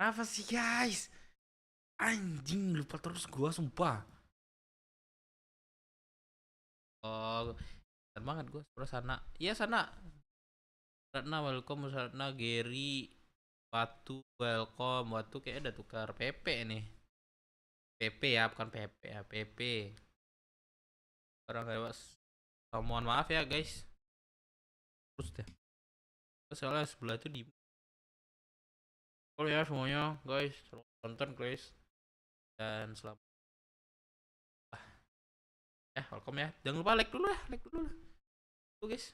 Apa sih guys? Anjing lupa terus gua sumpah. Oh, keren banget gua sebelah sana. Iya sana. Ratna welcome Ratna Gary. Batu welcome. Batu kayak ada tukar PP nih. PP ya, bukan PP ya, PP. Orang lewat. Oh, mohon maaf ya guys. Terus deh. Soalnya sebelah itu di. Oh ya semuanya guys, selamat nonton guys dan selamat welcome ya. Jangan lupa like dulu lah, like dulu lah. Tuh guys.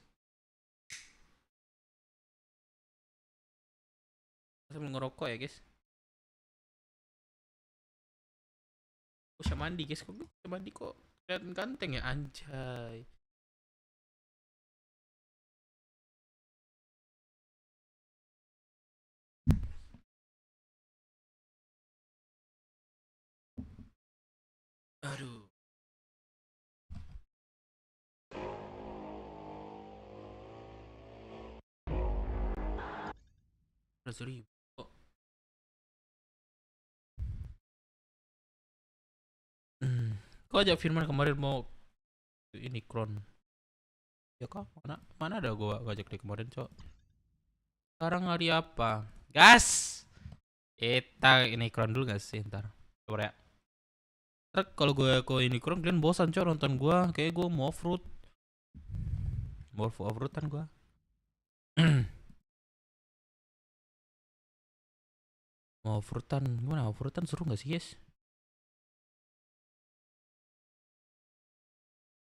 Sambil ngerokok ya guys. Bisa mandi guys, kok bisa mandi kok kelihatan ganteng ya anjay. Aduh. 11.000 kok. Kok aja Firman kemarin mau ini Kron. Ya kok mana ada gua ngajak dia kemarin, Cok. Sekarang hari apa? Gas. Kita ini Kron dulu gak sih ntar? Coba ya. Ntar kalau gue ini Kron kalian bosan Cok nonton gua, kayak gua mau off-road. Mau off-roadan gua. Mau off-roadan gimana? Off-roadan seru gak sih, guys?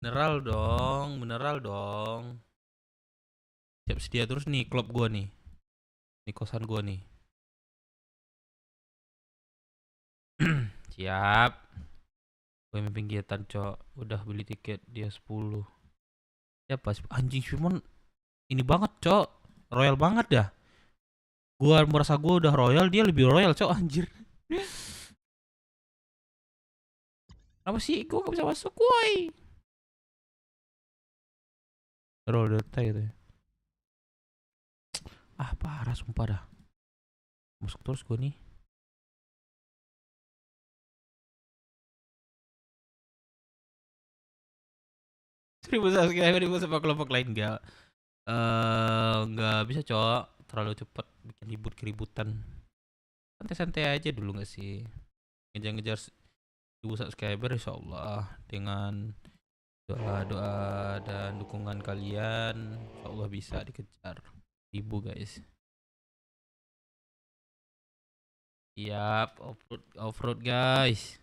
Mineral dong. Siap sedia terus nih klub gua nih. Nih kosan gua nih. Siap. Gue main kegiatan, Cok. Udah beli tiket dia 10. Ya pas anjing Simon ini banget, Cok. Royal banget dah. Gua merasa gua udah royal, dia lebih royal, Cok, anjir. Apa sih? Gua gak bisa masuk, woi. Roll data gitu ya. Ah, parah sumpah dah. Masuk terus gua nih. Seribu subscriber di sama kelompok lain nggak bisa cowok terlalu cepet bikin keributan, santai-santai aja dulu nggak sih, ngejar-ngejar 1000 subscriber insyaallah dengan doa-doa dan dukungan kalian insyaallah bisa dikejar 1000 guys. Siap off-road guys.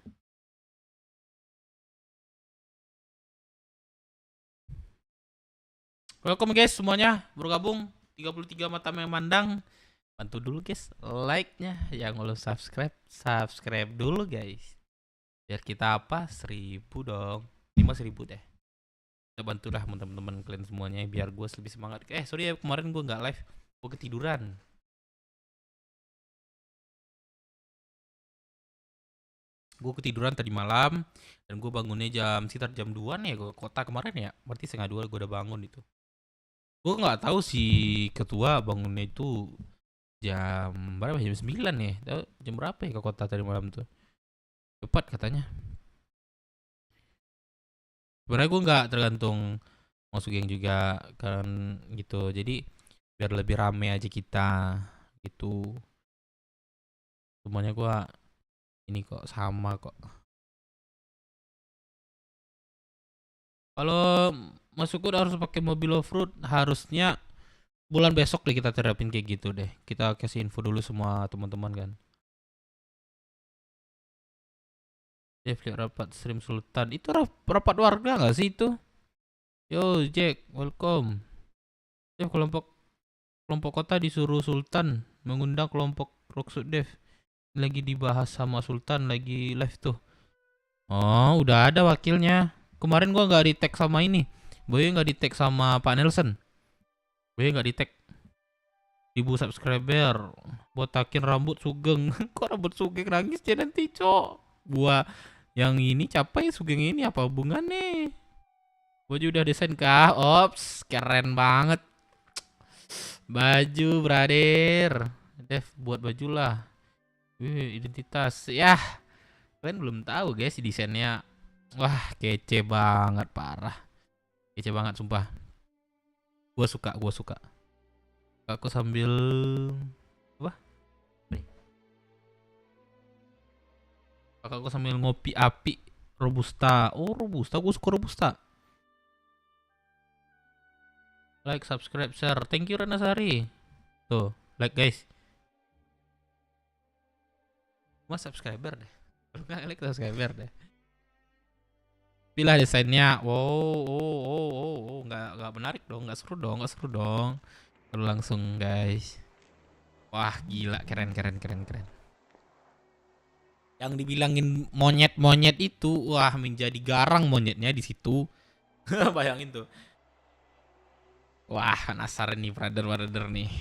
Welcome guys semuanya bergabung 33 mata memandang. Bantu dulu guys like-nya, yang belum subscribe dulu guys. Biar kita apa 1000 dong. 5000 deh. Kita bantulah teman-teman kalian semuanya biar gue lebih semangat. Sorry ya kemarin gue nggak live, gue ketiduran. Gue ketiduran tadi malam dan gue bangunnya sekitar jam 2 nih ya, gue ke kota kemarin ya. Berarti setengah 2 gue udah bangun itu. Gue nggak tahu si ketua bangunnya itu jam berapa, jam 9 ya. Tahu jam berapa ya ke kota tadi malam tuh? Cepat katanya. Sebenarnya gue nggak tergantung masuk geng juga kan gitu. Jadi biar lebih rame aja kita gitu. Semuanya gue ini kok sama kok. Kalau masuk gue harus pakai mobil off-road, harusnya bulan besok deh kita terapin kayak gitu deh. Kita kasih info dulu semua teman-teman kan. Jeff lihat rapat stream Sultan. Itu rapat warga nggak sih itu? Yo Jack, welcome. Jeff kelompok kota disuruh Sultan mengundang kelompok Rocksud Dev. Lagi dibahas sama Sultan, lagi live tuh. Oh, udah ada wakilnya. Kemarin gua nggak di tag sama ini. Boy nggak di tag sama Pak Nelson. Boy nggak di tag. 1000 subscriber. Botakin rambut Sugeng. Kok rambut Sugeng nangis ya nanti, Cok? Gua yang ini capai Sugeng ini apa hubungannya? Gua juga udah desain kah? Ops, keren banget. Baju, brother. Dev buat baju lah. Identitas. Yah, kalian belum tahu guys desainnya. Wah, kece banget parah. Kece banget sumpah. Gua suka. Aku sambil apa? Nih. Aku sambil ngopi api robusta. Oh, robusta, gua suka robusta. Like, subscribe, share. Thank you Ranasari. Tuh, like guys. Mas subscriber deh. Kalau nggak like subscriber deh. Pilih desainnya. Oh, nggak menarik dong, nggak seru dong. Lalu langsung guys. Wah gila, keren. Yang dibilangin monyet itu, wah menjadi garang monyetnya di situ. Bayangin tuh. Wah penasaran nih brother nih.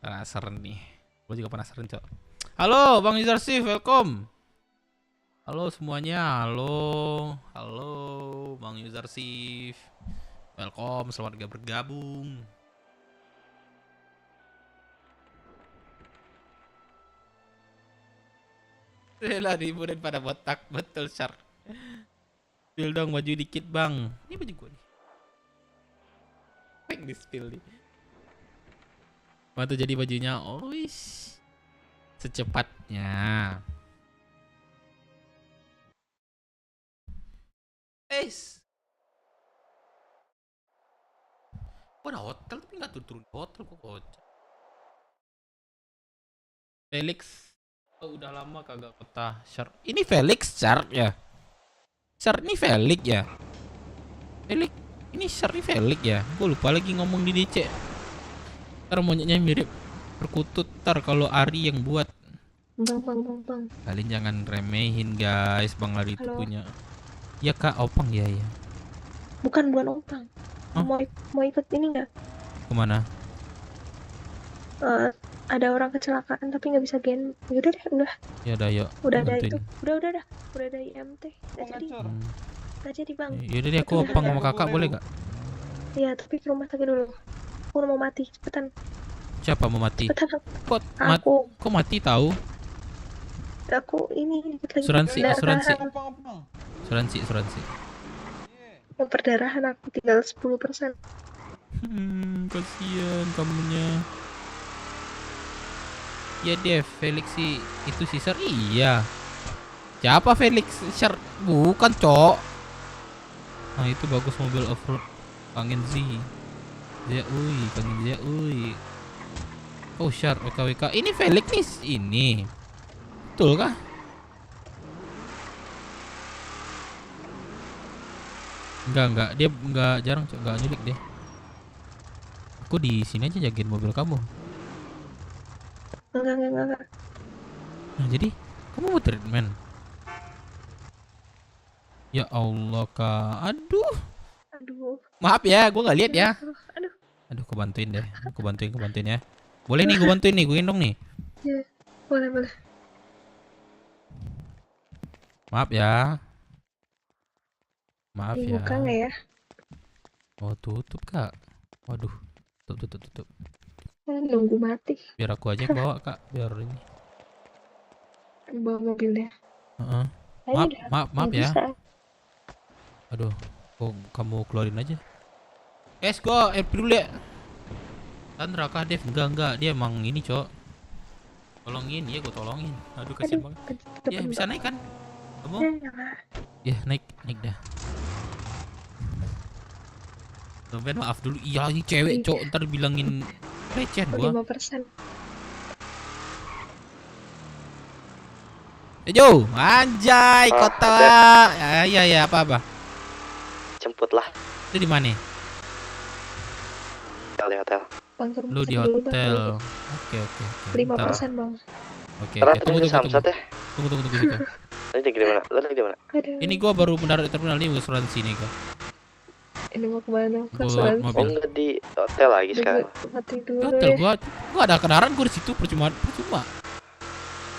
Penasaran nih. Gue juga penasaran cok. Halo Bang Yuzarsif, welcome. Halo semuanya, halo Bang Yuzarsif. Welcome, selamat bergabung. Lah ribuan pada botak, betul Shark. Spill dong baju dikit bang. Ini baju gue nih. Pengen di spill nih. Waktu jadi bajunya, oh wis. Secepatnya. Gue ada hotel tapi nggak turun hotel kok kocak. Felix, oh, udah lama kagak kota Shark. Ini Felix Shark ya? Shark ini Felix ya? Felix, ini Shark ini Felix ya? Gue lupa lagi ngomong di DC. Ntar monyetnya mirip perkutut. Ntar kalau Ari yang buat. Bang. Kalian jangan remehin guys, Bang Ari itu punya. Ya kak, Opang ya. Bukan Opang. Huh? Mau ikut ini nggak? Kemana? Ada orang kecelakaan tapi nggak bisa gen. Udah. Ya udah yuk. Udah ada itu. Udah ada IMT. Nggak jadi. Nggak jadi bang. Yaudah deh, aku Opang sama kakak boleh gak? Iya tapi ke rumah sakit dulu. Aku mau mati, cepetan. Siapa mau mati? Cepetan. Kok mati tahu? Aku ini asuransi. Mau perdarahan aku tinggal 10%. Kasihan kamunya. Ya Dev, Felix sih itu Caesar iya. Siapa Felix? Caesar bukan cok. Nah itu bagus mobil off-road. Kangen Z. Kangen Z. Oh Shar, WKWK. Ini Felix nih ini. Betul kah? Enggak, dia enggak jarang enggak nyulik deh. Aku di sini aja jagain mobil kamu. Enggak. Nah, jadi kamu mau treatment? Ya Allah kak, aduh. Maaf ya, gue nggak lihat ya. Aduh, aku bantuin deh, aku bantuin ya. Boleh nih, gue bantuin nih, gue gendong nih. Iya, boleh. Maaf ya. Buka nggak ya? Oh tutup kak. Waduh, tutup. Nunggu mati. Biar aku aja yang bawa kak, biar ini. Bawa mobilnya. Maaf ya. Aduh, kok kamu keluarin aja. Guys, gua dulu ya. Sandra kah Dev? Enggak, dia emang ini cok. Tolongin, ya gua tolongin. Aduh kasihan banget. Ya bisa naik kan? Kamu? Ya naik dah. Dompet maaf dulu. Iya ini cewek cok, ntar bilangin pelecehan gua. 5%. Jo, anjay kota. Ya apa? Jemput lah. Itu di mana? Di hotel. Lu di hotel. Oke. 5% bang. Oke. Tunggu. Tunggu situ. Tadi di mana? Lu lagi di mana? Ini gua baru mendarat di terminal ini asuransi nih kak. Ini mau kemana? Buat mobil. Oh enggak di hotel lagi sekarang. Hotel gua ada kendaraan gua di situ percuma.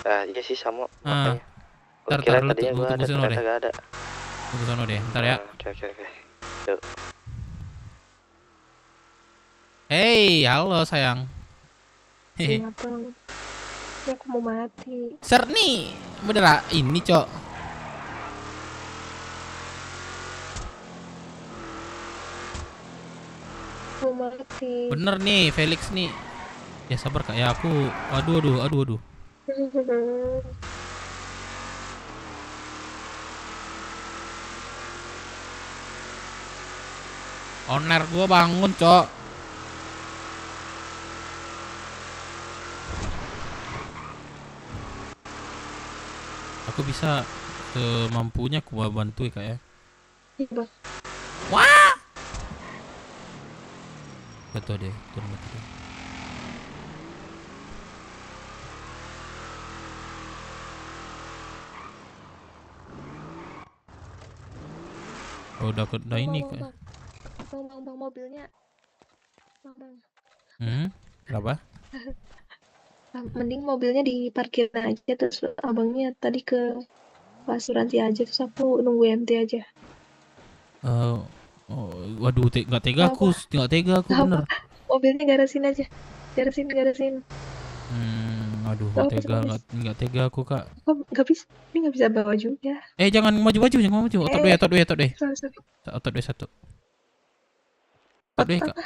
Iya sih sama. Ntar tadinya gua ada, ternyata gak ada. Tunggu sono deh, ntar ya. Oke. Yuk. Hey, halo sayang. Hehe. Ini aku mau mati. Ser nih, bener ini cok. Mau mati. Bener nih Felix nih. Ya sabar kak ya aku. Aduh. Owner gua bangun cok. Aku bisa semampunya aku bantu ya kak ya. Iya bang. Wah. Betul deh, turun betul. Oh, udah ini kak. Bang, mobilnya. Bang. Berapa? Mending mobilnya diparkir aja, terus abangnya tadi ke asuransi aja, terus aku nunggu MT aja. Waduh, nggak tega aku, bener. Mobilnya garasin aja, garasin. Aduh, nggak tega aku kak. Oh, nggak bisa, ini nggak bisa bawa juga. Jangan maju. Otot deh. Sorry. Otot deh satu.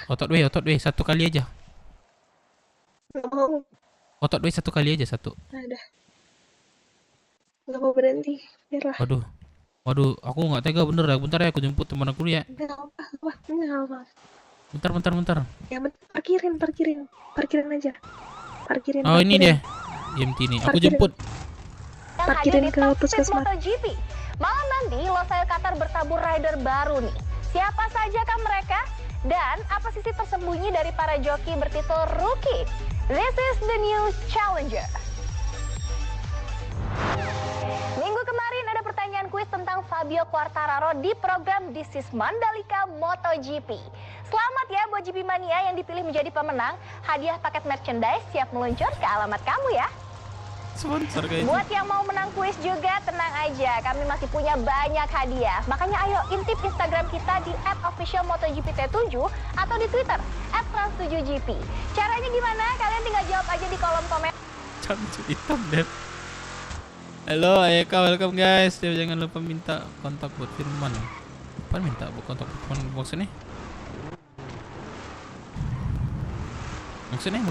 Otot deh satu kali aja. Nggak mau. Otot deh satu kali aja satu. Ada. Nggak mau berhenti, biarlah. Waduh, aku nggak tega bener ya. Bentar ya, aku jemput teman aku dulu ya. Nggak apa. Bentar. Ya, parkirin aja. Oh ini dia, EMT nih. Aku jemput. Parkirin ke puskesmas. MotoGP. Malam nanti Losail Qatar bertabur rider baru nih. Siapa sajakah mereka? Dan apa sisi tersembunyi dari para joki bertitul rookie? This is the new challenger. Minggu kemarin ada pertanyaan kuis tentang Fabio Quartararo di program This is Mandalika MotoGP. Selamat ya buat GP Mania yang dipilih menjadi pemenang. Hadiah paket merchandise siap meluncur ke alamat kamu ya. Sponsor guys. Buat yang mau menang kuis juga, tenang aja, kami masih punya banyak hadiah. Makanya ayo intip Instagram kita di @officialmotogpt7 atau di Twitter @trans7gp. Caranya gimana? Kalian tinggal jawab aja di kolom komen. Camcu hitam deh. Halo Ayeka, welcome guys. Jangan lupa minta kontak buat Firman. Apa minta buat kontak Firman box ini? Maksudnya?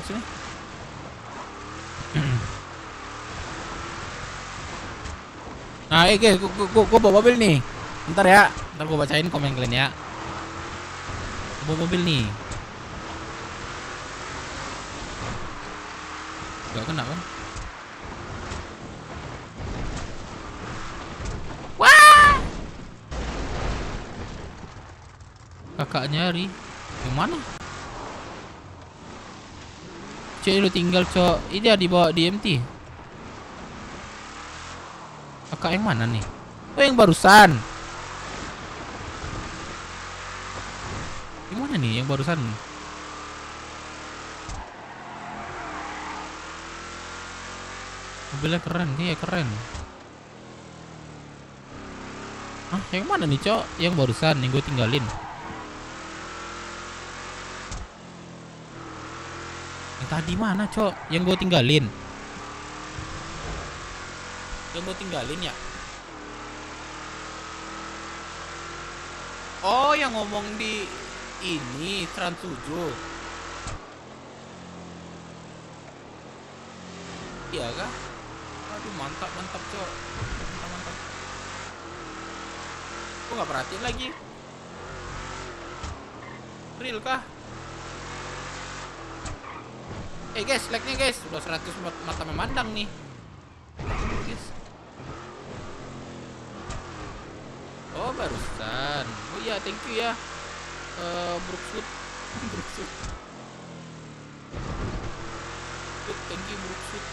Nah, guys, gua bawa mobil nih. Bentar ya, ntar gua bacain komen kalian ya. Gua bawa mobil nih. Gak kena kan? Wah! Kakak nyari. Yang mana? Cok, lu tinggal cok. Ini dia dibawa di MT. Kakak yang mana nih? Oh, yang barusan. Yang mana nih yang barusan? Mobilnya keren, dia keren. Ah, yang mana nih, Cok? Yang barusan yang gue tinggalin. Yang tadi mana, Cok? Yang gue tinggalin. Yang gue tinggalin ya? Oh, yang ngomong di ini Trans 7. Iya kah? Aduh, mantap Cok. Mantap. Gue gak perhatiin lagi. Real kah? Guys, like-nya guys. Udah 100 mata memandang nih. Guys. Oh, barusan. Oh iya, thank you ya. Brookswood. Thank you Brookswood.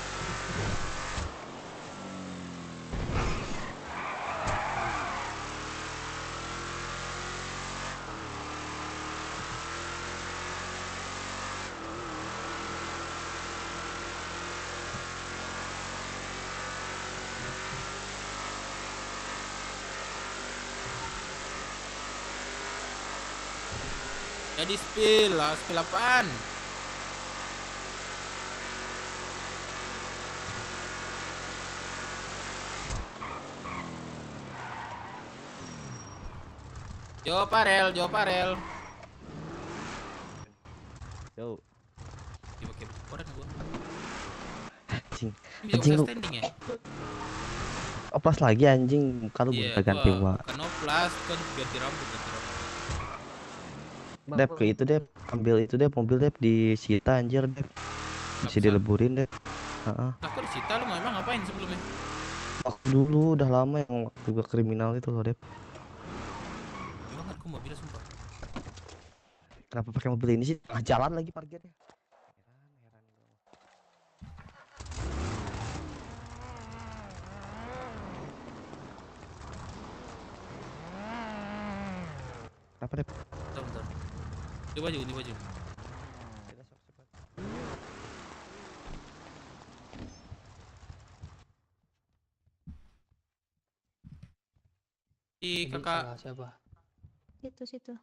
Jadi spill apaan? Jo Parel, Jo Parel. Yo, Dipakai koran gua. anjing. Ini Anjing bisa lu. standing ya? Oplas lagi anjing. Kalau Iya, gue ganti gua wa. kan oplas kan ganti rambut, ganti rambut. Dep ke itu Dep, ambil itu Dep, mobil Dep disita anjir Dep. Bisa Apa? dileburin Dep. Heeh. Nah, kok disita lu memang ngapain sebelumnya? Waktu dulu udah lama yang waktu gue kriminal itu loh Dep. Gimana aku mobilnya sumpah. Kenapa pakai mobil ini sih? Tengah jalan lagi parkirnya. Heran gua. Kenapa Dep? Bentar, bentar. Di baju, di baju. Di kakak. Siapa? Situ.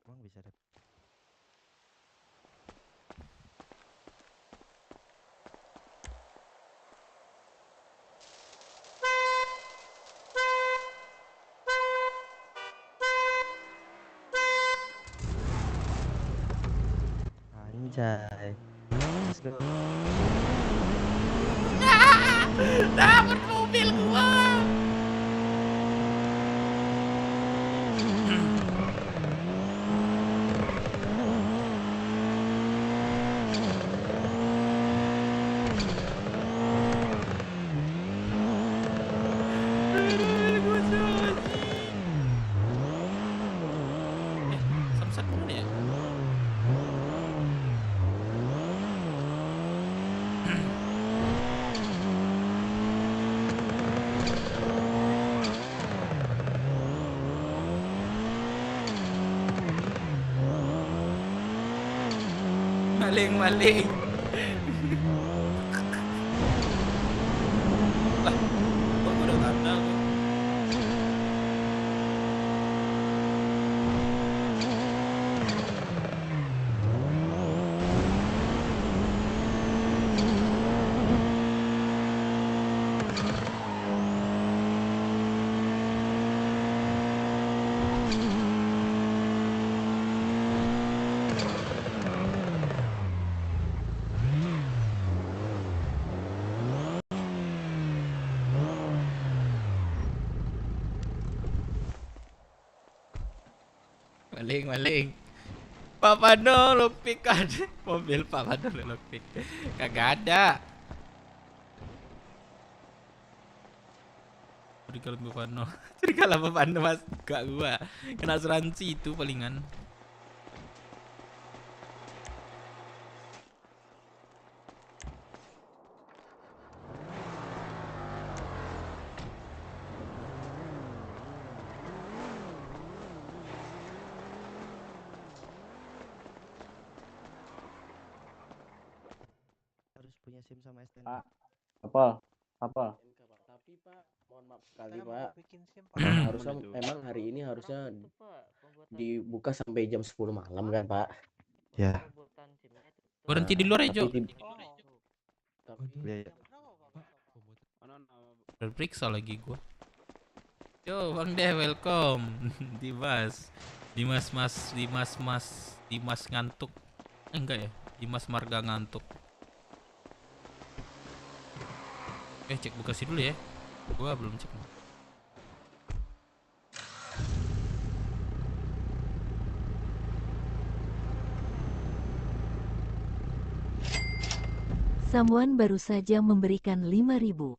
Emang bisa Dep? Anjay. Let's go. Dapat mobil gua. Samsat mana ya? Maling. Lah, kok gua udah tanda gua. Maling. Papa no lockpick kan. Mobil Papa no lockpick. Kagak ada. Curiga Papa no. Curiga lah Papa no mas. Gak gua. Kena asuransi itu palingan. Harus punya SIM sama STNK. Pak, apa? Tapi Pak, mohon maaf sekali Pak. Harusnya emang hari ini harusnya dibuka sampai jam 10 malam kan Pak. Ya. Berhenti di luar aja. Ya, ya. Terperiksa lagi gua. Yo, Bang Deh, welcome. Dimas ngantuk. Enggak ya? Dimas Marga ngantuk. Cek bekasi dulu ya. Gua belum cek. Samuan baru saja memberikan 5.000.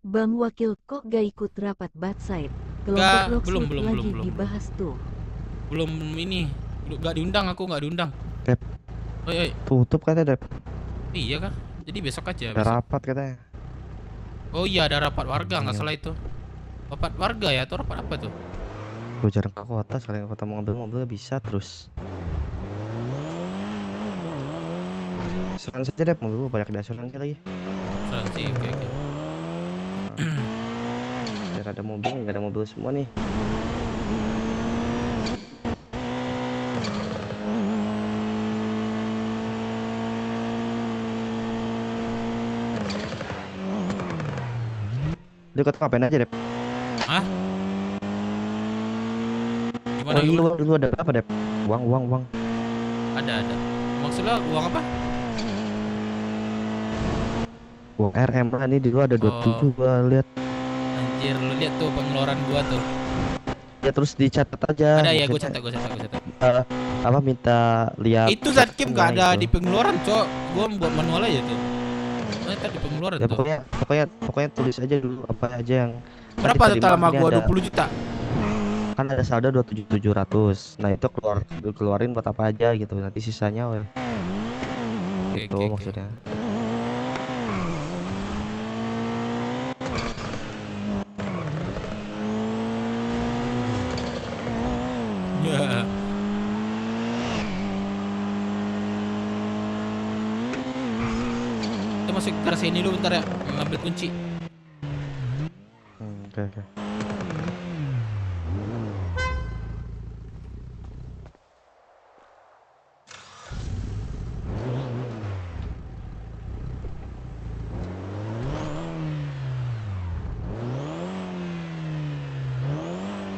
Bang Wakil kok gak ikut rapat Batside? Kelompok belum, Locksuit lagi belum. dibahas tuh. Belum ini. Gak diundang, aku gak diundang. Dep. Oi. Tutup katanya Dep. Iya kah? Jadi besok aja. Ada rapat katanya. Oh iya, ada rapat warga, nggak Iya. salah itu. Rapat warga ya, atau rapat apa tuh? Gue jarang ke kota, sekali ke kota mau ngambil mobil bisa terus. Asuransi aja Dep, mobil gue banyak di asuransi lagi. asuransi. Oke, oke. Biar ada mobil, nggak ada mobil semua nih. Lu ikut ngapain aja, Dep? Hah? Gimana Oh iya, gimana? lu ada apa, Dep? Uang. Ada. Maksudnya uang apa? Uang RM lah nih, di lu ada 27 gua lihat. Anjir, lu lihat tuh pengeluaran gua tuh. Ya terus dicatat aja. Ada ya, gua maksudnya, catat. apa minta lihat Itu Zatkim catatannya gak ada gitu. di pengeluaran, Cok. Gua buat manual aja tuh. Tadi pengeluaran Ya tuh. pokoknya tulis aja dulu apa aja yang kan Berapa diterima. total sama Ini gua? ada, 20 juta. kan ada saldo 27.700. Nah, itu keluarin buat apa aja gitu. Nanti sisanya Oke, gitu oke. maksudnya. Ya. Kita masuk ke sini dulu bentar ya, ngambil kunci. Oke.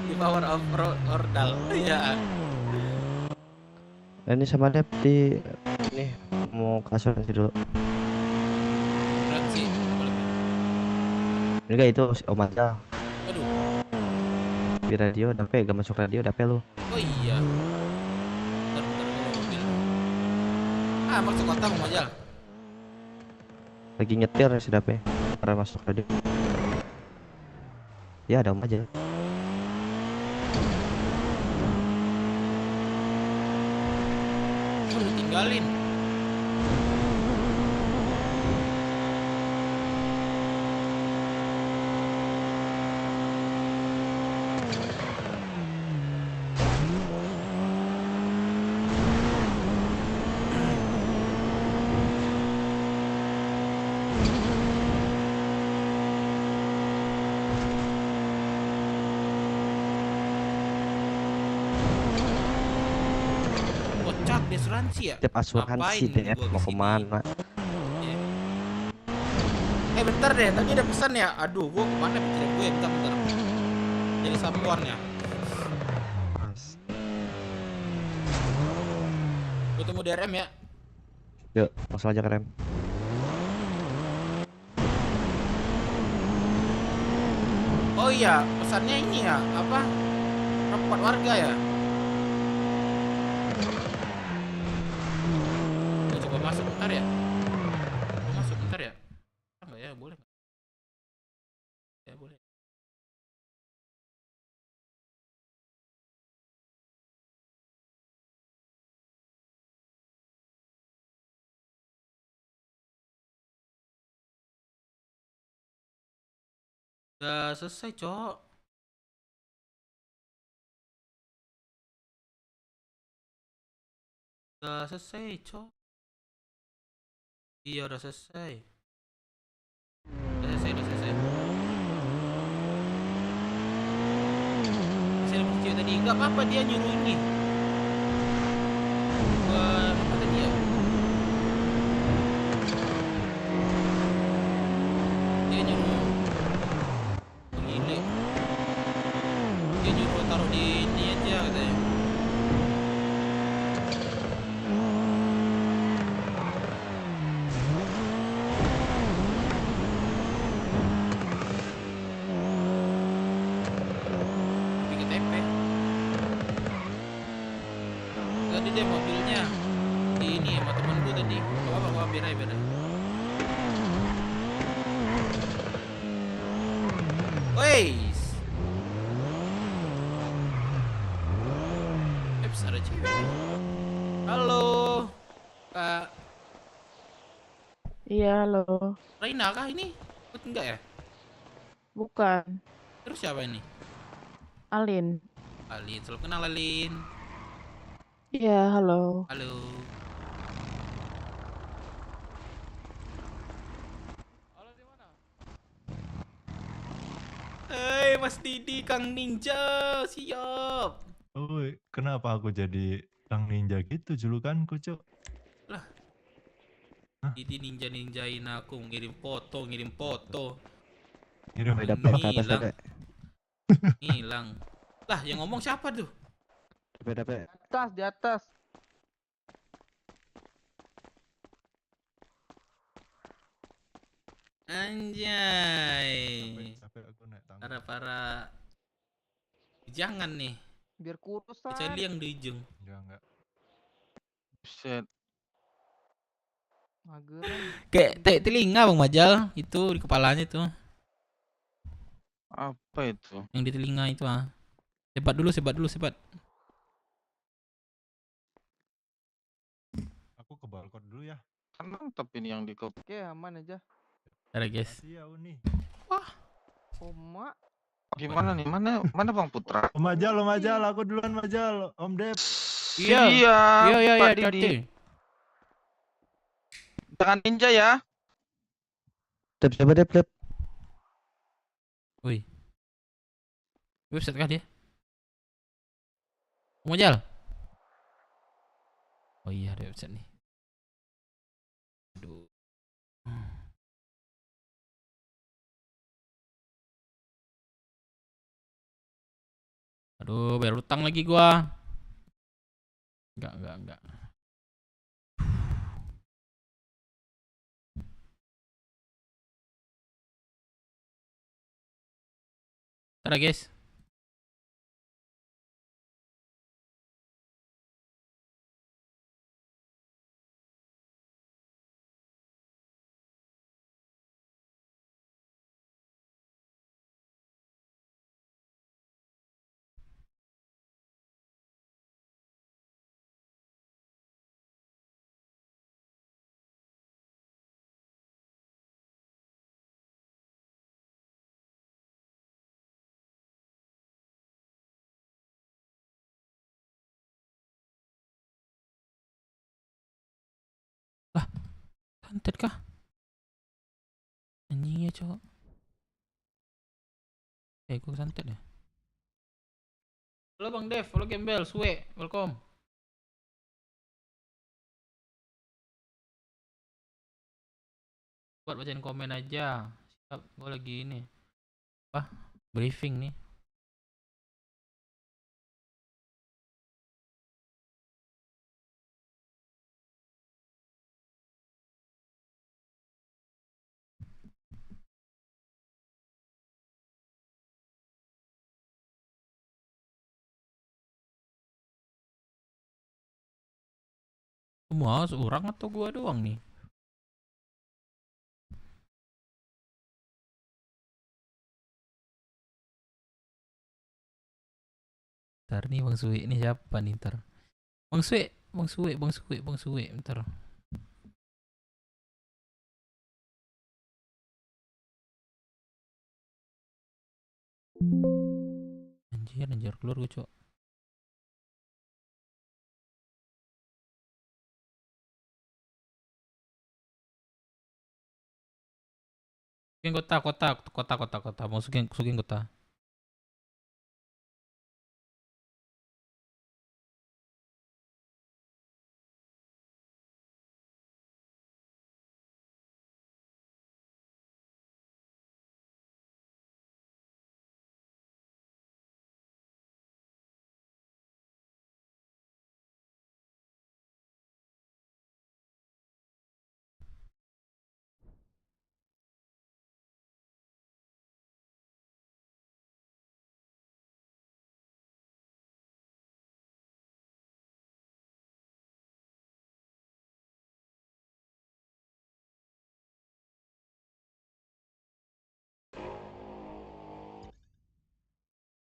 Di power of ordal. Iya. Nah, ini sama Dep di ini mau ke asuransi dulu. Asuransi. Boleh. Enggak, itu Om aja. Aduh. Di radio DP, gak masuk radio DP lu. Oh iya. Bentar gua mobil. Masuk kota mau aja. Lagi nyetir si DP. Karena masuk radio. Ya ada Om aja. Udah tinggalin. Kocak di asuransi ya? Dep asuransi Ngapain Dep gua mau kesini? kemana? Bentar deh, tadi ada pesan ya. Aduh, gua kemana pikiran gue? Bentar. Jadi sapuan ya. Gue tunggu di RM ya. Yuk, langsung aja ke rem. Oh iya, pesannya ini ya, apa? Rapat warga ya. Gua coba masuk bentar ya. Enggak ya, boleh. Ya boleh. Udah selesai, Cok. Udah selesai, Cok. Iya, udah selesai. Udah selesai. Saya dapat cewek tadi. Enggak apa-apa, dia nyuruh ini. Apa tadi ya? Dia nyuruh gile. Dia nyuruh taruh di ini aja katanya. Tapi KTP. Tadi dia mobilnya di ini sama temen gue tadi. Gak apa-apa, biar aja. Weis. Eps, ada cewek. Halo, Kak Iya, halo. Raina kah ini? Enggak ya? Bukan. Terus siapa ini? Alin. Alin, selalu kenal Alin. Iya, halo. Halo. Halo Mas Didi, Kang Ninja, siap. Oh, kenapa aku jadi Kang Ninja gitu julukanku, Cok? Lah. Hah? Didi ninjain aku, ngirim foto. Ngirim Dap, ke atas Ngilang. dap. Ngilang. Lah, yang ngomong siapa tuh? Dap. Di atas. Anjay. Capek aku naik tangga. Para jangan nih. Biar kurus Kecuali yang di ujung. Enggak. Buset. Mageran. Kayak telinga Bang Majal, itu di kepalanya tuh. Apa itu? Yang di telinga itu ah. Sebat dulu. Aku ke balkon dulu ya. Tenang tapi ini yang di kop. Oke, aman aja. Ada guys. Makasih ya Uni. Oma. Gimana nih? Mana Bang Putra? Om Majal, aku duluan Majal. Om Dep. Iya, Pak Didi. hati. Jangan ninja ya. Dap, siapa Dap? Wih. Website kah dia? Bang Majal. Oh iya, ada website nih. Aduh. Aduh, bayar utang lagi gua. Enggak. Ntar ya, guys. Santet kah? Anjingnya cowok. Gue santet ya. Halo Bang Dev, halo Gembel, Suwe, welcome. Buat bacain komen aja. Siap, gue lagi ini. Briefing nih. Semua seorang atau gua doang nih? Ntar nih Bang Suwe ini siapa nih ntar? Bang Suwe, ntar. Anjir keluar gue cok. Masukin kota. Masukin kota.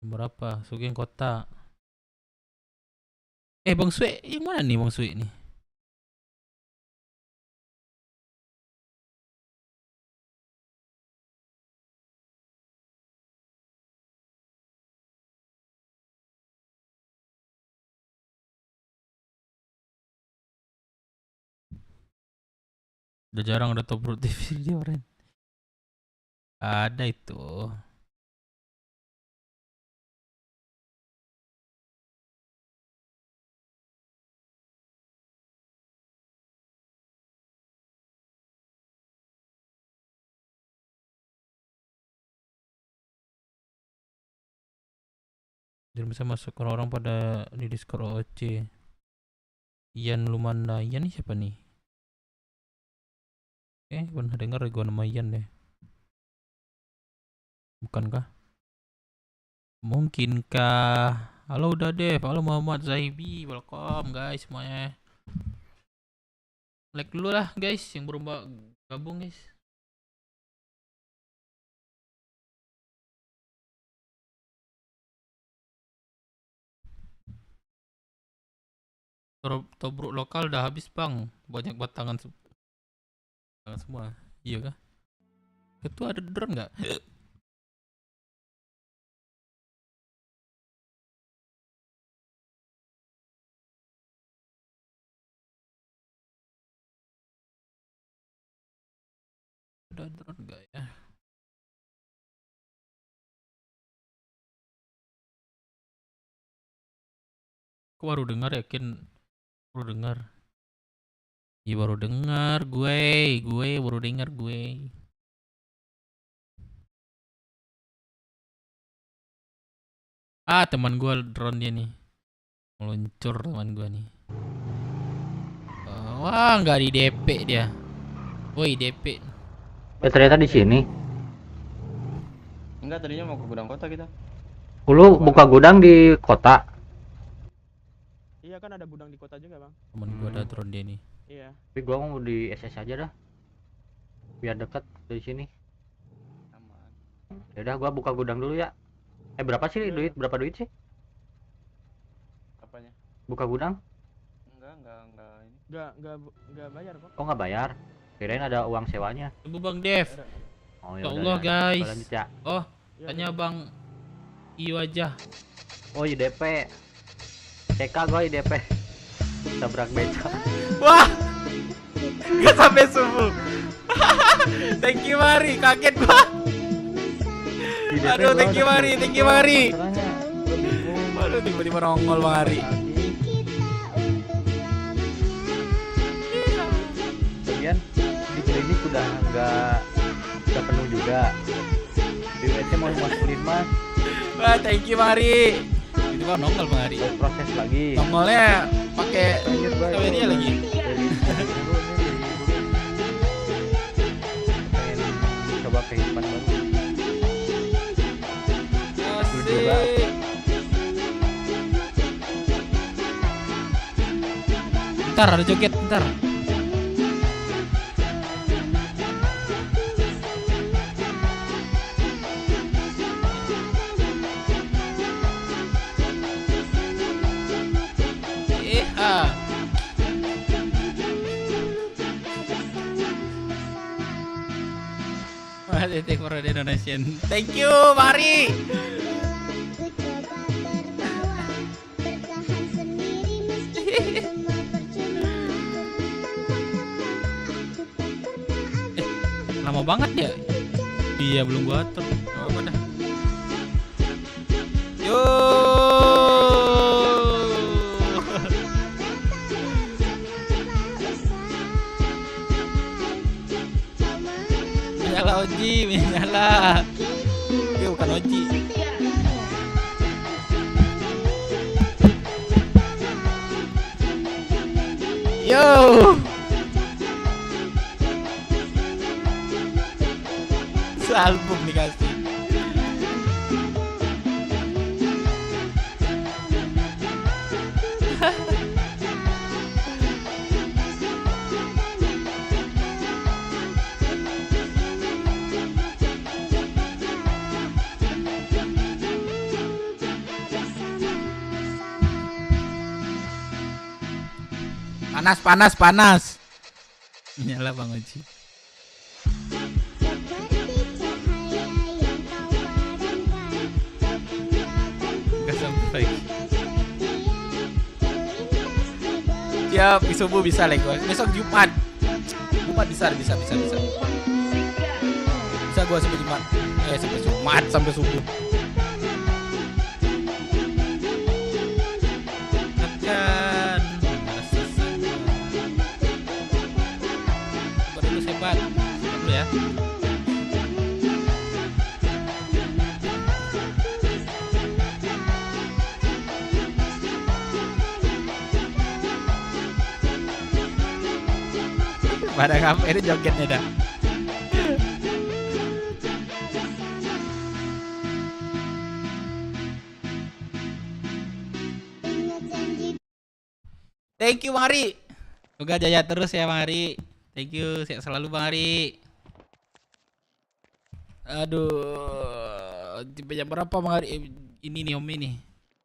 Berapa? Masukin kota. Bang Suwe, yang mana nih Bang Suwe nih? Udah jarang ada top root TV dia orang. Ada itu. Biar bisa masuk orang-orang pada di Discord OC. Ian Lumanda. Ian nih siapa nih? Pernah dengar gue nama Ian deh. Bukankah? Mungkinkah? Halo udah Dev, halo Muhammad Zaibi, welcome guys semuanya. Like dulu lah guys yang baru gabung guys. Tobruk lokal udah habis bang, banyak batangan semua. Iya kah? Itu ada drone nggak? Ada drone nggak ya? Aku baru dengar, yakin baru dengar. Iya baru dengar gue baru dengar gue. Teman gue drone dia nih. Meluncur teman gue nih. Wah, nggak di DP dia. Woi, DP. Ternyata di sini. Enggak, tadinya mau ke gudang kota kita. Lu buka gudang di kota. Iya kan ada gudang di kota juga bang. Temen gue ada drone dia nih. Iya. Tapi gua mau di SS aja dah. Biar dekat dari sini. Aman. Ya udah gua buka gudang dulu ya. Berapa sih duit? Berapa duit sih? Apanya? Buka gudang? Enggak ini. Enggak bayar kok. Kok nggak bayar? Kirain ada uang sewanya. Tunggu Bang Dev. Oh Ya ya Allah udah, guys. lanjut ya. Oh, tanya Bang Iyo aja. Oh IDP. CK gua IDP. Tabrak beca. Wah, gak sampai subuh. Thank you Mari, kaget gua. Aduh, thank you Mari. Aduh, tiba-tiba nongol Bang Ari. Kemudian di klinik udah penuh juga. Di WC mau masukin mas. Wah, thank you Mari. Itu Bang nongol Bang Ari. Proses lagi. Nongolnya pakai dia lagi. Pengen coba kehidupan baru. Asik. Bentar, ada joget, bentar. Thank for the donation. Thank you, Mari. Lama banget ya? Iya, belum gua atur. Apa dah? Yo. Menyala Oji, menyala. Yo, bukan Oji. Yo. Album dikasih. Panas. Nyala Bang Oji. Siap, subuh bisa like gua. Besok Jumat bisa. Bisa gua sampai Jumat. Sampai Jumat, sampai subuh. Tekan. Coba dulu sebat. Dulu ya. Pada ngapain jogetnya dah. Thank you Bang Ari. Semoga jaya terus ya Bang Ari. Thank you, sehat selalu Bang Ari. Aduh, jam berapa Bang Ari? Ini nih Om ini.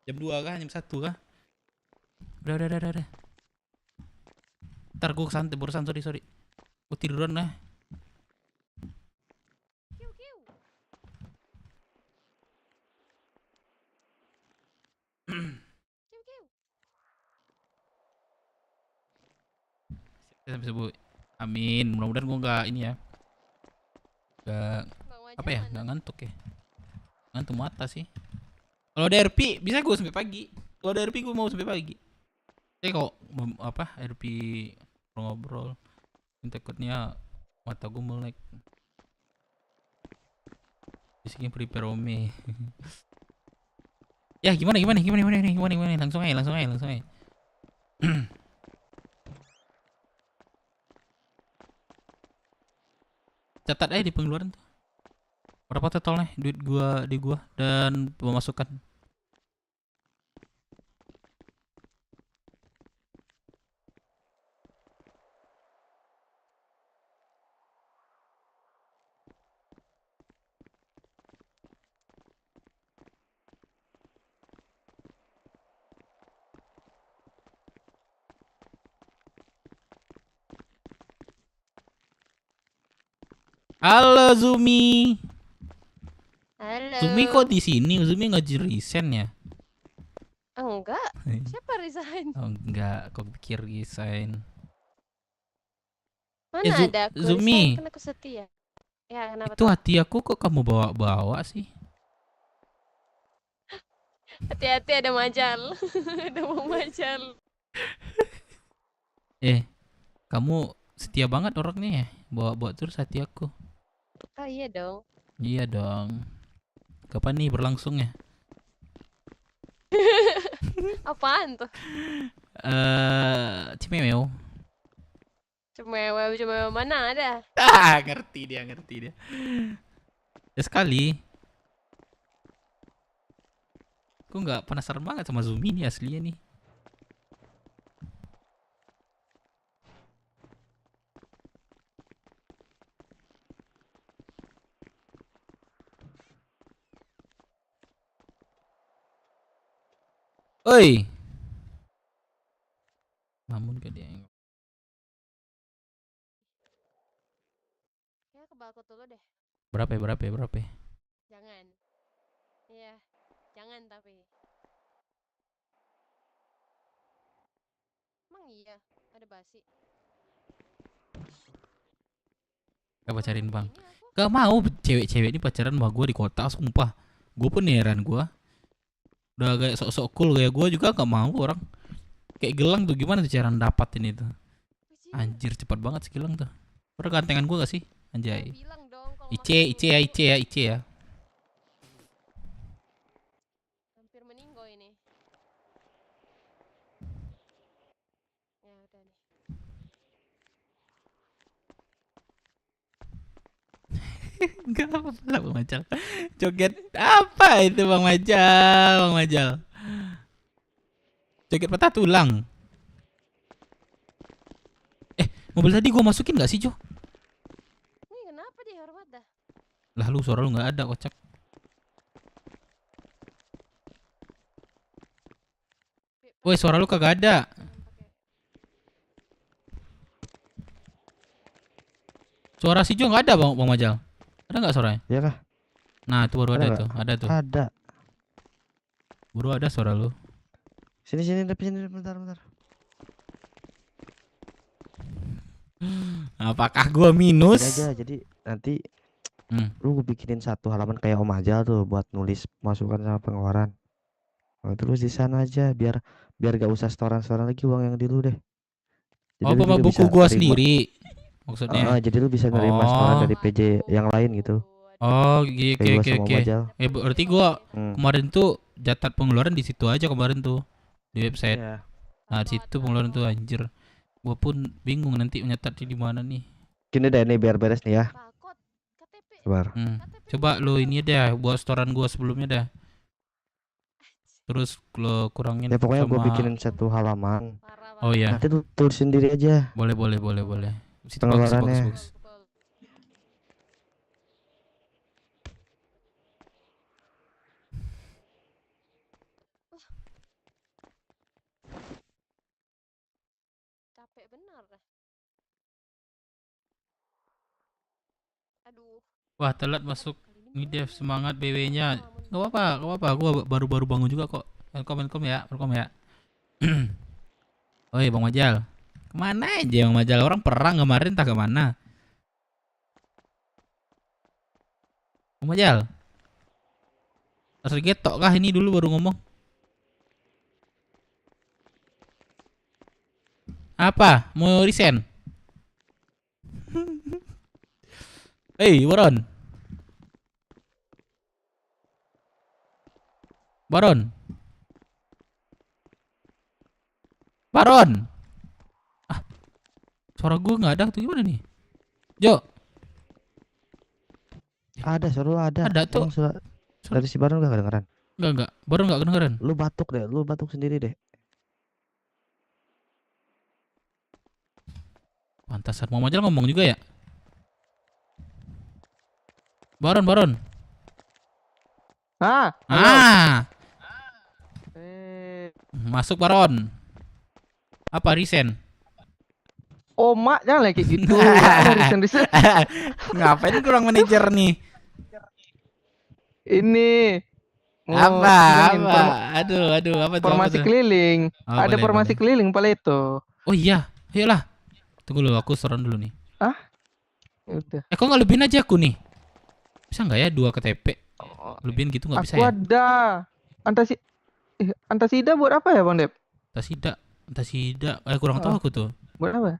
Jam 2 kah? Jam 1 kah? Udah. Ntar gue santai barusan, sorry. Gue tiduran lah. Sampai subuh. Amin. Mudah-mudahan gue nggak ini ya. Nggak apa ya? Nggak ngantuk ya. Ngantuk mata sih. Kalau ada RP bisa gue sampai pagi. Kalau ada RP gue mau sampai pagi. Tapi kok apa RP ngobrol, takutnya mata gue melek. Bisikin prepare Ome. Ya gimana? Langsung aja. Catat aja di pengeluaran tuh. Berapa totalnya duit gua dan pemasukan. Halo Zumi. Halo. Zumi kok di sini? Zumi nggak resign ya? Enggak. Siapa resign? Oh enggak, kok pikir resign. Mana ada aku Zumi. resign, kan aku setia. Ya, kenapa Itu tuh? hati aku kok kamu bawa sih? Hati-hati ada majal. Ada mau majal. Kamu setia banget orangnya ya? Bawa terus hati aku. Oh iya dong. Iya dong. Kapan nih berlangsungnya? Apaan tuh? Cimeweo. Cemewe mana ada? Ngerti dia. Ya sekali. Aku nggak penasaran banget sama Zumi nih aslinya nih. Oi. Namun gak dia. Ya ke balkon dulu deh. Berapa? Jangan. Iya, jangan tapi. Emang iya, ada basi. Gak pacarin bang. Gak mau cewek-cewek ini pacaran sama gue di kota, sumpah. Gue pun heran gue. Udah kayak sok-sok cool kayak gue juga gak mau orang. Kayak Gelang tuh gimana tuh cara dapatin itu? Anjir cepet banget si Gelang tuh. Udah gantengan gue gak sih? Anjay. Ice ya. Hampir meninggal ini. Ya udah nih. Enggak apa-apa lah Bang Majal. Joget apa itu Bang Majal? Joget patah tulang. Mobil tadi gua masukin gak sih Jo? Ini kenapa dia hormat dah? Lah lu suara lu gak ada kocak. Woi suara lu kagak ada. Suara si Jo gak ada Bang Majal. Ada nggak suaranya? Iya kah? Nah itu baru ada tuh. Ada. Baru ada suara lu. Sini bentar. Apakah gua minus? Gini aja, jadi nanti lu bikinin satu halaman kayak Om Ajal tuh buat nulis masukan sama pengeluaran. Nah, terus di sana aja biar gak usah setoran lagi uang yang di lu deh. Jadi apa buku gua sendiri maksudnya? Jadi lu bisa nerima setoran dari PJ yang lain gitu. Oh, oke. Berarti gua kemarin tuh catat pengeluaran di situ aja kemarin tuh di website. Iya. Nah, di situ pengeluaran tuh anjir. Gua pun bingung nanti nyetarnya di mana nih. Gini deh nih biar beres nih ya. Sabar. Coba lo ini deh buat setoran gua sebelumnya dah. Terus lo kurangin Ya pokoknya gue sama bikinin satu halaman. Oh iya. Nanti lu tulis sendiri aja Boleh. Situ bagus, pengeluarannya. bagus. Capek benar dah. Aduh. Wah, telat masuk. Ini Dev, semangat BW-nya. Gak apa-apa. Gua baru bangun juga kok. Welcome ya. Oi, Bang Majal. Kemana aja Bang Majal? Orang perang kemarin tak kemana? Bang Majal. Harus getok kah ini dulu baru ngomong? Apa? Mau resign? Hei, Baron. Ah, suara gue nggak ada tuh gimana nih? Jo. Ada, suara lu ada. Ada tuh. Dari si Baron gak kedengeran? Enggak. Baron nggak kedengeran. Lu batuk sendiri deh. Pantasan mau Majal ngomong juga ya? Baron. Masuk Baron. Apa resign? Oh mak jangan kayak gitu. resign. Ngapain kurang manajer nih? Ini apa? Aduh, apa tuh? Formasi keliling. Oh, ada formasi keliling pala itu. Oh iya, ayolah. Tunggu dulu, aku seron dulu nih. Udah. Kok nggak lebihin aja aku nih? Bisa nggak ya 2 KTP? Lebihin gitu nggak bisa ya? Aku ada. Antasida buat apa ya Bang Dep? Antasida. Kurang tahu aku tuh. Buat apa?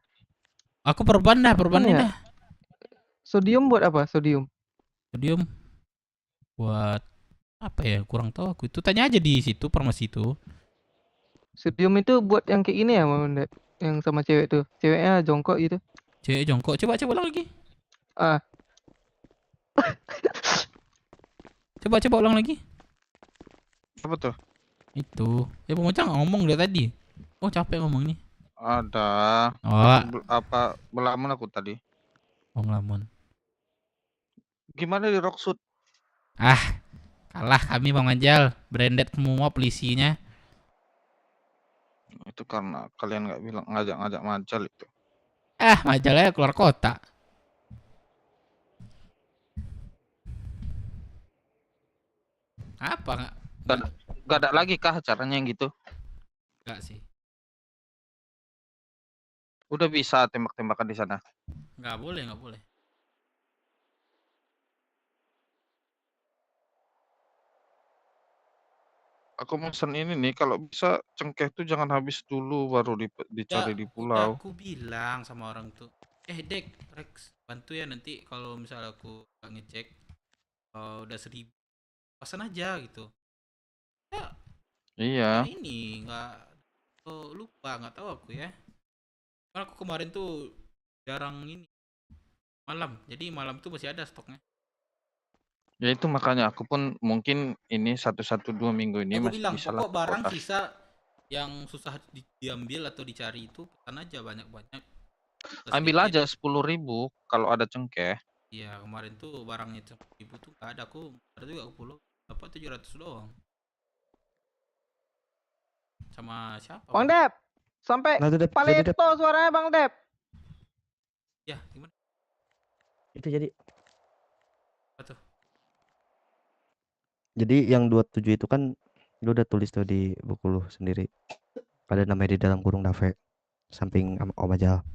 Aku perban dah. Sodium buat apa? Sodium buat apa ya? Kurang tahu aku. Itu tanya aja di situ farmasi itu. Sodium itu buat yang kayak ini ya Bang Dep? Yang sama cewek tuh. Ceweknya jongkok gitu. Cewek jongkok. Coba ulang lagi. Coba ulang lagi. Apa tuh? Itu. Ya Bang Mocang ngomong dari tadi. Oh capek ngomong nih. Ada. Apa belamun aku tadi? Oh ngelamun. Gimana di Rocksuit? Kalah kami Bang Majal. Branded semua polisinya. Itu karena kalian nggak bilang ngajak Majal itu. Majalnya keluar kota. Apa Gak ada lagi kah acaranya yang gitu? Enggak sih. Udah bisa tembak-tembakan di sana? Nggak boleh. Aku mesen ini nih, kalau bisa cengkeh tuh jangan habis dulu baru dicari di pulau. Aku bilang sama orang tuh, Dek, Rex, bantu ya nanti kalau misalnya aku nggak ngecek, udah 1000, pesan aja gitu. Iya. Ini nggak, lupa nggak tahu aku ya. Karena aku kemarin tuh jarang ini malam, jadi malam tuh masih ada stoknya. Ya itu makanya aku pun mungkin ini 1-2 minggu ini Aku masih bilang bisa pokok barang sisa yang susah diambil atau dicari itu pesan aja banyak-banyak. Ambil aja 10.000 kalau ada cengkeh. Iya kemarin tuh barangnya 10.000 tuh gak ada, aku ada juga aku pulau dapat 700 doang. Sama siapa? Bang Dep, sampai Paleto suaranya Bang Dep. Ya gimana? Itu jadi. Apa tuh? Jadi yang 27 itu kan lu udah tulis tuh di buku lu sendiri. Ada namanya di dalam kurung Dave samping Om Ajal.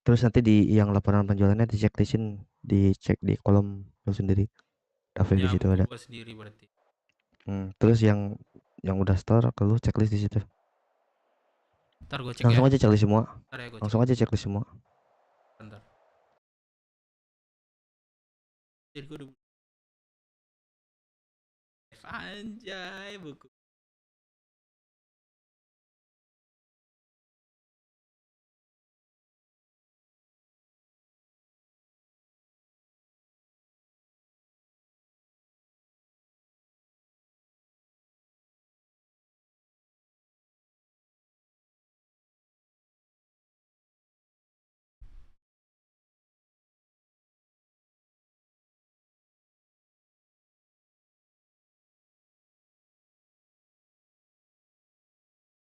Terus nanti di yang laporan penjualannya dicek di kolom lu sendiri. Dave di situ ada. Sendiri berarti. Terus yang udah store ke lu checklist di situ. Ntar gua cek langsung ya. aja checklist semua. Langsung aja checklist semua. Bentar. Jadi gua udah anjay buku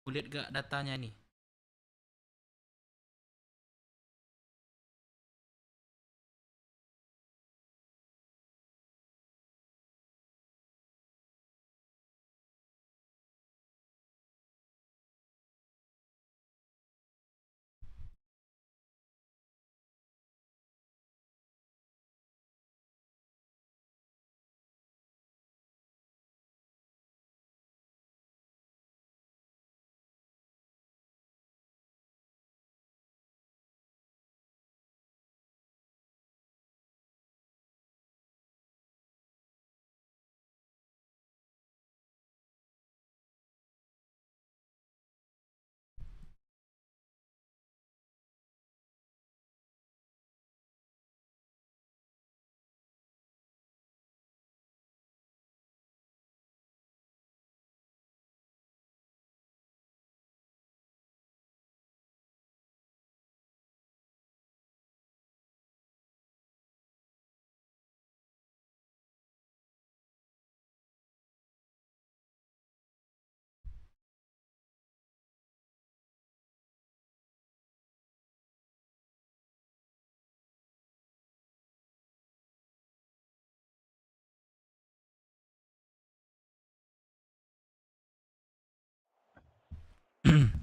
Lihat gak datanya nih?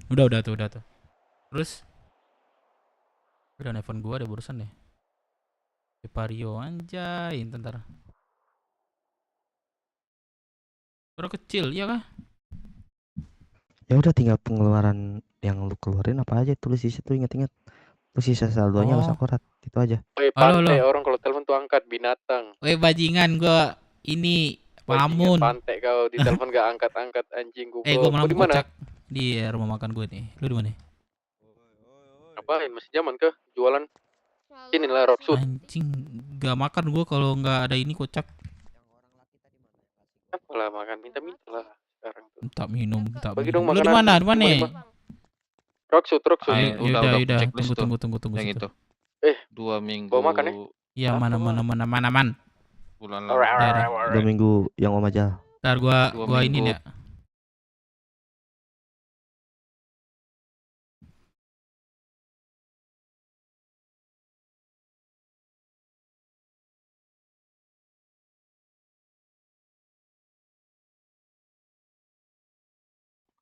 Udah tuh. Terus udah nelfon gua deh barusan deh. Vario anjay, ntar. Suara kecil, iya kah? Ya udah tinggal pengeluaran yang lu keluarin apa aja, tulis di situ, ingat-ingat. Terus sisa saldonya harus Oh. akurat, itu aja. Woi, Halo, pantai halo. orang kalau telepon tuh angkat, binatang. Weh bajingan gua ini Bajingan Pamun. pantai kau di telepon gak angkat-angkat anjing Gua goblok. Kau menang di mana? kocak di rumah makan gue nih. Lu di mana? Ngapain? Masih zaman kah? Jualan? Sini lah Rocksuit. Anjing, gak makan gua kalau nggak ada ini kocak. Apalah makan, minta-minta lah sekarang tuh. Tak minum, tak Bagi minum. dong Lu di makanan. mana? Di mana? Rocksuit. Ayo, udah udah. checklist tuh. Tunggu Yang situ. itu. 2 minggu. Bawa makan ya? Iya, mana. Bulan lalu. Daerah. 2 minggu yang Om Ajal. Ntar gua 2 ini minggu. ya.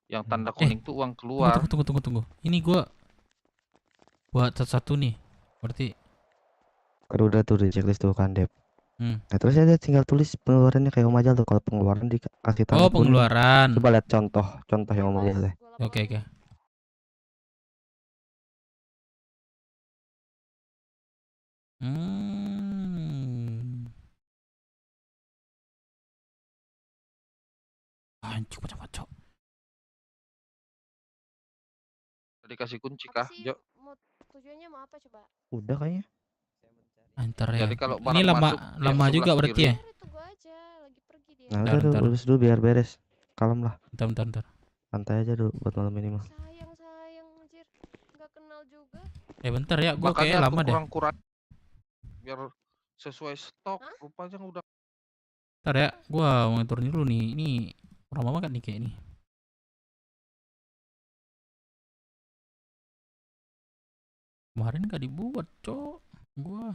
Yang tanda kuning tuh uang keluar. Tunggu. Ini gua buat satu nih. Berarti Kan udah tuh di checklist tuh kan, Dep. Hmm. Nah, terus ada tinggal tulis pengeluarannya kayak Om Ajal tuh. Kalau pengeluaran dikasih tanda Oh, kuning. pengeluaran. Coba lihat contoh yang Om Ajal deh. Oke. Anjing macam-macam. Tadi kasih kunci kah, Jo? Tujuannya mau apa coba? Udah kayaknya. Antar ya. Jadi kalau Ini barang masuk yang lama juga sebelah berarti kiri. ya? Nah, udah tuh, urus dulu biar beres. Kalem lah. Bentar. Santai aja dulu buat malam ini mah. Sayang anjir. Nggak kenal juga. Bentar ya, gua Makanya kayak lama aku deh. kurang biar sesuai stok. Rupanya udah. Bentar ya, gua mau ngaturin dulu nih. Ini orang banget nih kayak ini. Kemarin gak dibuat, Cok. Gua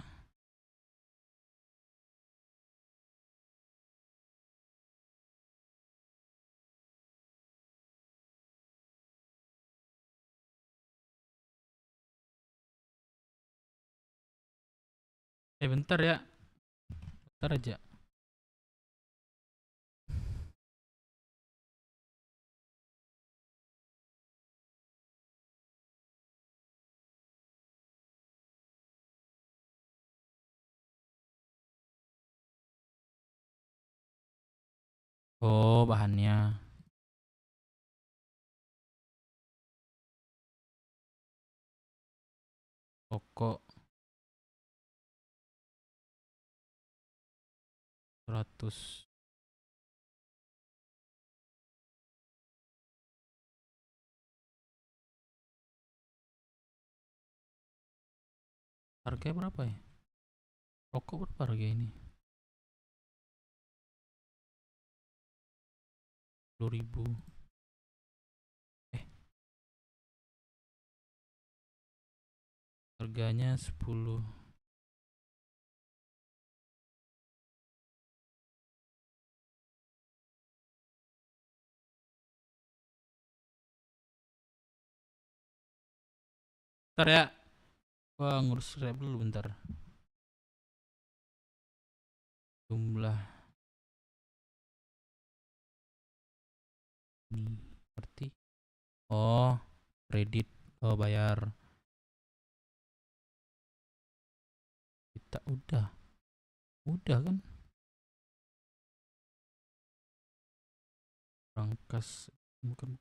bentar ya. Bentar aja. Oh, bahannya. Pokok 100. Harganya berapa ya? Pokok berapa harga ini? 10.000. Harganya 10. Bentar ya. Gua ngurus rep dulu bentar. Jumlah ini berarti kredit bayar. Kita udah kan? Rangkas bukan.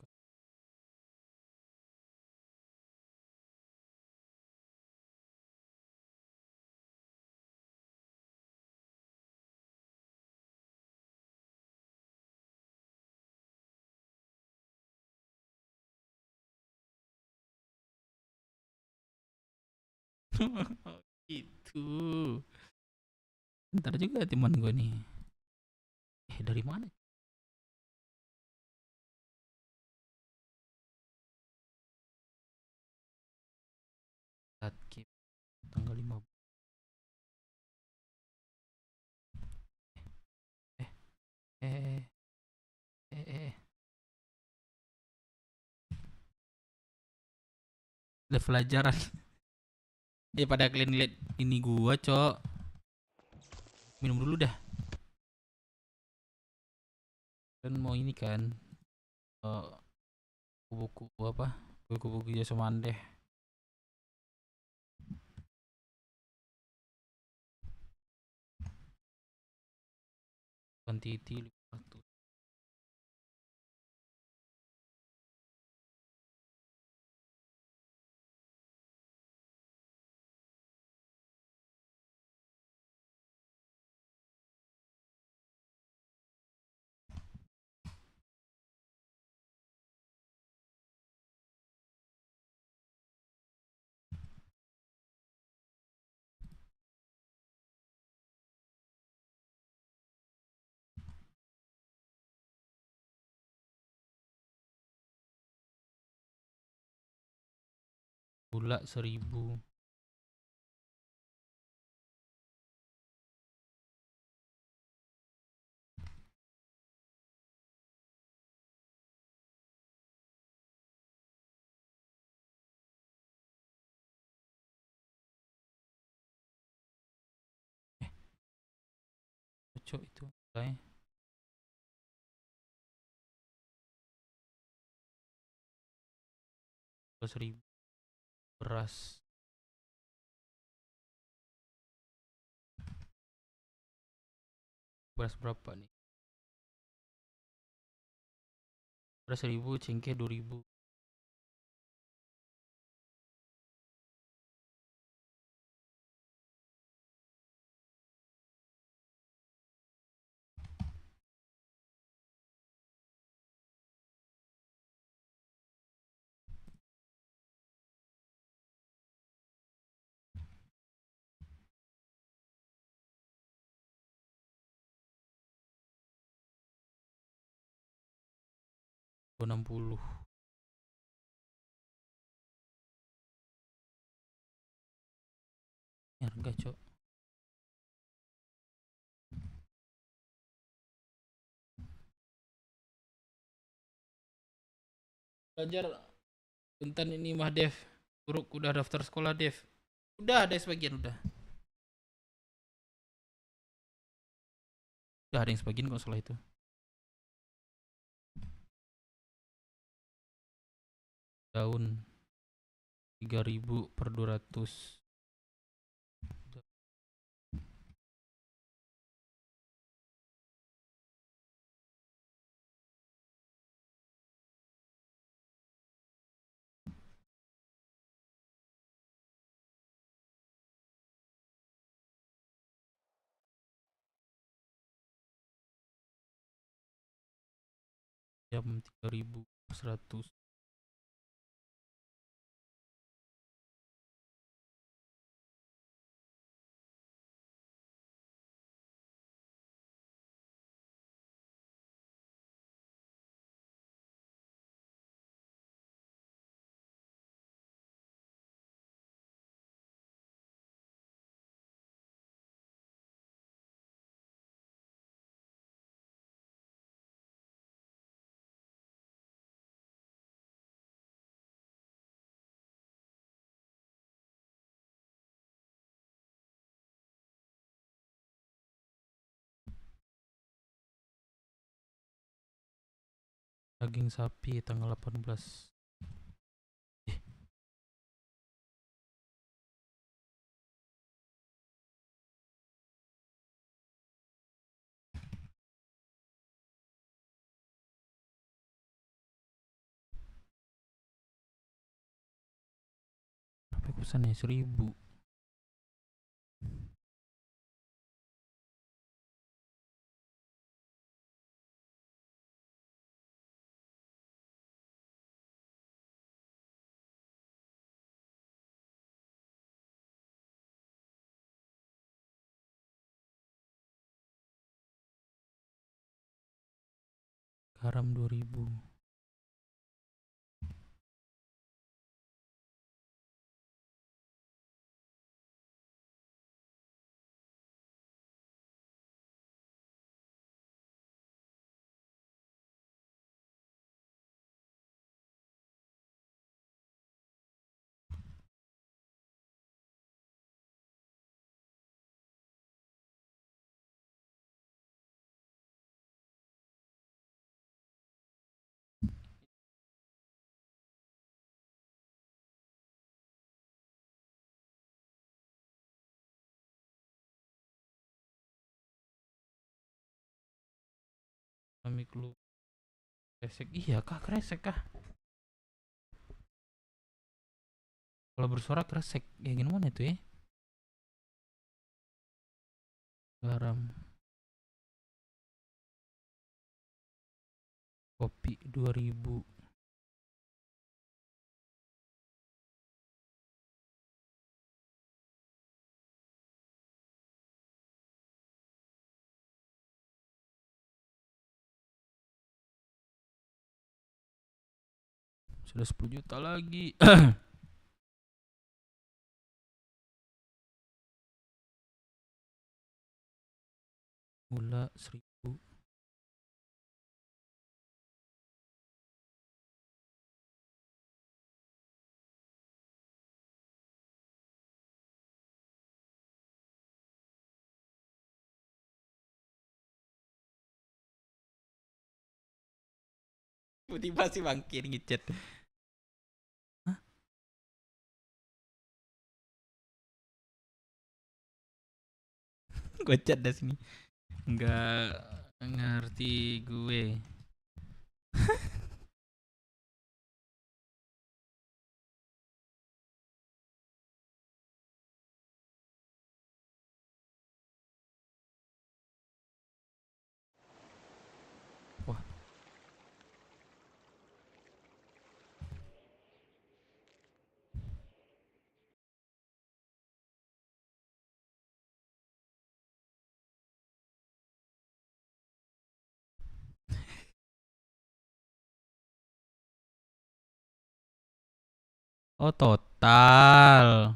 Itu. Ntar juga teman gue nih. Dari mana? Tatkim tanggal 5. Ada pelajaran. Pada kalian lihat ini gua, Cok. Minum dulu dah. Dan mau ini kan buku apa? Buku-buku Jasa Mandeh. Quantity 500. Gula 1000. Cok itu mulai. Rp12.000 beras. Beras berapa nih? Beras 1000, cengkeh 2000. $60. Harga, Cok. Belajar bentar ini mah Dev. Buruk udah daftar sekolah Dev. Udah ada sebagian udah. Udah ada yang sebagian kok sekolah itu. Daun 3.000 per 200. Jam 3.100. Daging sapi tanggal 18. Berapa pesannya? 1000. Garam 2000. Amik lu kresek. Iya kah kresek kah? Kalau bersuara kresek ya gimana itu ya? Garam. Kopi 2000. Sudah 10 juta lagi. Gula 1000. Tiba-tiba si Bangkir ngechat. Hah? Gue chat dah sini. Enggak ngerti gue. Wah. Oh total.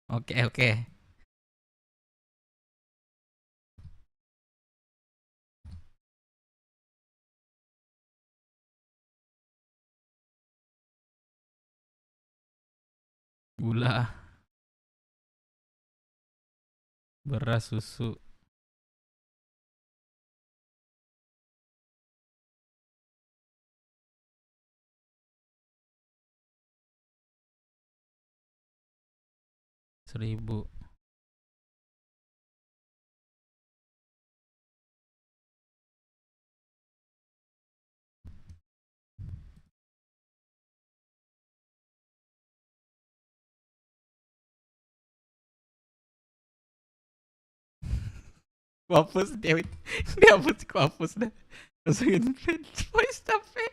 Oke. Gula. Beras, susu. Seribu. Gua hapus dia hapus, gua hapus dah. Masukin voice tapi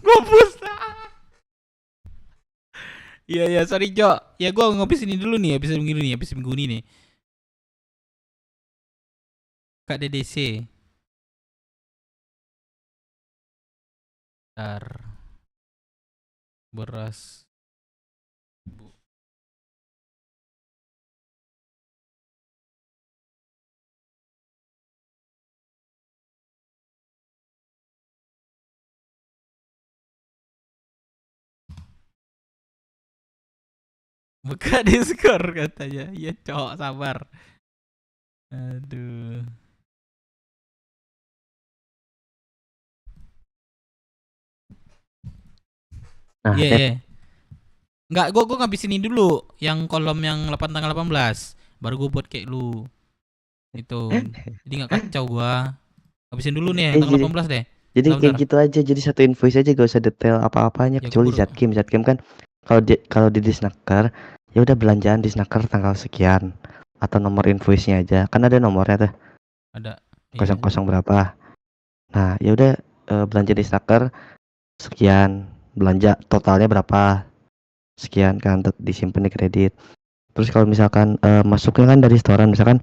gua hapus dah. Iya sorry Jo. Ya gua ngopi sini dulu nih habis minggu ini nih. Kak DDC. Bentar. Beras. Buka Discord katanya. Iya cowok sabar. Aduh. Nah, Iya, Tep. iya. Enggak, gua ngabisin ini dulu yang kolom yang 8 tanggal 18. Baru gua buat kayak lu. Itu. Jadi nggak kacau gua. Habisin dulu nih yang tanggal 18 deh. Jadi kayak Bentar. gitu aja, jadi satu invoice aja, gak usah detail apa-apanya Ya, kecuali gua baru- Zatkim kan kalau di Disnaker ya udah belanjaan Disnaker tanggal sekian atau nomor invoice-nya aja. Kan ada nomornya tuh. Ada. Iya. 00 berapa. Nah, ya udah belanja Disnaker sekian, belanja totalnya berapa? Sekian kan disimpan di kredit. Terus kalau misalkan masuknya kan dari setoran, misalkan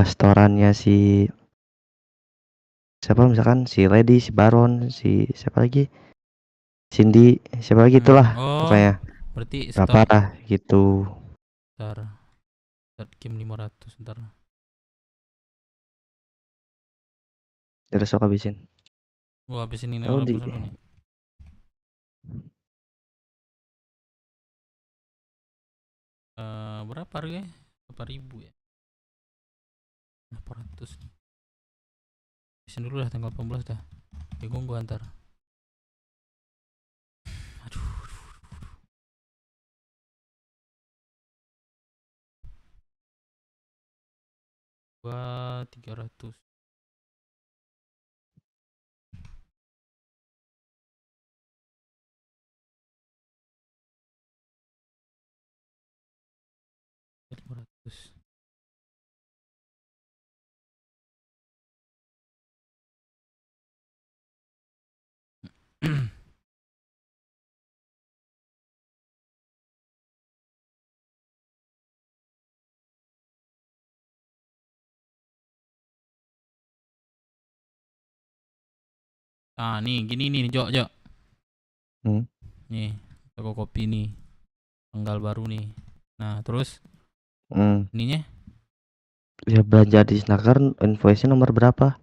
setorannya si siapa, misalkan si Lady, si Baron, si siapa lagi, Cindy, siapa lagi itulah Oh, pokoknya berarti berapa lah gitu. Ntar game 500 ntar. Udah sok habisin. Gua habisin ini Oh, dulu nih. Berapa harganya? Berapa ribu ya? 800 nih. Habisin dulu dah tanggal 18 dah. Bingung gua antar. Aduh. Gua 300. Ah, nih gini nih, Jok. Nih, toko kopi nih. Tanggal baru nih. Nah, terus ininya ya belanja di Snaker invoice-nya nomor berapa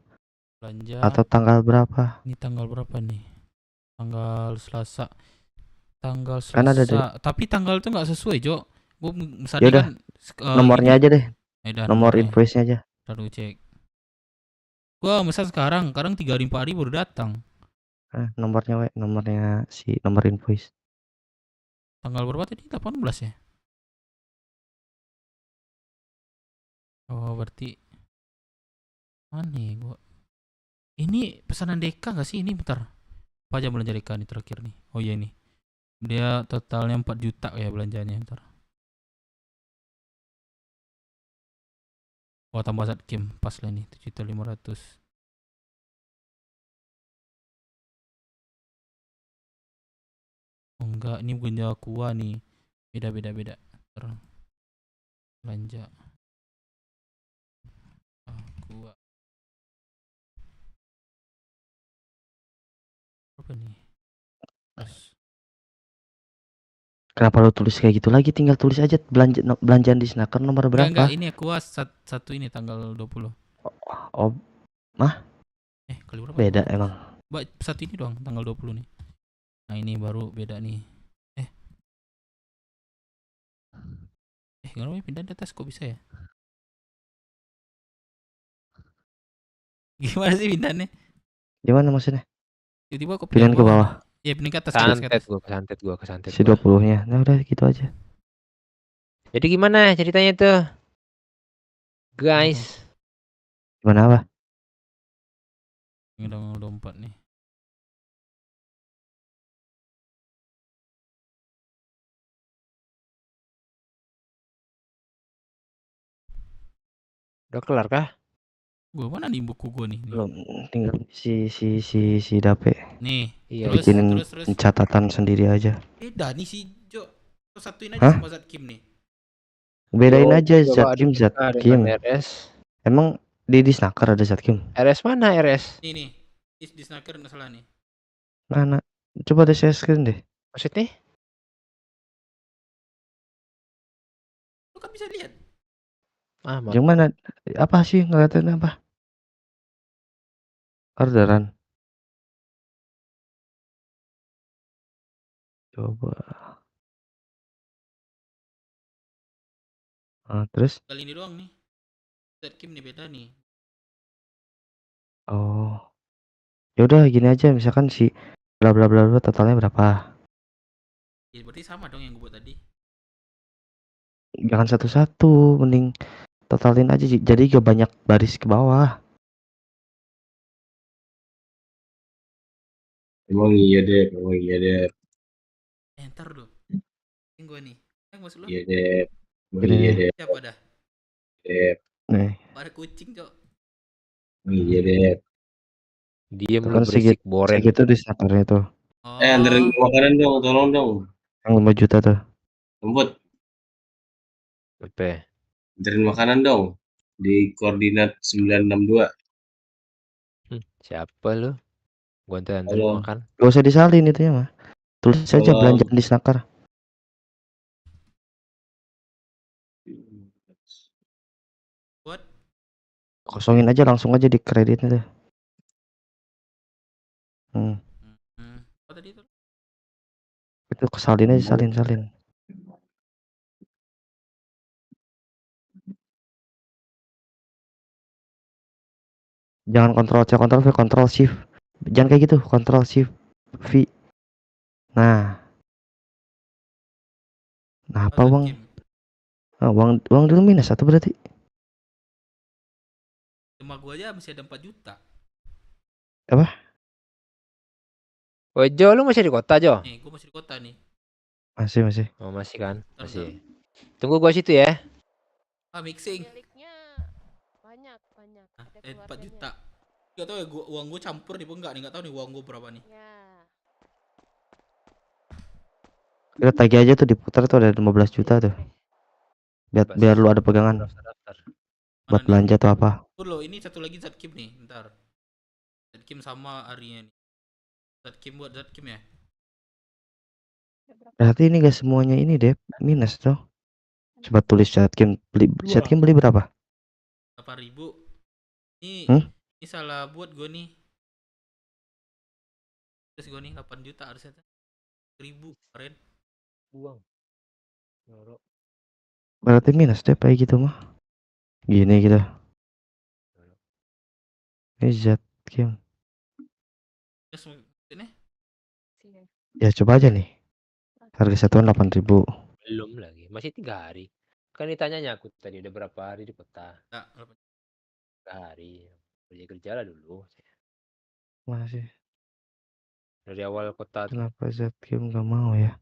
belanja atau tanggal berapa? ini tanggal berapa nih? Tanggal Selasa. Tanggal Kan ada Selasa. Tapi tanggal itu nggak sesuai, Jok. Gua misalnya Ya udah, kan nomornya gini. aja deh. Udah, Nomor nomornya. invoice-nya aja. Lalu cek. Gua misal sekarang 3 hari 4 hari baru datang. Nomornya si nomor invoice. Tanggal berapa tadi? 18 ya? Oh, berarti aneh gua. Ini pesanan Deka nggak sih ini? Bentar. Apa aja belanja Deka nih terakhir nih? Oh iya ini. Dia totalnya 4 juta ya belanjanya. Bentar. Oh, tambah Zatkim pas lah nih 7.500. Oh enggak, ini bukan Aqua nih. Beda. Belanja. Aqua. Apa nih? Terus. Kenapa lo tulis kayak gitu lagi? Tinggal tulis aja belanjaan di Snaker nomor berapa? Enggak, ini Aqua satu ini tanggal 20. Oh, mah? Kali berapa? Beda emang. Satu ini doang tanggal 20 nih. Nah, ini baru beda nih. Kenapa pindah di atas kok bisa ya? Gimana sih pindahnya? Gimana maksudnya? Tiba-tiba kok pindahin ke bawah. Ya, pindah ke atas. Kesantet Si 20-nya. Nah, udah gitu aja. Jadi gimana ceritanya tuh? Guys. Gimana apa? Ini udah 4 nih. Udah kelar kah? Gua mana nih buku gua nih? Belum, tinggal si Dape. Nih, bikinin catatan sendiri aja. Beda nih si Jo. Satuin aja sama Zatkim nih. Bedain aja Zatkim. RS. Emang di Snaker ada Zatkim? RS mana RS? Nih. Di Snaker nggak salah nih. Mana? Coba deh share screen deh. Maksudnya? Lu kan bisa lihat. Yang mana? Apa sih ngeliatin apa? Orderan. Coba. Terus? Kali ini doang nih. Kim nih beda nih. Oh. Ya udah gini aja, misalkan si bla bla bla bla totalnya berapa? Ya, berarti sama dong yang gue buat tadi. Jangan satu-satu, mending totalin aja jadi gak banyak baris ke bawah. Emang iya deh, emang iya deh. Ntar dong. Ini gue nih. Maksud lo? Iya deh, emang Gini iya nih. deh. Siapa dah? Dep, Nih. Ada kucing, Cok. iya deh. Diem Itu lu kan berisik boren. segitu di snakernya tuh. Anterin makanan dong, tolong dong. Yang 5 juta tuh. Jemput, Apa? anterin makanan dong. Di koordinat 962. Siapa lu? Gua anterin Tolong. makan. Gak usah disalin itu ya mah. Tulis saja Tolong. belanjaan di snaker. Buat? Kosongin aja langsung aja di kreditnya tuh. Apa tadi itu? Itu kesalin aja, salin. Jangan kontrol C, kontrol V, kontrol shift. Jangan kayak gitu, kontrol shift V. Nah. Nah, apa uang? Ah, uang dulu minus satu berarti. Cuma gue aja masih ada 4 juta. Apa? Oh, Jo, lu masih di kota, Jo? Nih, gue masih di kota nih. Masih. Oh, masih kan? Masih. Tunggu gua situ ya. Mixing. Banyak. 4 juta. Gak tau ya uang gue campur nih, enggak nih, gak tau nih uang gue berapa nih. Kita tagih aja tuh, diputar tuh ada 15 juta tuh. Biar lu ada pegangan. Buat belanja tuh apa? Loh, ini satu lagi Zatkim nih, bentar. Zatkim sama Arinya nih. Zatkim buat Zatkim ya. Berarti ini gak semuanya ini deh minus tuh. Coba tulis Zatkim beli berapa? 8.000. Ini salah buat gue nih. Terus gue nih 8 juta harusnya 1.000 kemarin. Uang. Berarti minus deh kayak gitu mah. Gini gitu. Ini Zatkim. Ini? Ya coba aja nih. Harga satuan 8.000. Belum lagi, masih 3 hari. Kan ditanyanya aku tadi udah berapa hari di kota? 3 hari. Kerja lah dulu. Masih. Dari awal kota. Kenapa Zatkim gak mau ya?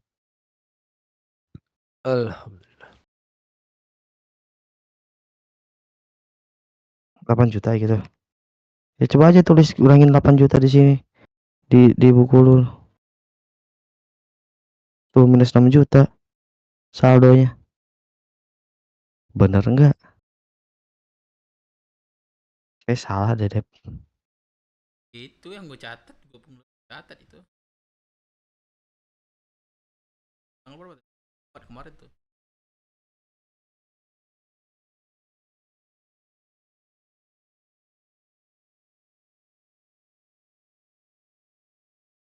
Alhamdulillah. 8 juta gitu. Ya coba aja tulis kurangin 8 juta di sini. Di buku lu. Tuh minus 6 juta. Saldonya. Bener enggak? Salah deh, Dep. Itu yang gue catat, gue pun catat itu. Tanggal berapa? 4 kemarin tuh.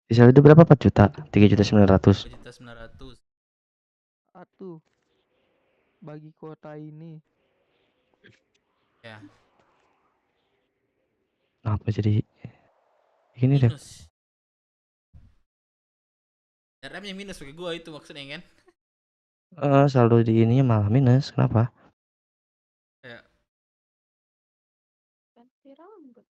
Di saldo berapa? 4 juta. 3.900.000. 3.900.000. Atuh. Bagi kota ini. Ya. Apa jadi ini deh? Minus. RM-nya minus pakai gua itu maksudnya kan? Saldo di ininya malah minus. Kenapa? Kayak ganti rambut.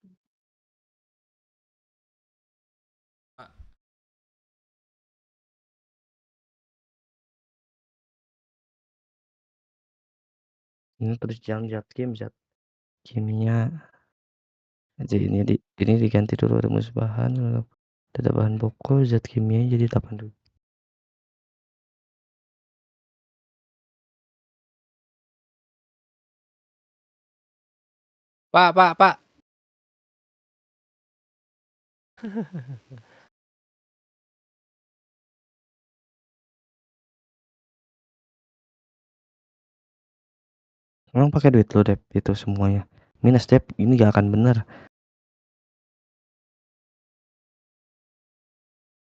Ini terus jangan Zatkim-nya. Jadi ini diganti dulu rumus bahan, data bahan pokok, zat kimia jadi 8 dulu. Pak. Emang pakai duit lo Dep itu semuanya. Minus Dep, ini gak akan bener.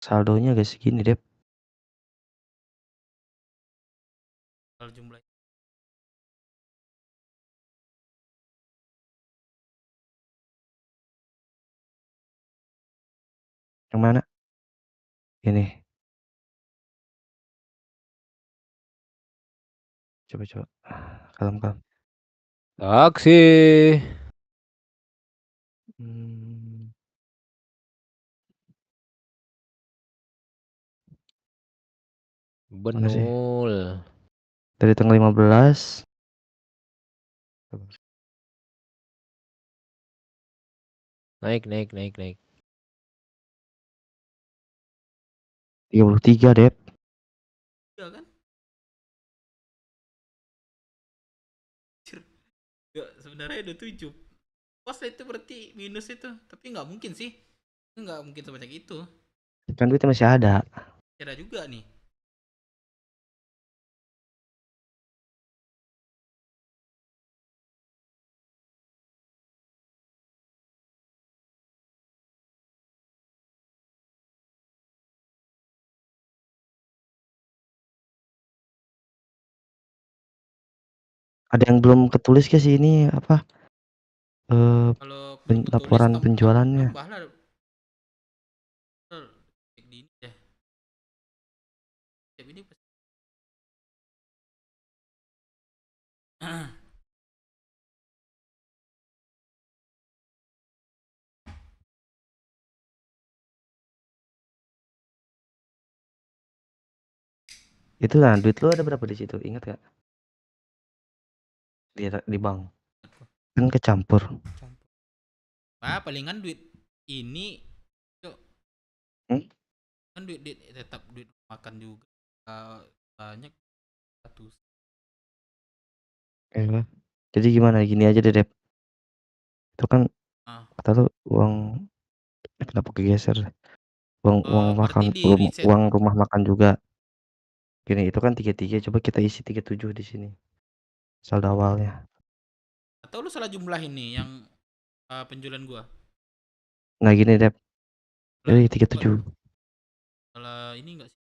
Saldonya gak segini Dep. kalau jumlah Yang mana? Ini. Coba. Kalem. Taksi. Mana sih? Benul. Dari tanggal 15. Naik. 33, Dep. Iya kan? Ya, sebenarnya ada 7. Pas itu berarti minus itu. Tapi nggak mungkin sih. Nggak mungkin sebanyak itu. Kan duitnya masih ada. Ada juga nih. Ada yang belum ketulis ke sih ini apa? Kalau belum ketulis Laporan penjualannya. tambah lah. Cek di ini deh. Cek ini pasti. Itu lah duit lu ada berapa di situ? Ingat gak? Di bank. Kan kecampur. Palingan duit ini kan duit tetap duit makan juga banyak 100. Jadi gimana? Gini aja deh, Dep. Itu kan kata lu uang kenapa kegeser? Uang makan, uang rumah makan juga. Gini, itu kan 33, coba kita isi 37 di sini. Saldo awalnya. Atau lu salah jumlah ini yang penjualan gua? Nah, gini, Dep. Jadi 37. Salah ini enggak sih?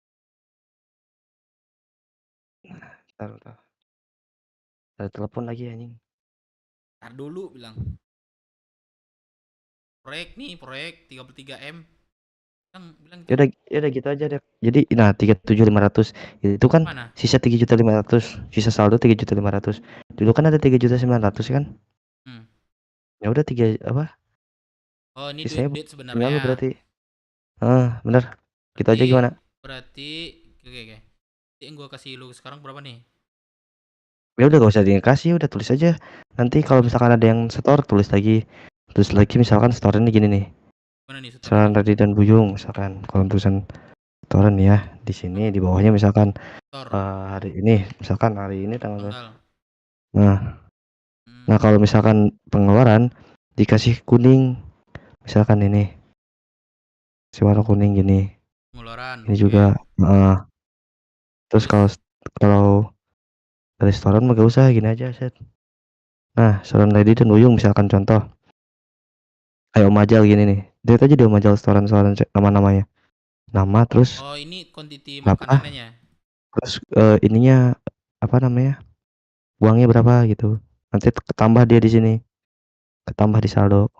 Taruh. Ada telepon lagi anjing. Ntar dulu bilang. Proyek 33M. Bilang Ya udah gitu aja deh. Jadi nah 37.500 itu kan mana? Sisa 3.500.000, sisa saldo 3.500.000. Dulu kan ada 3.900.000 kan? Ya udah 3 apa? Oh, ini Sisanya duit sebenarnya. lu berarti. Bener. Gitu aja gimana? Berarti oke. Yang gua kasih lu sekarang berapa nih? Ya udah gak usah dikasih, udah tulis aja. Nanti kalau misalkan ada yang setor tulis lagi misalkan store ini gini nih. Mana nih Saran Radi dan Buyung misalkan kalau tulisan setoran ya di sini di bawahnya misalkan hari ini tanggal. Nah kalau misalkan pengeluaran dikasih kuning misalkan ini si warna kuning gini. Pengeluaran. Ini juga terus kalau restoran mah gak usah gini aja set. Nah Saran Radi dan Buyung misalkan contoh. Kayak Om Ajal gini nih. Lihat aja di Om Ajal restoran nama-namanya. Nama terus Oh, ini quantity makanannya. Terus ininya apa namanya? Uangnya berapa gitu. Nanti ketambah dia di sini. Ketambah di saldo.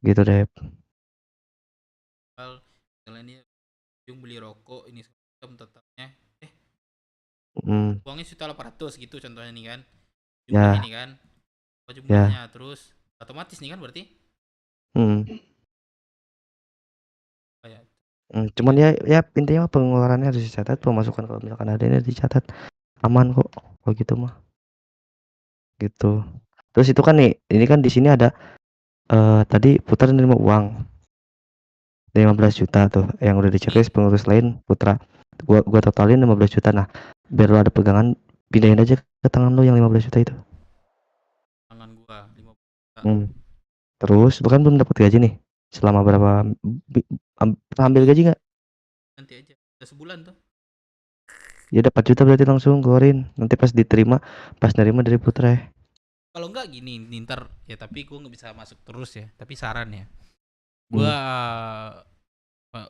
Gitu deh. Misalnya ini Buyung beli rokok ini tetapnya. Uangnya 1.800.000 gitu contohnya nih kan. Jumlah ini kan. Apa jumlahnya terus otomatis nih kan berarti? Cuman ya intinya pengeluarannya harus dicatat, pemasukan kalau misalkan ada ini dicatat. Aman kok kalau gitu mah. Gitu. Terus itu kan nih, ini kan di sini ada tadi Putra nerima uang 15 juta tuh yang udah diceklis pengurus lain Putra. Gua totalin 15 juta. Nah, biar lo ada pegangan pindahin aja ke tangan lo yang 15 juta itu. Tangan gua 15 juta. Terus lu kan belum dapat gaji nih. Selama berapa ambil gaji nggak? Nanti aja. Udah sebulan tuh. Ya dapat 4 juta berarti langsung keluarin. Nanti pas nerima dari Putra ya. Kalau enggak gini ntar ya, tapi gua nggak bisa masuk terus ya. Tapi saran ya. Gua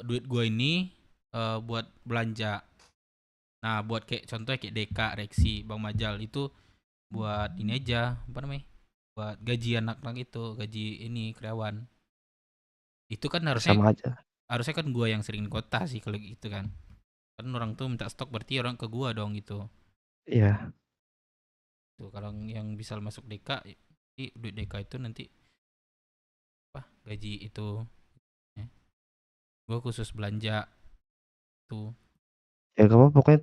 duit gua ini buat belanja. Nah, buat kayak contohnya kayak Deka, Reksi, Bang Majal itu buat ini aja, apa namanya? Buat gaji anak-anak itu, gaji ini karyawan. Itu kan harusnya Sama aja. harusnya kan gua yang sering kota sih kalau gitu kan. Kan orang tuh minta stok berarti orang ke gua dong gitu. Iya. Tuh kalau yang bisa masuk DK, duit DK itu nanti apa? Gaji itu. Gua khusus belanja tuh. Ya gak apa-apa, pokoknya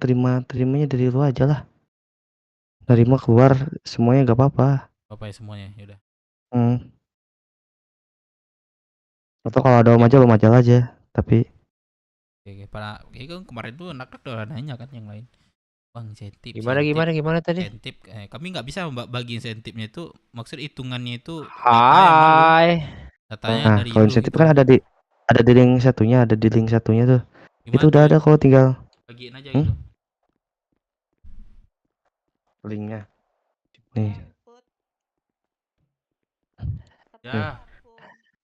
terimanya dari lu aja lah. Nerima keluar semuanya gak apa-apa. Apa ya semuanya, yaudah. Atau kalau ada Om Ajal, Om Ajal aja. Tapi Oke, para kan kemarin tuh anak-anak udah nanya kan yang lain. Bang, insentif. Gimana tadi? Insentif. Kami nggak bisa bagi insentifnya itu, maksud hitungannya itu Hai. datanya nah, dari kalau lu insentif gitu. kan ada di link satunya, tuh. Gimana itu udah tuh? ada kalau tinggal Bagiin aja gitu. linknya. Nih. Ya.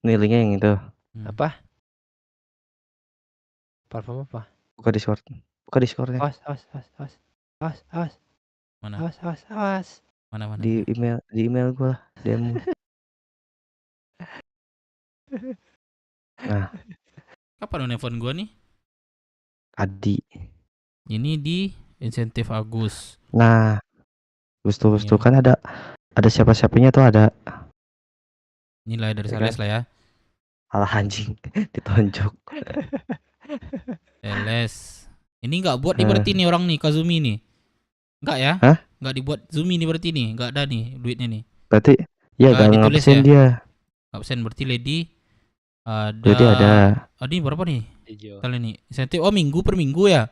Nih linknya yang itu. Apa? Parfum apa? Buka Discord. Buka Discordnya. Awas. Mana? Awas. Mana? Di email gua lah, DM. Nah. Kapan nelfon gua nih? Tadi. Ini di insentif Agus. Nah. Terus tuh kan ada siapa-siapanya tuh ada. Nilai dari Sales lah ya. Alah anjing, ditonjok. Sales. Ini nggak buat nih berarti nih orang nih Kazumi nih. Enggak ya? Hah? Nggak dibuat Zumi nih berarti nih, nggak ada nih duitnya nih. Berarti ya gak ditulis ngabsen ya? dia. Absen berarti Lady ada. Lady ada. Ini berapa nih? Hijau. Kali ini insentif minggu per minggu ya.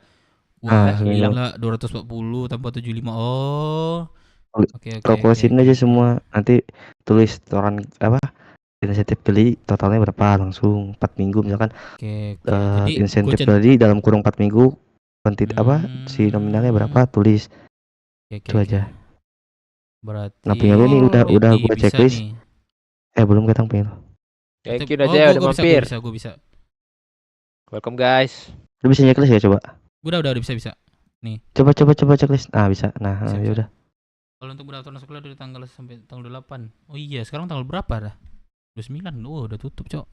Wah, gila 240 tambah 75. Oh. Oke. Kalkulasiin aja semua. Nanti tulis setoran apa? Insentif beli totalnya berapa langsung 4 minggu misalkan. Jadi insentif beli dalam kurung 4 minggu apa si nominalnya berapa tulis. Itu aja. Berarti nah punya lu nih udah gua checklist nih. Belum ketang punya lu. Thank you aja udah mampir. Gua bisa. Welcome guys. Lu bisa checklist ya coba? Udah bisa. Nih. Coba checklist. Bisa. Nah, ya udah. Kalau untuk pendaftaran sekolah dari tanggal sampai tanggal 8. Oh iya, sekarang tanggal berapa dah? 29. Udah tutup, Cok.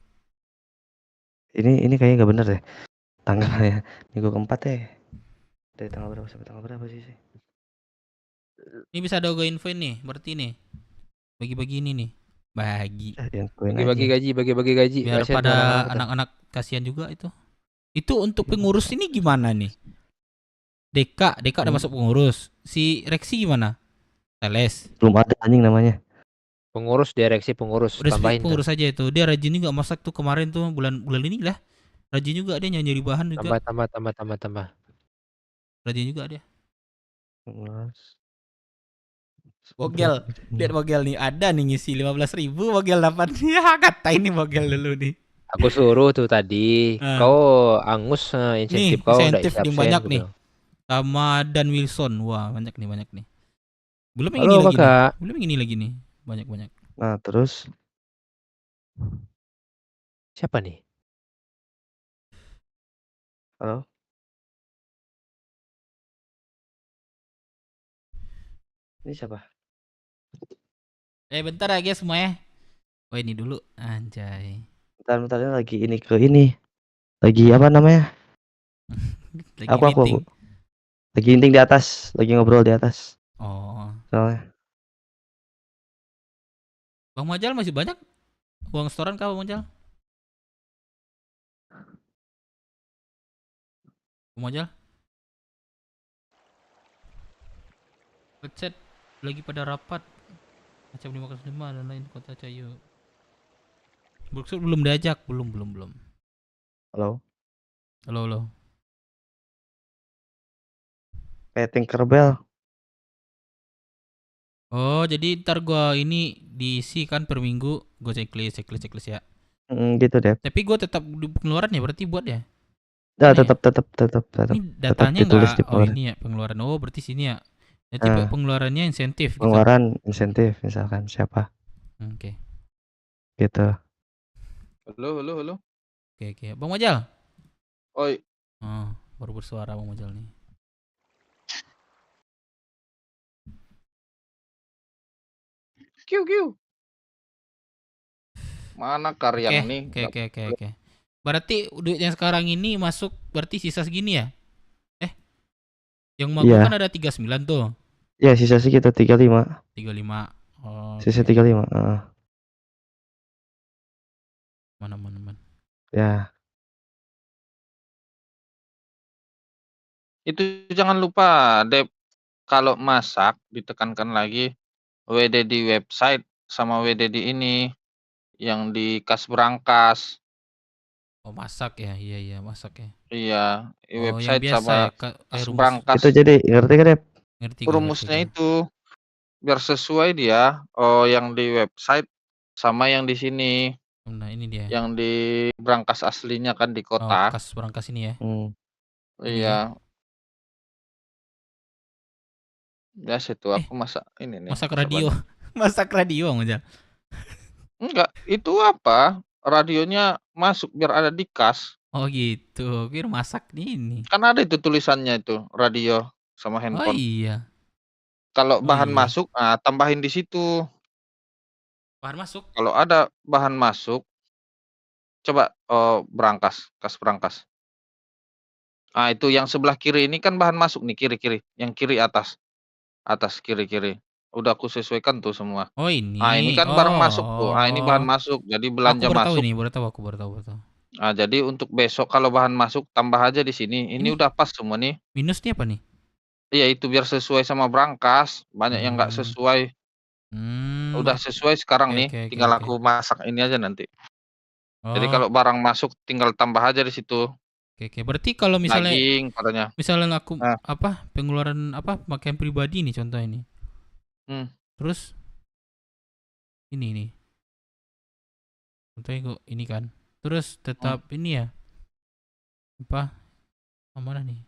Ini kayaknya enggak bener deh. Tanggalnya minggu keempat ya. Dari tanggal berapa sampai tanggal berapa sih? Ini bisa ada info nih, berarti nih. Bagi-bagi ini nih. Bagi Bagi gaji. Biar pada anak-anak kasihan juga itu. Itu untuk pengurus ini gimana nih? DK udah masuk pengurus. Si Rexi gimana? Sales. Belum ada anjing namanya. Pengurus, direksi pengurus. Udah tambahin pengurus aja itu. Dia rajin juga masak tuh kemarin tuh bulan ini lah. Rajin juga dia nyari bahan juga. Tambah. Rajin juga dia. Bogel, lihat Bogel nih, ada nih ngisi 15.000 Bogel dapat. Ya kata ini Bogel dulu nih. Aku suruh tuh tadi. Kau angus insentif nih, kau insentif yang banyak nih. Sama Dan Wilson. Wah, banyak nih. Belum yang ini lagi nih. Belum yang ini lagi nih. Banyak. Nah, terus siapa nih? Halo? Ini siapa? Bentar ya guys semuanya. Oh ini dulu anjay. Bentar lagi ini ke ini. Lagi apa namanya? Lagi aku. Lagi inting di atas, lagi ngobrol di atas. Oh. Soalnya. Bang Majal masih banyak uang setoran kah Bang Majal? Bang Majal? Website lagi pada rapat. Macam 505 dan lain kota Cayu. Berksud belum diajak, belum. Halo. Kayak Tinkerbell. Oh, jadi ntar gua ini diisi kan per minggu, gua checklist ya. Gitu deh. Tapi gua tetap di pengeluaran ya, berarti buat ya. Ya, tetap. Ini datanya enggak. Oh, ini ya pengeluaran. Oh, berarti sini ya. Jadi pengeluarannya insentif. Pengeluaran insentif misalkan siapa? Oke. Gitu. Halo. Oke. Bang Majal. Oi. Oh, baru bersuara Bang Majal nih. Kiu. Mana Oke, Karyang nih? oke. Berarti duit yang sekarang ini masuk berarti sisa segini ya? Yang mau Iya. kan ada 39 tuh. Ya sisa sekitar 35. 35. Oh, Sisa oke. 35. Mana. Ya. Itu jangan lupa, Dep, kalau masak ditekankan lagi WD di website sama WD di ini yang di kas berangkas. Oh, masak ya. Iya, masak ya. Iya, di Oh, yang website biasa sama ya, kas rumus. berangkas. Itu jadi ngerti kan, Dep? Ngerti Rumusnya gua. itu biar sesuai dia. Oh, yang di website sama yang di sini. Nah, ini dia. Yang di berangkas aslinya kan di Oh, kota. kas berangkas ini ya. Iya. Biasa itu aku masak ini nih. Masak radio. Masak radio aja. Enggak, itu apa? Radionya masuk biar ada di kas. Oh gitu, kira masak nih ini. Kan ada itu tulisannya itu, radio sama Oh handphone. iya. Kalau Oh bahan iya. masuk, tambahin di situ. Bahan masuk. Kalau ada bahan masuk, coba berangkas, kas berangkas. Itu yang sebelah kiri ini kan bahan masuk nih, kiri-kiri. Yang kiri atas. Atas kiri-kiri. Udah aku sesuaikan tuh semua. Oh ini. Ini kan barang masuk tuh. Ini bahan masuk. Jadi belanja aku baru tahu masuk. ini, aku baru tahu. Jadi untuk besok kalau bahan masuk tambah aja di sini. Ini udah pas semua nih. Minusnya apa nih? Iya itu biar sesuai sama berangkas. Banyak yang nggak sesuai. Udah sesuai sekarang nih. Tinggal aku masak ini aja nanti. Jadi kalau barang masuk tinggal tambah aja di situ. Oke. Berarti kalau misalnya Daging katanya. Misalnya aku pengeluaran pakaian pribadi nih contoh ini. Terus ini nih. Contohnya kok ini kan. Terus tetap ini ya. Mana nih?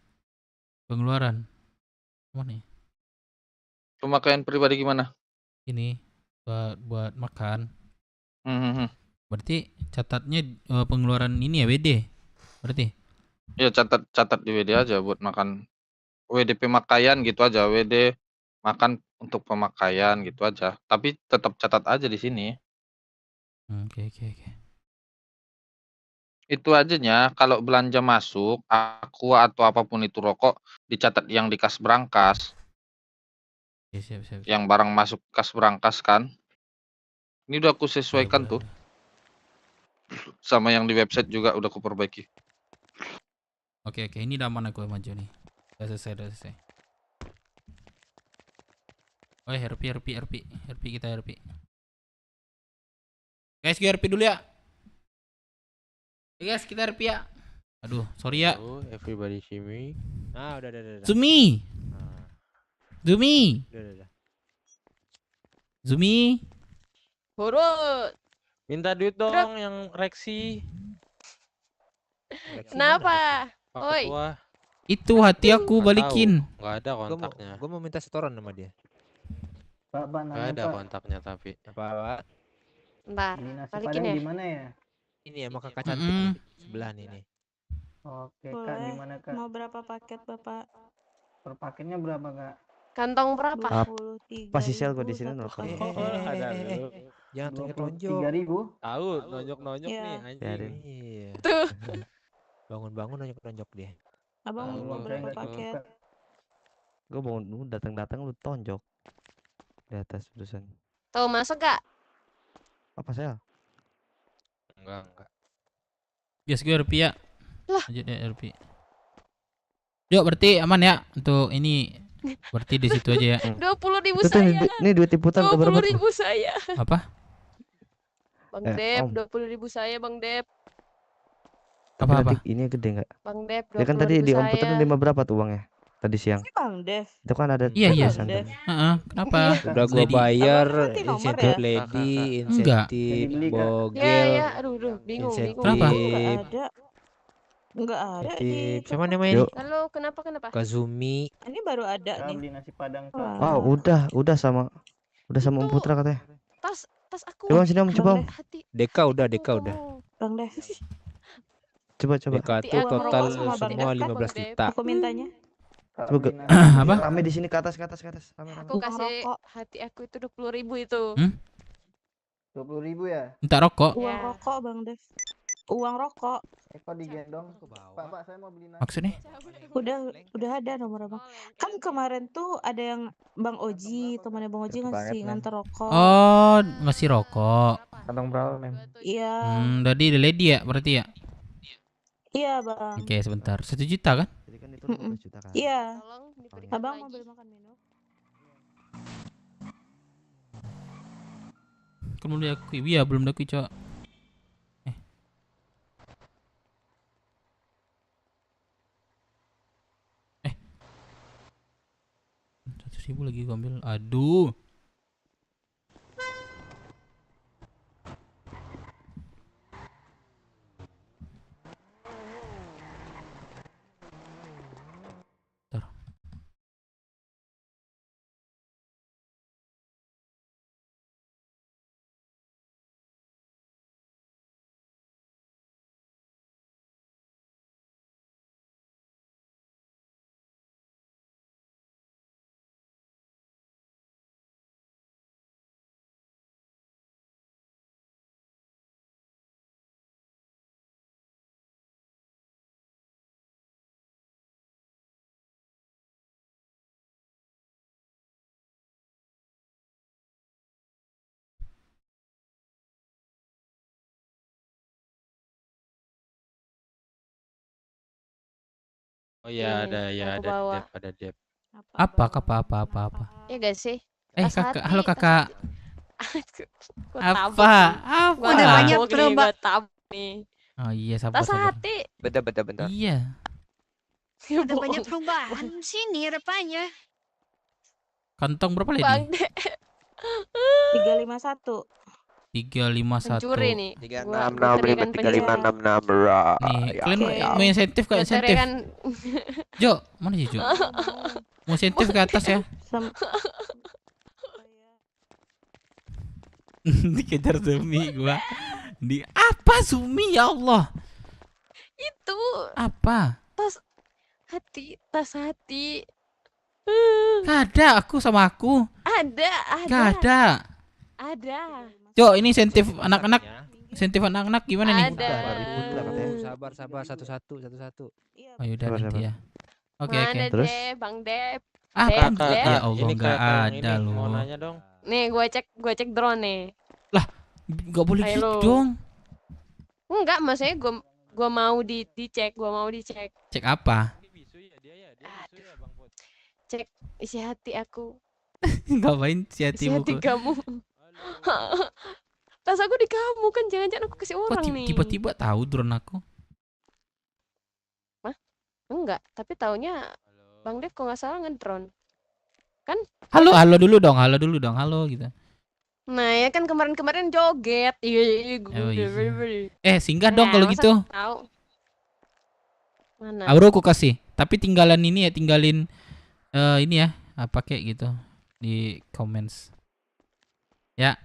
Pengeluaran. Mana nih? Pemakaian pribadi gimana? Ini buat makan. Berarti catatnya pengeluaran ini ya WD. Berarti. Ya catat di WD aja buat makan. WD pemakaian gitu aja. WD makan untuk pemakaian gitu aja. Tapi tetap catat aja di sini. Oke. Itu ajanya kalau belanja masuk, aqua atau apapun itu rokok dicatat yang di kas berangkas. Siap. Yang barang masuk kas berangkas kan. Ini udah aku sesuaikan tuh. Sama yang di website juga udah aku perbaiki. Oke. Ini udah aman aku maju nih. Udah selesai. Oh RP kita RP. Guys, kita RP dulu ya. Guys, kita RP ya. Aduh, sorry ya. Everybody see me. Udah. Zumi. Zumi. Burut. Minta duit dong yang Rexi. Kenapa? Oi. Itu hati aku balikin. Enggak ada kontaknya. Gua mau minta setoran sama dia. Pak, Enggak ada kontaknya tapi. Pak. Bentar, Ini nasi balikin padang ya. gimana ya? Ini ya mau kakak cantik sebelah nih. Oke, Kak, gimana, Kak? Mau berapa paket, Bapak? Per paketnya berapa, Kak? Kantong berapa? Pas sel gua di sini nelfon. Jangan tonjok. 3.000. Tahu, nonjok Iya. nih anjing. Iya. Tuh. Bangun-bangun nonjok dia. Abang mau berapa paket? Gua bangun datang lu tonjok di atas urusan. Tuh masuk gak? Apa sel? Enggak. Bias gue RP ya. Lanjut ya RP. Yuk berarti aman ya untuk ini. Berarti di situ aja ya. 20.000 Itu saya. nih duit tiputan udah berapa? 20.000 saya. Apa? Bang Dep, 20.000 saya Bang Dep. Apa? Ini gede enggak? Bang Dep, Ya kan tadi 20.000 di Om Puter saya. 5 berapa tuh uangnya? Tadi siang. Bang Dev. Itu kan ada Iya. tulisan Dev. kan. Kenapa? Udah gua Lady. bayar Abang nomor insentif ya? lady, Enggak. insentif Ya, bogel, ya, aduh, bingung. Kenapa? insentif Enggak ada. Enggak ada di siapa namanya? Halo, kenapa? Kazumi. Ini baru ada Kak, nih. beli nasi padang, Kak. Oh, udah sama Om Putra katanya. Tas aku. Coba sini Om, coba Om. Deka udah. Bang Dev. Coba. Deka tuh total semua 15 juta. Aku mintanya. Coba apa? Rame di sini ke atas. Rame. Aku kasih hati aku itu 20.000 itu. 20.000 ya? Minta rokok. Uang rokok Bang Dev. Uang rokok. Kok digendong? Pak, saya mau beli nasi. Maksudnya? Udah ada nomor Abang. Kan kemarin tuh ada yang Bang Oji, temannya Bang Oji ngasih nganter rokok. Oh, ngasih rokok. Kantong berapa, Mem? Iya. Tadi the lady ya, berarti ya? Iya, Bang. Oke, sebentar. 1 juta kan? Jadi kan itu 15 juta kan? Iya. Abang mau beli makan minum? Kan belum diakui. Iya, belum diakui, Cok. 100.000 lagi gua ambil. Aduh. Oh iya, Ini, ada aku bawa. ada Dep. Apa? Ya gak sih? Kakak, halo kakak. Gua Apa? tabok nih. Apa? Gua tabok nih, gua tabok nih. Oh iya, sabar. Tas hati. Bentar. Iya. Ada banyak perubahan sini rupanya. Kantong berapa Bang lady? 351. 351. Pencuri nih. 3665 bro. Nih, kalian mau insentif ke insentif? Jo, mana sih Jo? Mau insentif ke atas ya? Dikejar Sumi gua. Di apa Sumi ya Allah? Itu. Apa? Tas hati. Gak ada aku sama aku. Ada. Gak ada. Ada. Jo, ini insentif anak-anak. Insentif anak-anak gimana nih? Sabar satu-satu. Oh yaudah nanti ya. Oke. Terus? Bang Dep. Bang Dep. Ya Allah, Ini nggak ada ini, mau loh. nanya dong. Nih, gue cek drone nih. Lah, nggak boleh Ayo gitu lo. dong. Enggak, maksudnya gue mau dicek. Cek apa? Cek isi hati aku. Ngapain si hati Isi hati buku? kamu. Tas aku di kamu kan, jangan-jangan aku kasih Kok orang nih. tiba-tiba tahu drone aku? Hah? Enggak, tapi taunya Bang Dev kok nggak salah ngedrone. Kan? Halo dulu dong, halo gitu. Nah, ya kan kemarin joget. Iya, Oh, iya. Singgah dong kalau masa gitu. Tahu. Mana? Baru aku kasih. Tapi tinggalin ini ya, apa kayak gitu di comments. Ya.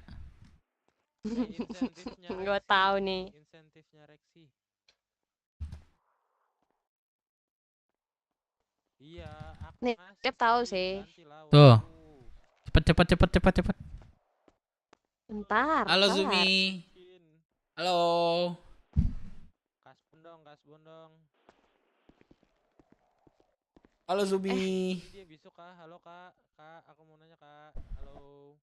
Gue tahu nih. Insentifnya Rexi. Iya, aku Nih, Dev tahu sih. Tuh. Cepat. Bentar. Halo bentar. Zumi. Halo. Kasbon dong. Halo Zumi. Dia besok Kak. Halo Kak, aku mau nanya Kak. Halo.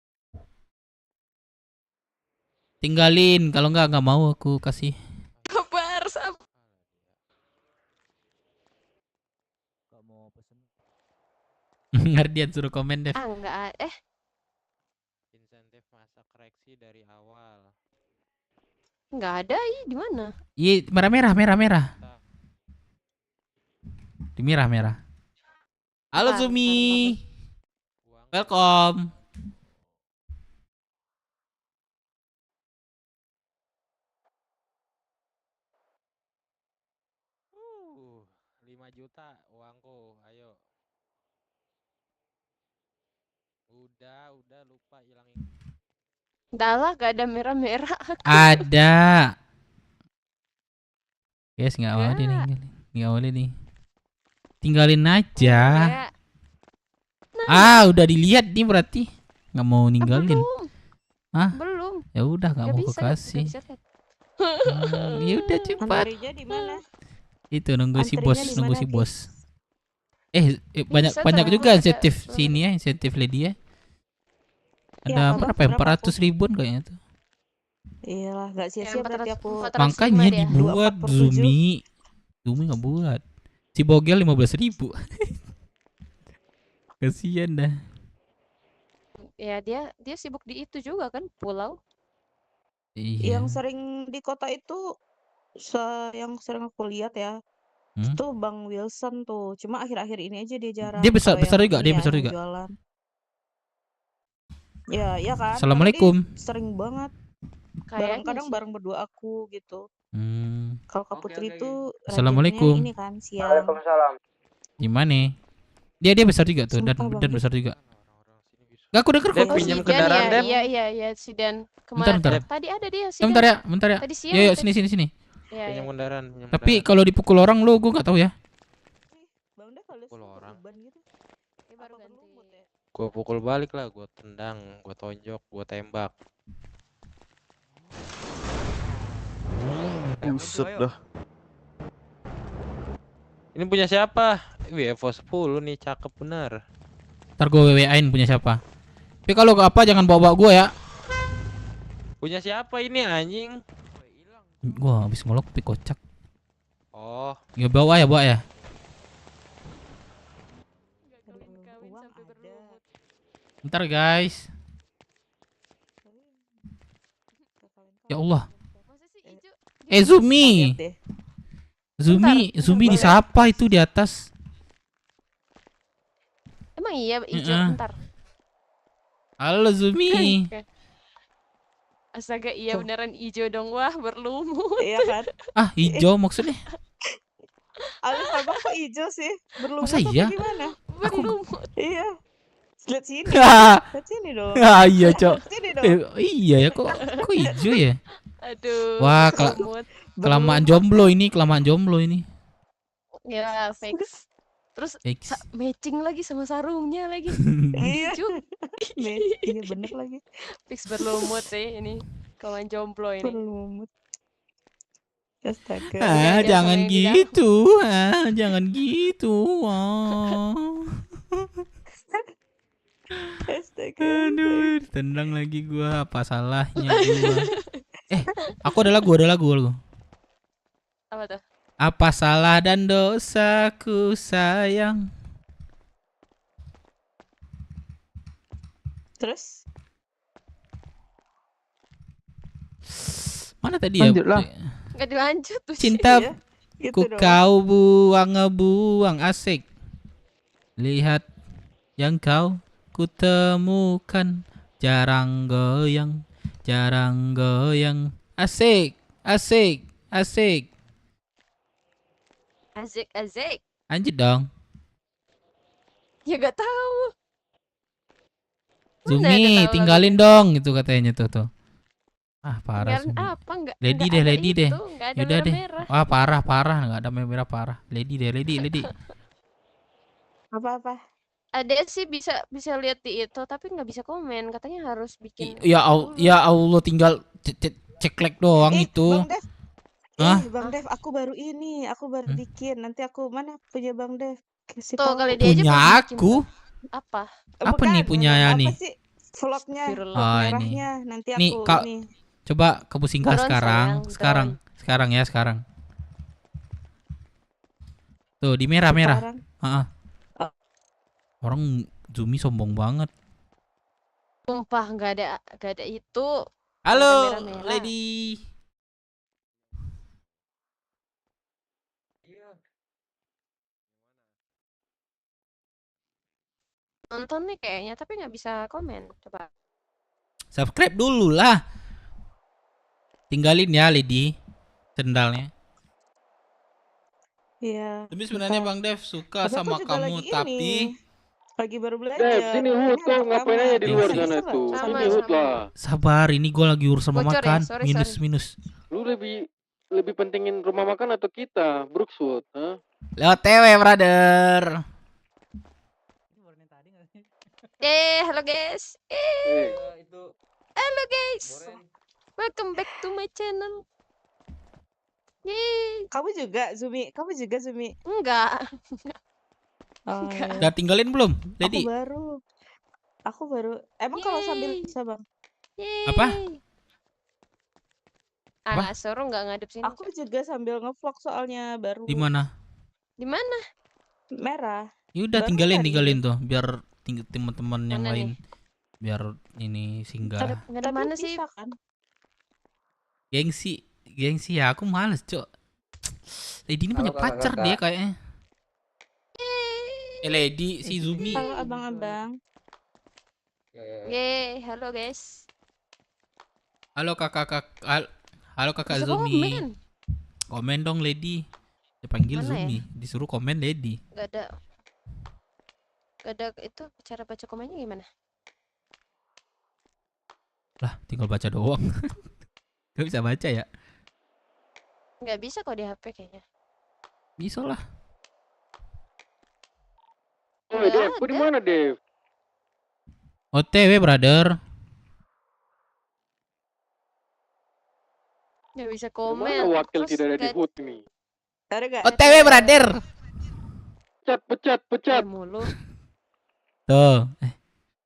Tinggalin, kalau nggak mau aku kasih. Sabar. Ngardian suruh komen deh. Enggak. Insentif masak Rexi dari awal. Enggak ada, di mana? Iya, merah. Di merah. Halo Zumi. Welcome. Uh, 5 juta uangku, ayo. Udah lupa hilangin. Enggak lah, gak ada merah-merah. Ada. Guys, nggak boleh nih. Nggak boleh nih. Tinggalin aja. Nah. Udah dilihat nih berarti. Nggak mau ninggalin. Belum. Hah? Belum. Ya udah nggak Nggak mau bisa, ku nggak kasih. bisa lihat. Ya udah cepat. Antrinya di mana? Itu nunggu si Antrinya bos, di nunggu mana, si Ki? bos. Banyak Bisa, banyak tapi juga ada insentif berapa? sini ya, insentif lady ya. Iya, Ada apa, berapa ya? Bang? Berapa 400 ribuan kayaknya tuh. Iyalah, nggak Ya, sia-sia berarti 400 aku. 405 Makanya dia. dibuat 24/7. Zumi nggak buat. Si Bogel 15 ribu. Kasian dah. Ya dia sibuk di itu juga kan, pulau. Iya. Yang sering di kota itu yang sering aku lihat ya, Hmm? itu Bang Wilson tuh. Cuma akhir-akhir ini aja dia jarang. Dia besar Kalau besar yang juga, ini dia ya, besar yang juga. jualan. Ya, ya kan. Karena dia Assalamualaikum. sering banget. Kayaknya Kadang sih. bareng berdua aku gitu. Hmm. Kalau Kak Putri itu rajinnya Assalamualaikum. ini kan siang. Waalaikumsalam. Gimana? Dia besar juga tuh dan Sumpah, dan Bang. besar juga. Gak aku denger Dev kok. Oh, si pinjam Dan kendaraan, ya. Dev. Iya, si Dan. Bentar, bentar. Tadi ada dia si Bentar Dan. ya, bentar ya. Tadi siang. Yo, tadi. sini. Iya, Pinjam iya. kendaraan, pinjam Tapi kendaraan. kalau dipukul orang lu, gue nggak tahu ya. Bang Dev kalau Pukul orang. beban gitu. Dia baru Apa ganti. berlumut ya? Gua pukul balik lah, gua tendang, gua tonjok, gua tembak. Buset dah. Ini punya siapa? Evo 10 nih, cakep bener. Ntar gue WW-in punya siapa. Tapi kalau ke apa jangan bawa gue ya. Punya siapa ini anjing? Gua habis ngolok tapi kocak. Oh, Ya bawa ya. Uang ada. Bentar guys. Ya Allah. Masa sih hijau? Zumi. Lihat deh. Zumi disapa itu di atas. Emang iya hijau, Heeh. bentar. Halo Zumi. Astaga, iya beneran hijau dong. Wah, berlumut. Iya kan? Ah, hijau maksudnya. Alis abang kok hijau sih? Berlumut Masa apa iya? gimana? Berlumut. Iya. Lihat sini. Ah. Lihat sini dong. Ah iya, Cok. Sini dong. Iya ya kok hijau ya? Aduh. Wah, berlumut. kelamaan jomblo ini. Ya, fix. Terus Fix. matching lagi sama sarungnya lagi. Iya. Hijau. Iya bener lagi. Fix berlumut sih ini. Kawan jomblo ini. Berlumut. Astaga. Ah, Dia jangan sama yang di gitu. Ah, jangan gitu. Ah. Astaga. Aduh, tendang lagi gua. Apa salahnya gua? Aku ada lagu. Apa tuh? Apa salah dan dosaku sayang. Terus? Mana tadi ya? Lanjutlah. Nggak dilanjut tuh. Cinta Iya, gitu ku dong. kau buang asik. Lihat yang kau kutemukan jarang goyang. Asik. Asik. Lanjut dong. Ya gak tahu. Mana ada Zumi, tahu tinggalin dong itu katanya tuh. Ah, parah Tinggalin Zumi. apa? Nggak Lady ada deh. itu, nggak ada Yaudah deh. merah-merah. Wah, parah, enggak ada merah parah. Lady deh. Apa-apa? Ada sih bisa lihat di itu, tapi nggak bisa komen. Katanya harus bikin. Ya Allah, tinggal ceklek doang itu. Bang Dev. Hah? Bang Dev, aku baru bikin. Nanti aku mana punya Bang Dev? Kasih Tuh tahu. kali dia aja Punya baru bikin, aku? Bang. Apa? Apa nih punyanya apa nih? sih vlognya? Astagfirullah. Vlog Oh, ini. merahnya. Nanti aku Nih, Kak, ini. coba kamu singgah Drone, sekarang. sayang, Sekarang. Tuh, di merah-merah. Sekarang. Heeh. Orang Zumi sombong banget. Sumpah nggak ada itu. Halo, merah-merah. Lady. Nonton nih kayaknya, tapi nggak bisa komen. Coba. Subscribe dulu lah. Tinggalin ya, Lady. Sendalnya. Iya. Tapi sebenarnya bentar. Bang Dev suka Tapi aku sama juga kamu, lagi tapi ini. Lagi baru belajar. Dev, sini Hut Ini kau anak ngapain pertama. aja di luar Bisa sana nggak? tuh. Sama, Sini Hut sama. lah. sabar, ini gue lagi urus sama Bocor ya? makan. Sorry. Minus. Lu lebih pentingin rumah makan atau kita, Brookswood? Hah? Lewat TW, brother. Halo guys. Halo guys. Welcome back to my channel. Yeay. Kamu juga Zumi? Kamu juga Zumi? Enggak. Oh, Enggak. Udah tinggalin belum, Aku Lady? baru. Aku baru. Emang kalau sambil bisa bang? Apa? Anak suruh nggak ngadep sini. Aku juga sambil ngevlog soalnya baru. Di mana? Di mana? Merah. Ya udah Baru tinggalin hari tinggalin ini. tuh biar teman-teman yang Mana lain nih? biar ini singgah. Ngadep mana sih? Bisa kan? Gengsi ya, aku males, Cok. Lady ini punya Halo, pacar kakak-kakak. dia kayaknya. Lady si Zumi. Halo abang-abang. Yeay, halo guys. Halo kakak Bisa Zumi. komen. Komen dong Lady. Dipanggil Mana ya? Zumi, disuruh komen Lady. Gak ada itu cara baca komennya gimana? Lah, tinggal baca doang. Gak bisa baca ya? Nggak bisa kok di HP kayaknya. Bisa lah. Oh, Dev, kau di mana, Dev? OTW brother. Nggak bisa Mana komen. wakil Terus tidak ada di nggak- HUT ini? Ada gak? OTW brother. Pecat. Mulu. Tuh.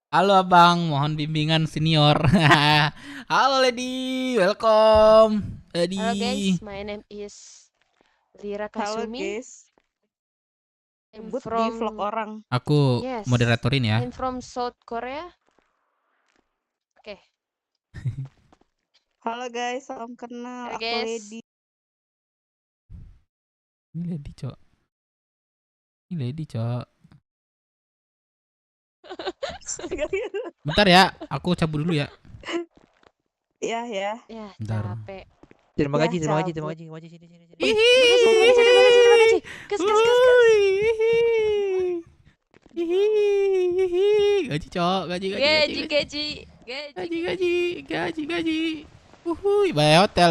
Halo abang, mohon bimbingan senior. Halo Lady, welcome. Lady. Halo guys, my name is Lira Halo Kasumi. guys. I'm But di from vlog orang. Aku Yes. moderatorin ya. I'm from South Korea. Oke. Halo guys, salam kenal. Halo Aku guys. Lady. Ini Lady, Cok. Ini Lady, Cok. Bentar ya, aku cabut dulu ya. Ya ya. Ya, Bentar. capek. Terima Ya, kasih, terima kasih, terima cabut. kasih, terima kasih, sini, sini, sini. Terima kasih. Gas. Gaji, Cok. Gaji. Gaji. Uhuy, bayar hotel.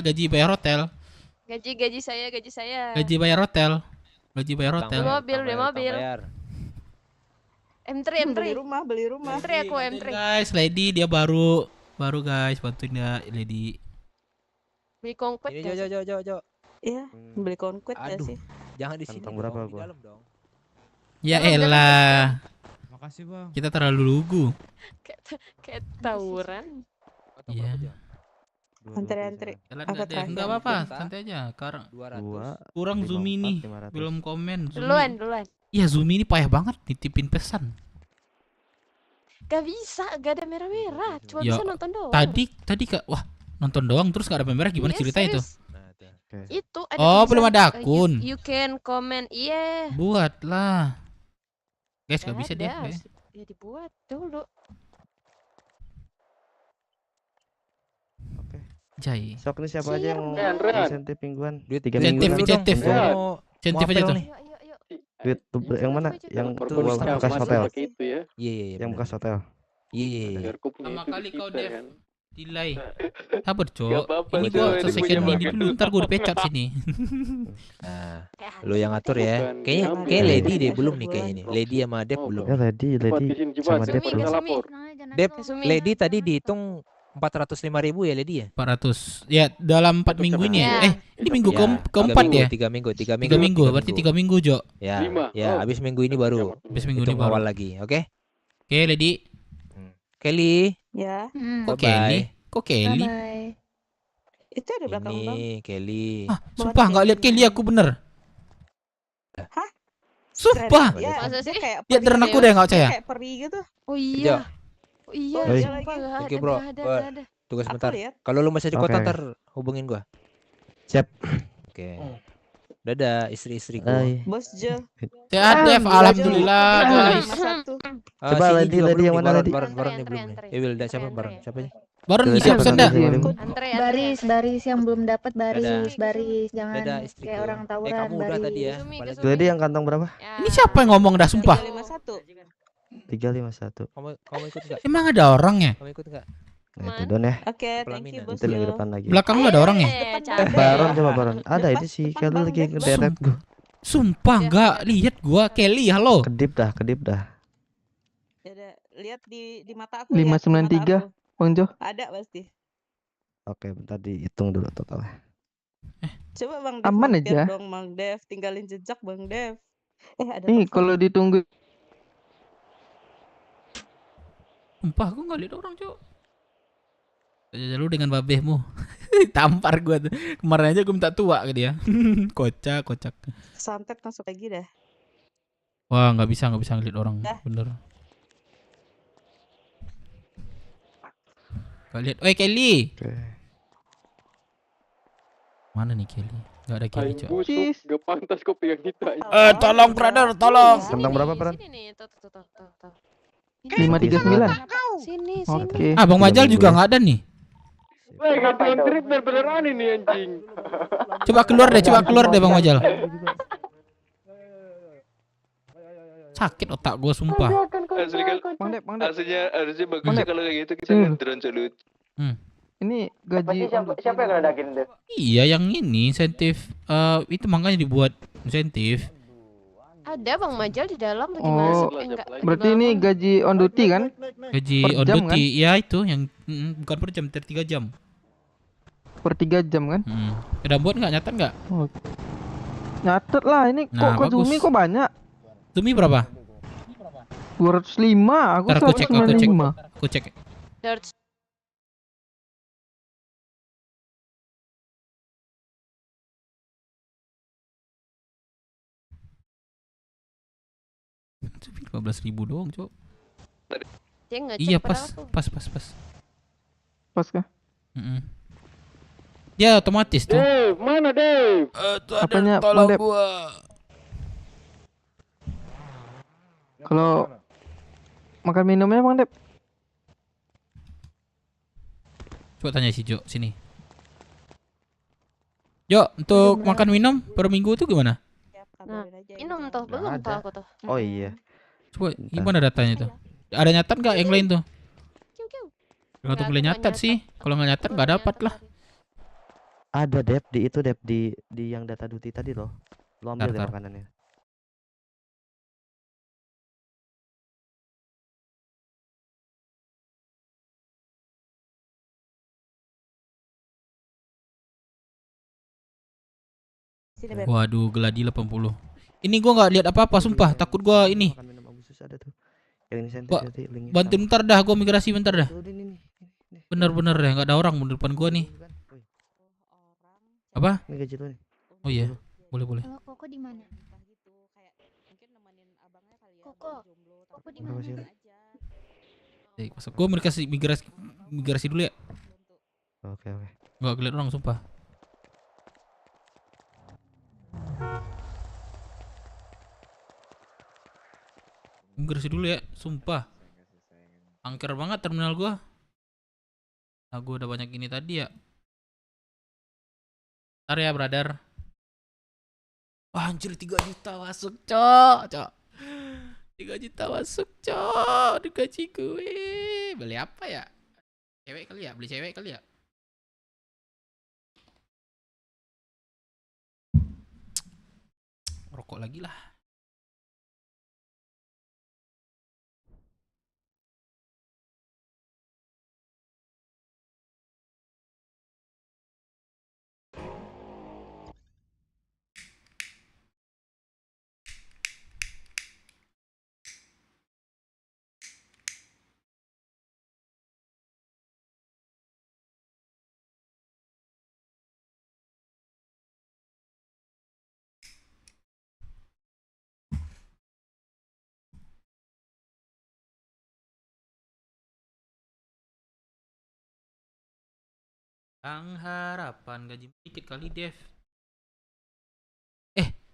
Gaji bayar hotel. Gaji saya. Gaji bayar hotel. Gaji bayar hotel. Di mobil. M3. Beli rumah. M3 aku M3. Guys, Lady dia baru guys, bantuin ya Lady. Beli kongpet Ini, nggak sih? Jo. Iya, beli konkuit gak Aduh, sih? jangan di sini. Kantong berapa dong, di gua? dalam dong. Ya Dalam, elah. Makasih bang. Kita terlalu lugu. Kayak tawuran. Iya. Antri. Jalan Apa nggak, Dev? terakhir? Enggak apa-apa, Kita? santai aja. Sekarang 200. kurang Zumi nih, 500. belum komen. Zumi. Duluan. Iya, Zumi ini payah banget nitipin pesan. Gak bisa, gak ada merah-merah. Cuma Ya, bisa nonton doang. Tadi Kak, wah, nonton doang terus gak ada merah gimana Iya, ceritanya tuh? serius. Nah, tuh. Itu ada Oh, belum tulisan, ada you- akun. You can comment, iya. Buatlah. Guys, gak Nggak bisa ada, deh. harus ya dibuat dulu. Jai. Sok nih siapa aja yang mau Andrean. insentif mingguan? Duit 3 Insentif, mingguan. insentif. Gua mau Insentif aja apel tuh. nih. Duit yang mana? Yang Berpuluh bekas jam hotel. pakai itu ya. Iya. Yang bekas hotel. Iya. Biar kau punya Pertama itu di kali kau kita, Dev kan. delay. Sabar, Gak Cok. apa-apa, Ini Cok, gua ini selesaikan punya ini bakat. dulu, ntar gua dipecat sini. Nah, lu yang atur ya. Bukan Kayaknya diambil. kayak Lady deh Iya, belum nih sebulan. kayaknya nih. Lady sama Dev Oh, belum. Ya Lady Cepat di sini, cepat. sama Dev Cepat belum. kita lapor. Dev, Sumi. Lady tadi dihitung 405.000 ya Lady ya? 400. Ya, dalam 4 minggu ini ya. Ya. Ini minggu Ya, keempat ya? 3 minggu. 3 minggu, berarti 3 minggu, Jo. Ya, 5. ya, Oh. abis minggu ini baru Habis minggu ini hitung baru. awal lagi, oke? Oke, Lady. Kelly, Ya. Kok bye-bye. Kelly? Kok Kelly? Bye. Itu ada belakang bang. Ini Kelly. Ah, sumpah nggak lihat Kelly aku bener. Hah? Sumpah. Ya, Masa dia sih? kayak Lihat peri dengan gitu aku ya. deh nggak Dia percaya. kayak peri gitu. Oh Jo. iya. Oh iya, Oi. sumpah nggak Thank you, ada, bro. nggak ada, Gua nggak ada. tugas Aku sebentar. lihat. Kalau lu masih di Oke, kota oke. ntar hubungin gua. Siap. Oke. Dadah istri-istriku. Hai. Bos Jo. Sehat, Dev. Alhamdulillah, guys. Ah, Coba sini Lady, juga Lady belum yang nih, mana, Baron, Lady? Baron nih Antre, belum nih. antre. Ya Wilda siapa Antre, Baron? antre. Siapa aja? Baron Lady ngisi apa absen tadi? dah. Antre. Baris yang belum dapat baris. Jangan Dadah istriku. kayak orang tawuran kamu udah baris. tadi ya. Sumi, Balik Sumi. Lady yang kantong berapa? Ini siapa yang ngomong dah, sumpah? 351. 351. Kamu ikut enggak? Emang ada orangnya? Kamu ikut enggak? Nah, itu Don ya. Oke, thank you Bos Nanti minggu Jo. depan lagi. Belakang lu ada orangnya? Capek. Baron coba Baron. Ada ini sih kalau lagi ngederet gua. Sumpah nggak lihat gua. Kelly, halo. Kedip dah. Ya udah, lihat di mata aku. lihat di mata 593, aku. Bang Jo. Ada pasti. Oke, bentar dihitung dulu totalnya. Coba Bang Dev Aman mampir aja. dong Bang Dev, tinggalin jejak Bang Dev. Ada Nih telepon. kalau ditunggu Sumpah gue nggak lihat orang, Cok. Lu dengan babehmu. Tampar gue tuh. Kemarin aja gue minta tua ke dia. Kocak. Santet masuk lagi dah. Wah, nggak bisa ngeliat orang. Dah. Bener. Gak lihat. Oi, Kelly. Mana nih Kelly? Gak ada Kelly, Cok. Busuk, gak pantas kau pegang kita. Tolong brother, tolong. Tentang berapa, Bran? Sini nih, tuh. 539. Sini. Oke. Ah, Bang Majal juga nggak ada nih. Weh, gantian trip beneran ini anjing. Coba keluar deh Bang Majal. Sakit otak gue sumpah. Asli kan, harusnya bagusnya kalau kayak gitu kita ngedrone salut. Ini gaji Siapa yang ngeledakin Dev? Iya, yang ini insentif. Itu makanya dibuat insentif. Ada Bang Majal di dalam bagaimana Oh, sih? Enggak. berarti ini gaji on duty kan? Gaji Per on jam, duty, ya itu yang bukan per jam, 3 jam. Per 3 jam kan? Udah buat nggak, nyatet nggak? Oh. Nyatet lah ini Nah, kok Zumi bagus. kok banyak? Zumi berapa? 205, aku Ntar aku cek. 195. Aku cek. Zumi 15.000 doang, Cok. Dia ngecek Iya, padahal pas. tuh. Pas kah? Ya otomatis tuh. Dev, mana Dev? Apanya, tolong Bang Dep? gua. Kalau makan minumnya Bang Dep? Coba tanya si Jo sini. Jo, untuk makan minum per minggu tuh gimana? Nah, minum tuh, belum tuh aku tuh. Oh iya. Coba gimana datanya tuh? Ada nyatat nggak yang lain tuh? Kalau boleh nyatat sih, kalau nggak nyatat nggak dapat lah. Ada Dep di itu Dep di yang data duty tadi loh. Lo ambil deh Ntar. makanannya. Sini, Beb. Waduh, geladi 80. Ini gua nggak lihat apa-apa, sumpah. Takut gua ini. Makan minum Agustus ada tuh. Yang insentif Gua nanti linknya bantuin bentar dah, gua migrasi bentar dah. Ini. Bener-bener ya, nggak ada orang di depan gua nih. Apa? Ini gaji lo nih. Oh iya, boleh. Koko di mana? Koko di Berapa sih mana? lo? Masuk. Gua migrasi dulu ya. Oke. Nggak kelihatan orang, sumpah. Migrasi dulu ya, sumpah. Angker banget terminal gua. Nah, gua udah banyak ini tadi ya. Ntar ya, brother. Wah, anjir 3 juta masuk, Cok. 3 juta masuk, Cok. Di gaji gue. Beli apa ya? Cewek kali ya? Beli cewek kali ya? Rokok lagi lah. Harapan gaji sedikit kali, Dev.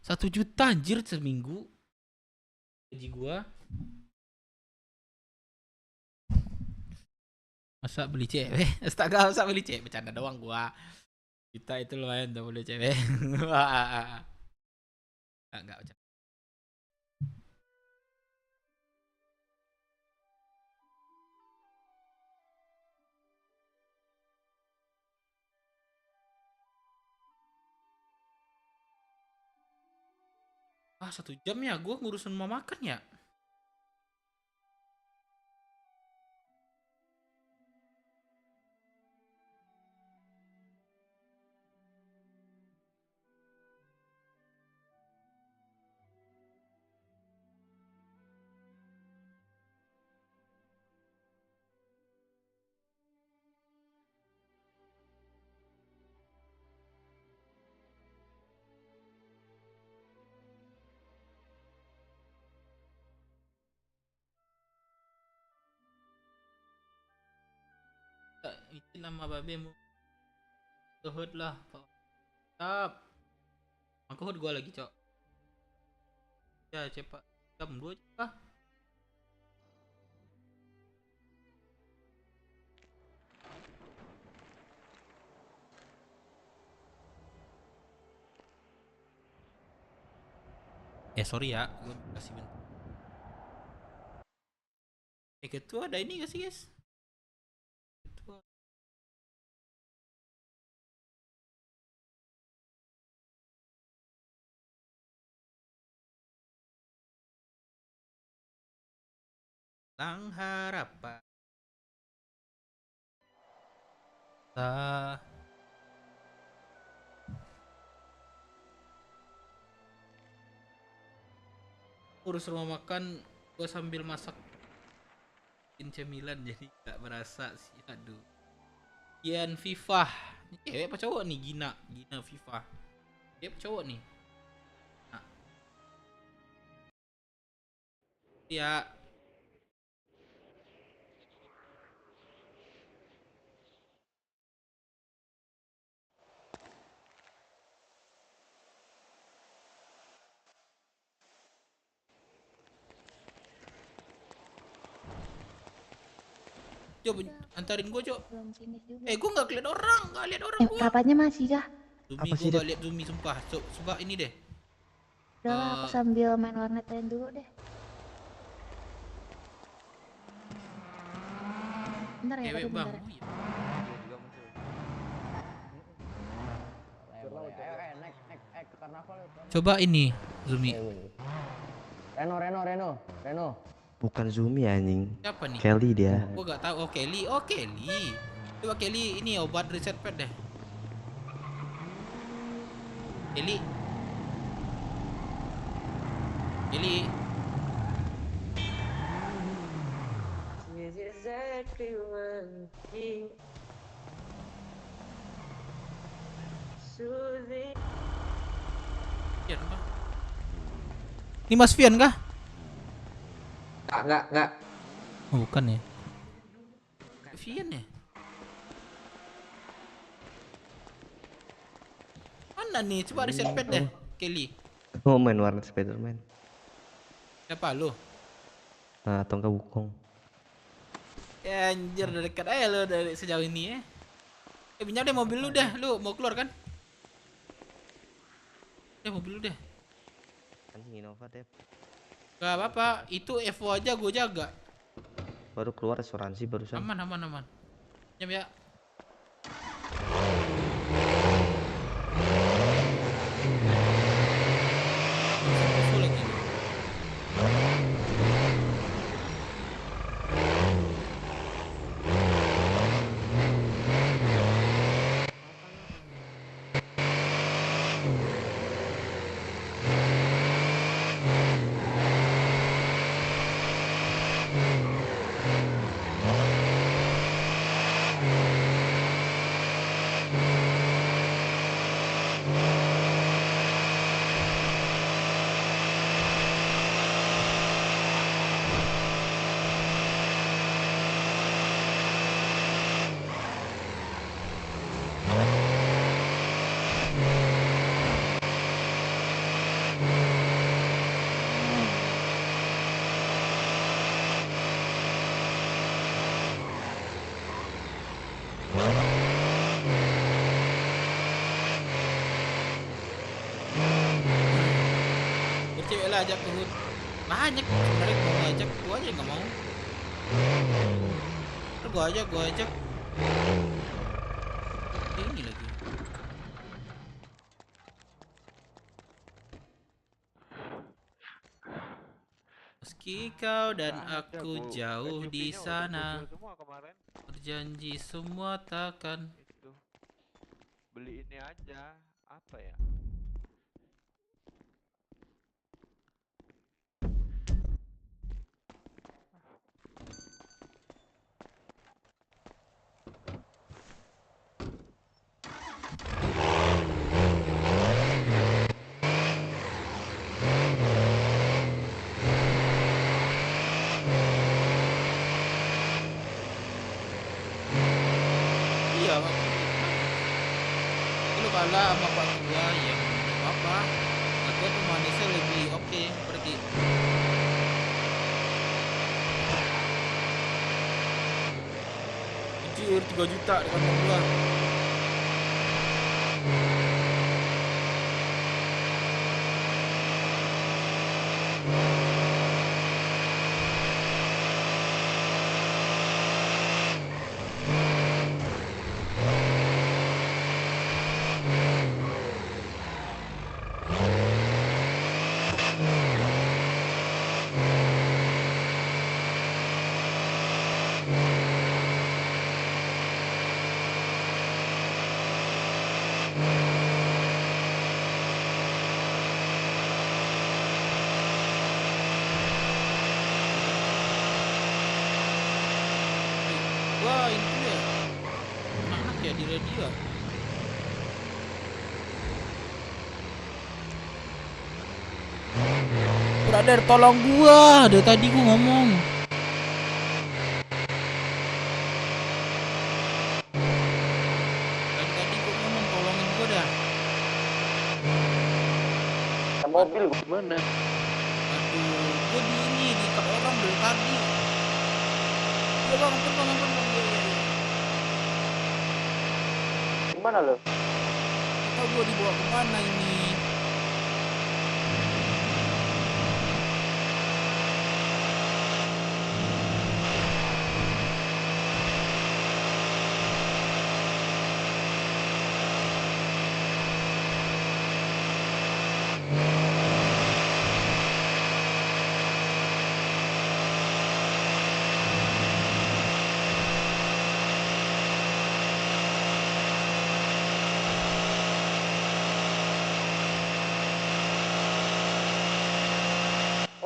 1 juta anjir seminggu. Gaji gua. Masa beli cewek? Astaga, masa beli cewek? Bercanda doang gua. Kita itu lumayan udah beli cewek. Enggak bercanda. Ah, 1 jam ya gua ngurusin mau makan ya. izin sama babemu. Tuhut lah. Stop. Aku hut gua lagi, Cok. Ya, cepat. Jam 2 cepat. Sorry ya, gue kasih bentar. Ketua ada ini gak sih, guys? Ketua. Lang harapan. Urus rumah makan gue sambil masak cemilan jadi gak berasa sih. Aduh. Gian Viva. Ini cewek apa cowok nih? Gina Viva. Cewek apa cowok nih? Nah. Ya. Coba antarin gue, Cok. Belum finish juga. Gue nggak lihat orang gua. Kapatnya masih kah? Zumi, gue nggak lihat Zumi, sumpah. Coba ini deh. Udah lah, aku sambil main warnet lain dulu deh. Bentar ya, Cewek bang. Coba ini, Zumi. Reno. Bukan Zumi anjing. Siapa nih? Kelly dia. Gua gak tahu. Oh Kelly. Coba Kelly ini obat reset pad deh. Kelly. Ini Mas Fian kah? Enggak. Oh, bukan ya. Fian ya? Mana nih? Coba reset pad deh, Kelly. Oh, main warnet Spiderman. Siapa lu? Nah, atau enggak Wukong. Ya anjir, udah dekat aja lu dari sejauh ini ya. Pinjam deh mobil lu dah, lu mau keluar kan? Mobil lu deh. Anjing Innova deh. Gak apa-apa, itu Evo aja gue jaga. Baru keluar asuransi barusan. Aman. Jam ya. Cewek lah ajak ke hood. Banyak sebenarnya mau ngajak, gua aja nggak mau. Gua ajak. Ini lagi. Meski kau dan aku jauh di sana, berjanji semua takkan. Beli ini aja, apa ya? Lu kalah sama Pak Tua yang apa? Pak Tua pemanisnya lebih oke, pergi. Anjir 3 juta di kantong gua. Wah ini tuh ya anak ya di radio. Brother tolong gua, dari tadi gua ngomong. Tadi gua ngomong tolongin gua dah. Mobil gimana? Aduh, gua di ini di kat orang dari tadi. Ya bang, bang. Gimana lo? Tahu gua dibawa kemana ini?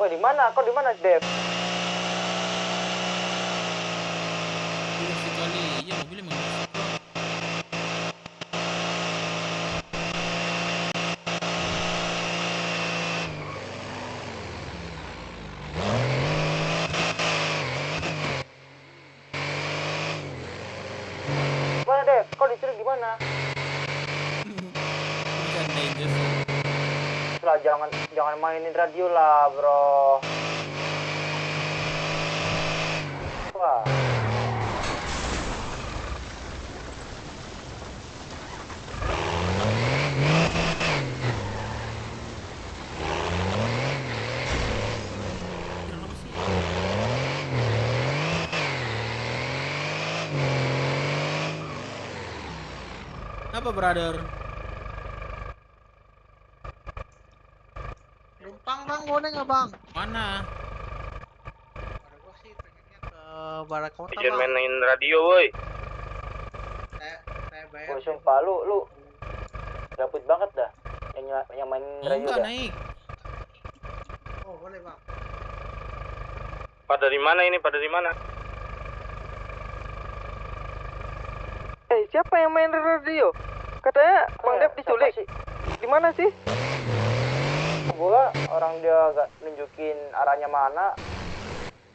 Wah di mana? Kau di mana, Dev? Dua sekali, iya mobilnya memang. Mana, Dev? Kau diculik di mana? Bercandain terus. Lah jangan mainin radio lah, bro. Wah. Apa brother? Numpang bang, boleh nggak bang? Mana? Gua sih pengennya ke Barakota Jangan bang. mainin radio woi. Saya bayar. Gua sumpah lu gabut banget dah. Yang main radio Enggak dah. naik. Oh boleh bang. Pada di mana ini? Pada di mana? Siapa yang main radio? Katanya Bang Dev diculik. Di mana sih? Gua orang dia gak nunjukin arahnya mana.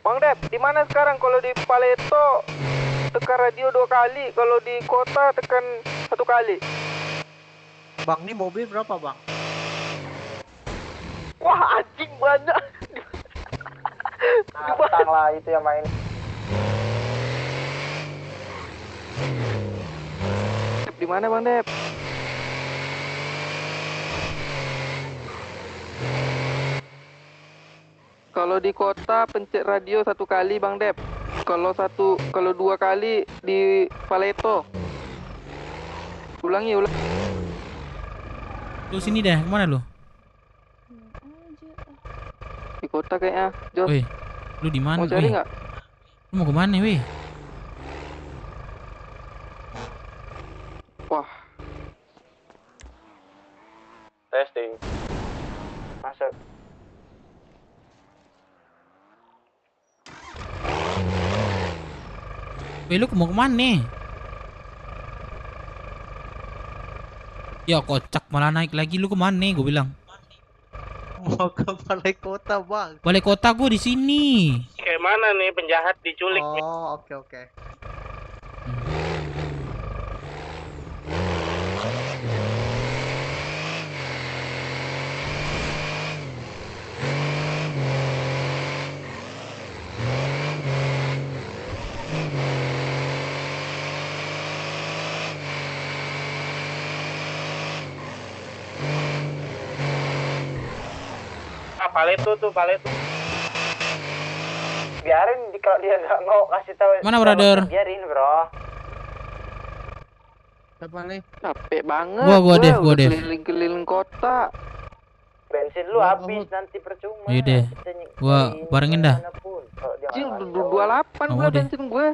Bang Dev, di mana sekarang? Kalau di Paleto tekan radio 2 kali, kalau di kota tekan 1 kali. Bang, ini mobil berapa bang? Wah, anjing banyak. Tang lah itu yang main. Di mana Bang Dev? Kalau di kota pencet radio 1 kali Bang Dev. Kalau 2 kali di Paleto. Ulangi. Lu sini dah, kemana lu? Di kota kayaknya. Jos. Weh, lu di mana? Mau cari nggak? Lu mau kemana, weh? Wah. Testing. Masuk. Weh, lu mau kemana nih? Ya kocak malah naik lagi, lu kemana nih? Gue bilang. Mau ke balai kota bang. Balai kota gue di sini. Kayak mana nih penjahat diculik nih? Oh oke. Paleto tuh, Paleto. Biarin kalau dia nggak mau kasih tahu. Mana, brother? Biarin, bro. Siapa nih? Capek banget. Gua Dev, gua Dev. Keliling-keliling kota. Bensin lu habis nanti percuma. Iya deh. Gua barengin dah. Cil 28 Mau gua deh. bensin gue.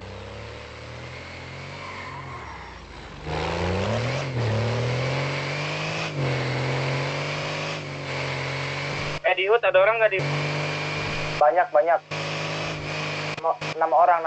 Di HUT ada orang nggak di? Banyak. 6 orang.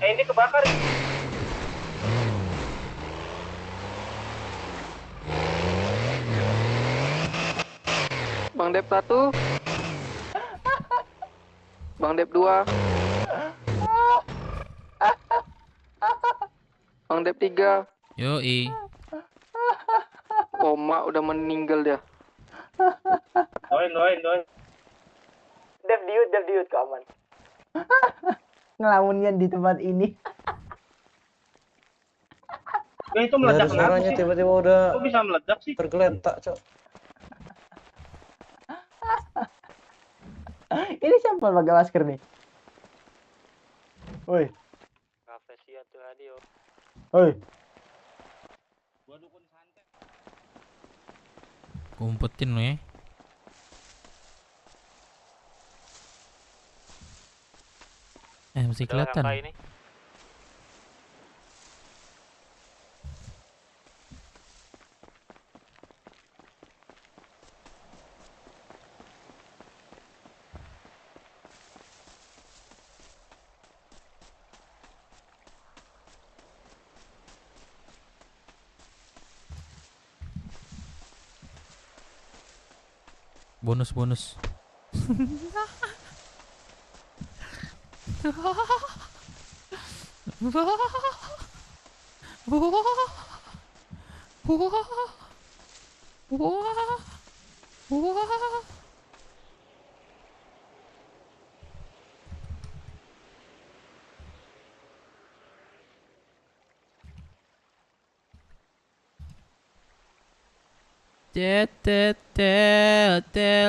Ini kebakar. Bang Dep 1. Bang Dep 2. Bang Dep 3. Yoi. Koma udah meninggal dia. Doain. Dep diut keaman. Ngelamunnya di tempat ini. Itu meledak suaranya sih? tiba-tiba udah Kok bisa meledak sih? tergeletak, Cok. Ini siapa pakai masker nih? Woi. Kafesia tuh radio. Woi. Kumpetin lo ya. Masih kelihatan. Bonus.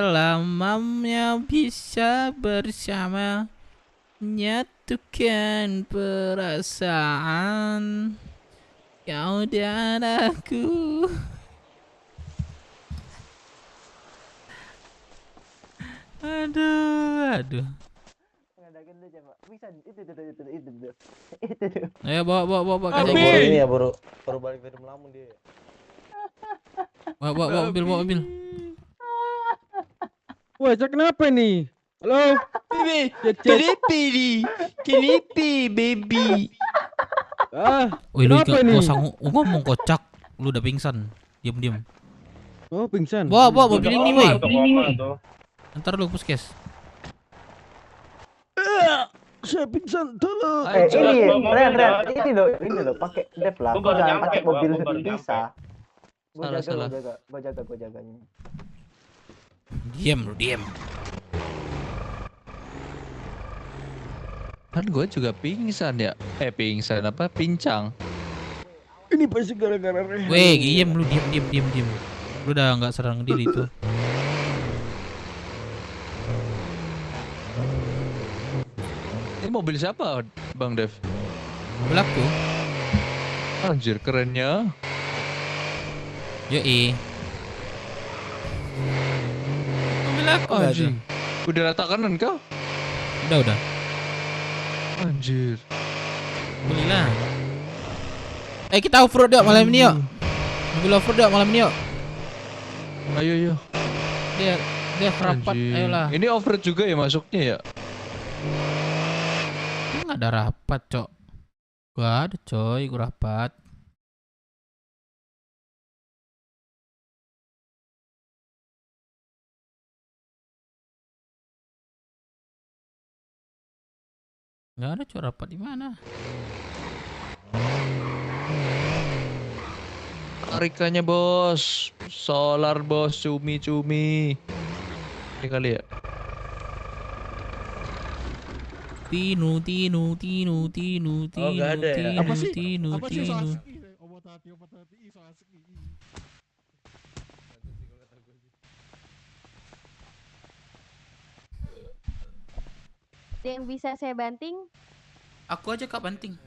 Lamanya bisa bersama menyatukan perasaan kau dan aku. Aduh. Bisa itu. Ayo bawa Kasih ini ya baru balik dari melamun dia. Bawa mobil. Wah, Cok, kenapa nih? Halo? Kenapa, baby? Wih, lu kenapa nih? gak usah ngomong kocak. Lu udah pingsan. Diam. Oh, pingsan. Bawa mobil ini, weh. Ntar lu puskes. Saya pingsan, tolong. Ini loh, pakai Dev lah. Kau jangan pakai mobil bisa. Gua jaganya. Diam. Kan gue juga pingsan ya. Pincang. Ini pasti gara-gara Rehan. Weh, diam. Lu udah nggak serang diri tuh. Ini mobil siapa, Bang Dev? Mobil aku. Anjir, kerennya. Yoi. Mobil aku. Anjing. Udah rata kanan kau? Udah. Anjir. Belilah. Kita off-road yuk malam ini yuk. Mobil off-road yuk malam ini yuk. Ayo. Dia rapat, ayolah. Ini off-road juga ya masuknya ya? Nggak ada rapat, Cok. Gua ada, coy, gua rapat. Nggak ada, Cok, rapat di mana? Tarikannya bos, solar bos, cumi. Ini kali ya. Tinu. Oh, nggak ada ya? Apa sih? Apa sih Tinu. Ada yang bisa saya banting? Aku aja Kak banting.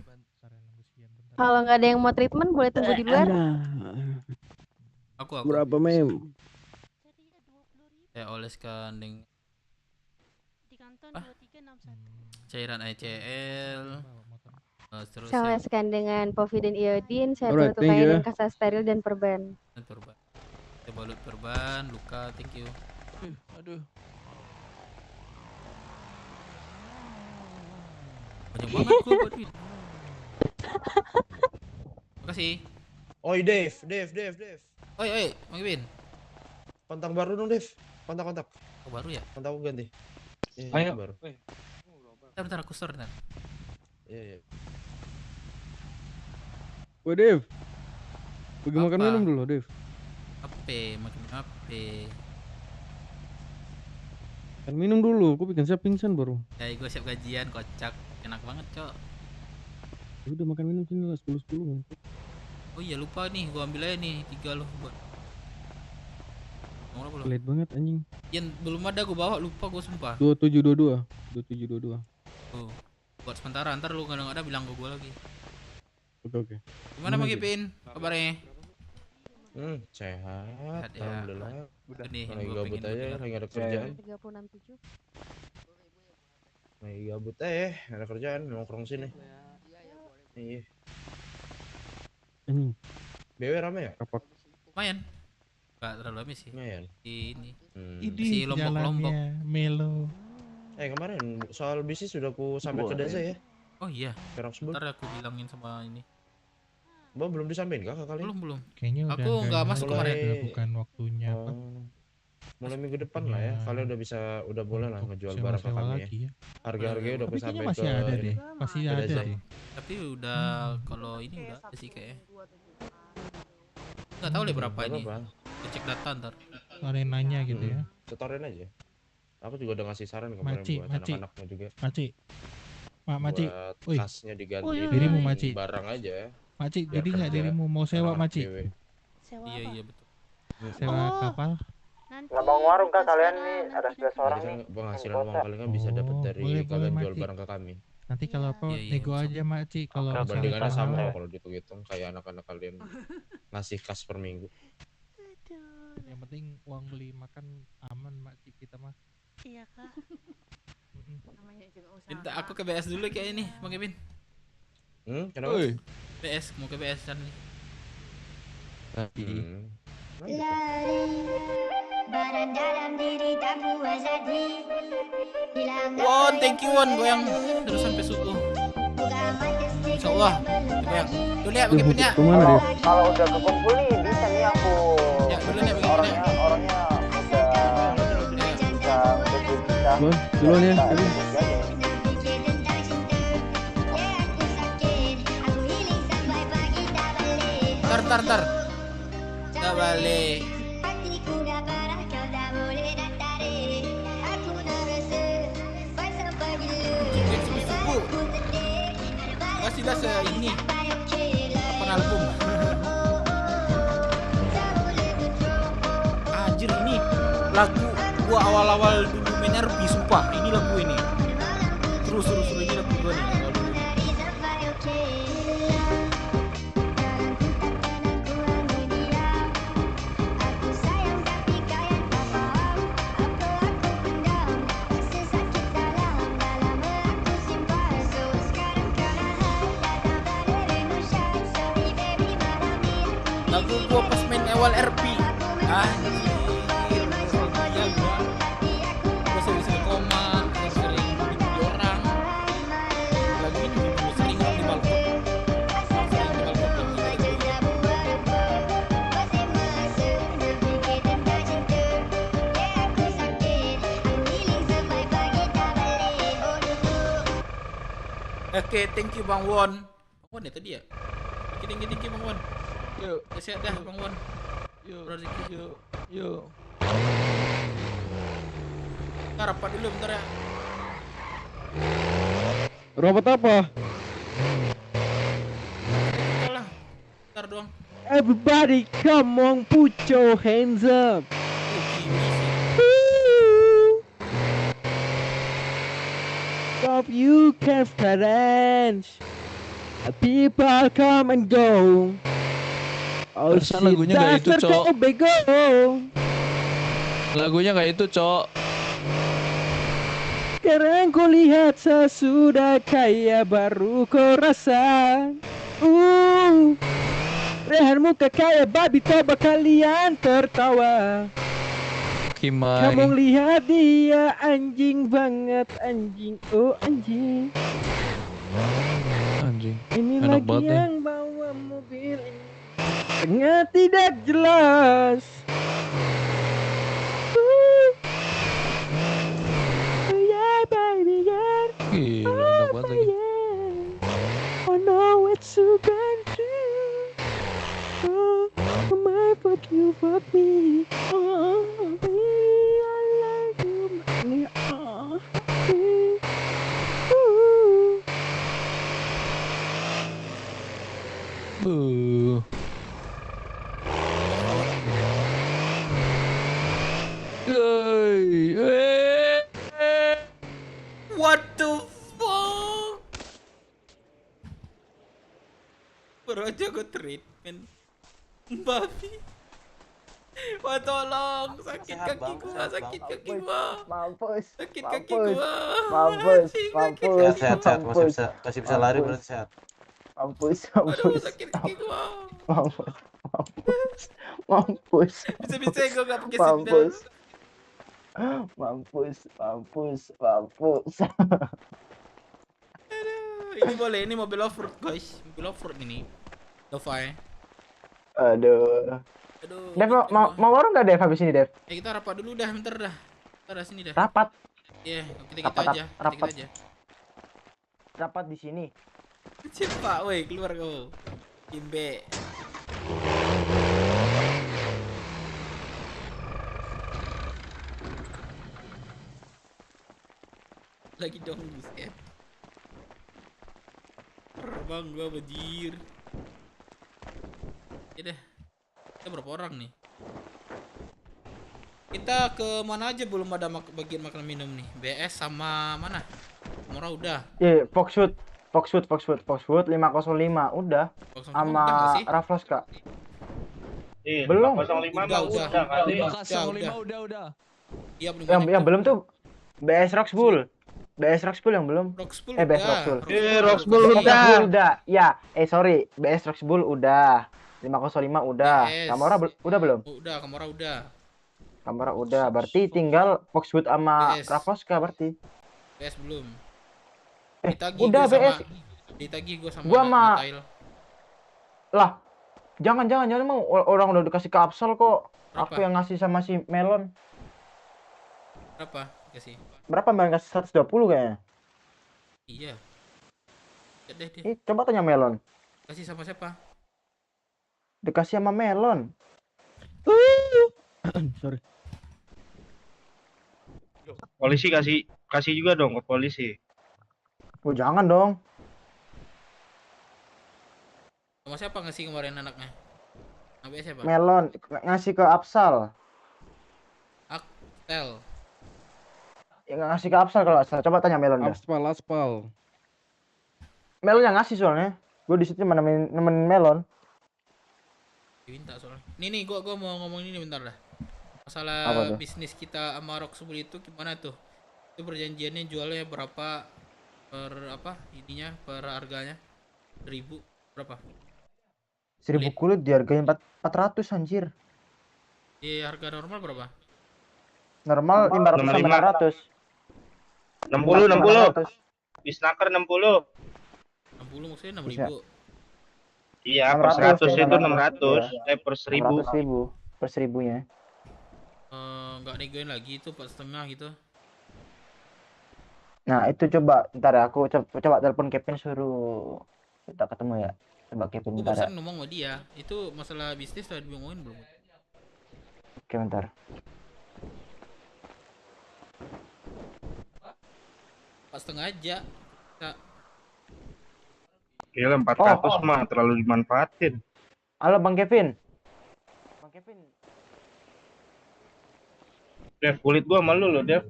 Kalau nggak ada yang mau treatment boleh tunggu di luar. Aku. Berapa mem? Saya oleskan dengan cairan HCl. Terus Saya oleskan dengan povidin iodin, saya Alright, tutup thank you. dengan kasa steril dan perban. Saya balut perban, luka, thank you. Aduh. Banyak banget gua buat duit. Makasih. Oi Dave. Oi, Mang Ibin. Kontak baru dong Dave. Kontak. Oh, baru ya? Kontak aku ganti. Ayo. Baru. Bentar, aku store bentar. Iya. Woi Dev. Pergi makan Apa? minum dulu Dev. Makan apa? Kan minum dulu, aku bikin saya pingsan baru. Ya, gue siap gajian, kocak. Enak banget, Cok. Ya udah makan minum sini lah 10. Oh iya, lupa nih, gua ambil aja nih 3 loh buat. Nomor berapa? Pelit banget anjing. Yang belum ada gua bawa, lupa gua sumpah. 2722. Tuh. Buat sementara, ntar lu kadang ada bilang ke gua lagi. Oke. Gimana Mang Ipin? Kabarnya? Sehat. Ya. Alhamdulillah. Udah nih, Lagi gua gabut pengen aja, dengar. lagi ada kerjaan. 36.7. Lagi gabut aja, ada kerjaan, nongkrong sini. Iya. Anjing. BW rame ya? Lumayan. Gak terlalu rame sih. Lumayan. Ini. Ini Si lombok-lombok. jalannya melo. Kemarin soal bisnis sudah aku sampai ke desa ya. Oh iya. Perak sebut. Ntar aku bilangin sama ini. Bang belum disampaikan kak kali? Belum. Kayaknya udah Aku nggak masuk kemarin. Bukan waktunya apa. Mulai minggu depan lah ya. Kalian udah boleh lah ngejual barang ke sewa kami lagi ya. Harga-harganya udah Tapi sampai kayaknya masih ada deh. Masih ke ada desa. deh. Tapi udah kalau ini udah ada sih kayaknya. Nggak tahu deh berapa ini. Cek data ntar. Ada yang nanya gitu ya. Setorin aja. Aku juga udah ngasih saran kemarin buat anak-anaknya juga. Maci. Maci. Buat tasnya diganti dirimu dengan Maci. barang aja. Maci, Biar jadi nggak kerja dirimu mau sewa anak-anak Maci? BW. Iya betul. Sewa kapal? Nggak bangun warung kak kalian nih, ada 11 orang Jadi nih. kan penghasilan uang kalian kan bisa dapat dari boleh, kalian boleh, jual Maci. barang ke kami. Nanti kalau apa nego aja Maci kalau Perbandingannya misalnya sama pahala. kalau dihitung kayak anak-anak kalian ngasih kas per minggu. Yang penting uang beli makan aman Maci kita mah. Iya kak. Minta aku ke BS dulu kayak ini, Bang Kevin. Kenapa? BS, mau ke BS kan nih. Won, thank you Won, goyang terus sampai subuh. Insyaallah, goyang. Dulu ya, Bang Kevin ya. Kalau udah kekumpul nih bisa nih aku. Ya, dulu nih, Bang Kevin ya. Orangnya bisa Bon, duluan ya. Ntar. Kita balik. Subuh. Kasihlah ini. Apa album? Anjir ini lagu gua awal-awal dulu mainnya Ruby sumpah. Ini lagu ini. Terus ini lagu gua nih. gua pas main awal RP. Anjir. Iya gua. Gua sering koma, sering dibully orang. Lagu ini gua sering di balkon. Sering di balkon. Oke, thank you Bang Won. Bang Won ya tadi ya? Tinggi Bang Won. Yuk, sehat dah Bang Won. Yuk, yuk. Ntar rapat dulu bentar ya. Rapat apa? Lah, ntar doang. Everybody come on, put your hands up. Stop you can arrange. People come and go. Oh shit, lagunya gak itu, Cok. bego. Lagunya gak itu, Cok. Sekarang ku lihat sesudah kaya baru ku rasa. Rehan muka kayak babi, coba kalian tertawa. Kimai. Kamu lihat dia anjing banget, anjing. Oh anjing. Anjing. Ini Enak lagi banget nih. yang bawa mobil ini sangat tidak jelas. Oh yeah baby yeah. Gila, enak banget lagi. Oh no, it's so true. Oh, my fuck you, fuck me. Oh, baby, I like you. Oh, What the fuck? Baru aja gue treatment babi. Wah tolong, sakit kaki gua, sakit kaki gua. Mampus. Sakit kaki gua. Mampus. Mampus. Sehat, masih bisa lari berarti sehat. Mampus. Aduh, sakit kaki gua. Mampus. Bisa-bisa gua gak pakai sendal. Mampus. Ini boleh, ini mobil off-road guys. Mobil off-road ini. Dovai. Aduh. Dev mau warung gak Dev habis ini Dev? Kita rapat dulu dah, bentar dah. Bentar dah sini dah. Rapat. Iya, kita Rapat, aja. rapat. Kita aja. Rapat di sini. Cepat, woi, keluar kau. Kimbe. Lagi dong buset. Terbang gua bajir. Ya deh. Kita berapa orang nih? Kita ke mana aja belum ada bagian makan minum nih. BS sama mana? Mora udah. Foxwood 505 udah. Sama Rafloska. Belum. 505 udah. 505 udah. Iya belum. Yang belum tuh BS Roxbull. BS Roxbull yang belum. Roxbull BS udah. Roxbull. Roxbull udah. Ya, sorry. BS Roxbull udah. 505 udah. BS. Kamora udah belum? Udah, Kamora udah. Kamora udah. Berarti tinggal Foxwood sama BS. Rafloska berarti. BS belum. Udah BS. Ditagih gua sama Tail. Lah, jangan mau orang udah dikasih ke Absol kok. Berapa? Aku yang ngasih sama si Melon. Berapa? Kasih. Berapa Melon kasih 120 kayaknya? Iya. Ya deh dia. Coba tanya Melon. Kasih sama siapa? Dikasih sama Melon. Sorry. Polisi kasih juga dong ke polisi. Oh jangan dong. Sama siapa ngasih kemarin anaknya? Sama siapa? Melon ngasih ke Absal. Aktel. Ya nggak ngasih ke Absal kalau Absal. Coba tanya Melon dah. Aspal. Melon yang ngasih soalnya. Gue di situ nemenin Melon. Minta soalnya. Nih gua mau ngomong ini bentar dah. Masalah bisnis kita sama Roxbull itu gimana tuh? Itu perjanjiannya jualnya berapa per harganya? 1.000 berapa? 1000 kulit dihargain 400 anjir. Di harga normal berapa? Normal 500 sampai 600. 60 60. Di snaker 60. 60 maksudnya Bisa. 6.000. Iya, per 100 itu 600. Per 1000. 600.000 per 1000-nya. Nggak negoin lagi itu 4,5 gitu. Nah, itu coba ntar ya, aku coba telepon Kevin suruh kita ketemu ya. Coba Kevin Gue ntar ya. barusan ngomong sama dia. Itu masalah bisnis udah diomongin belum? Oke, bentar. Pas setengah aja. Kita... Gila 400 mah terlalu dimanfaatin. Halo Bang Kevin. Bang Kevin. Dev, kulit gua sama lu loh, Dev.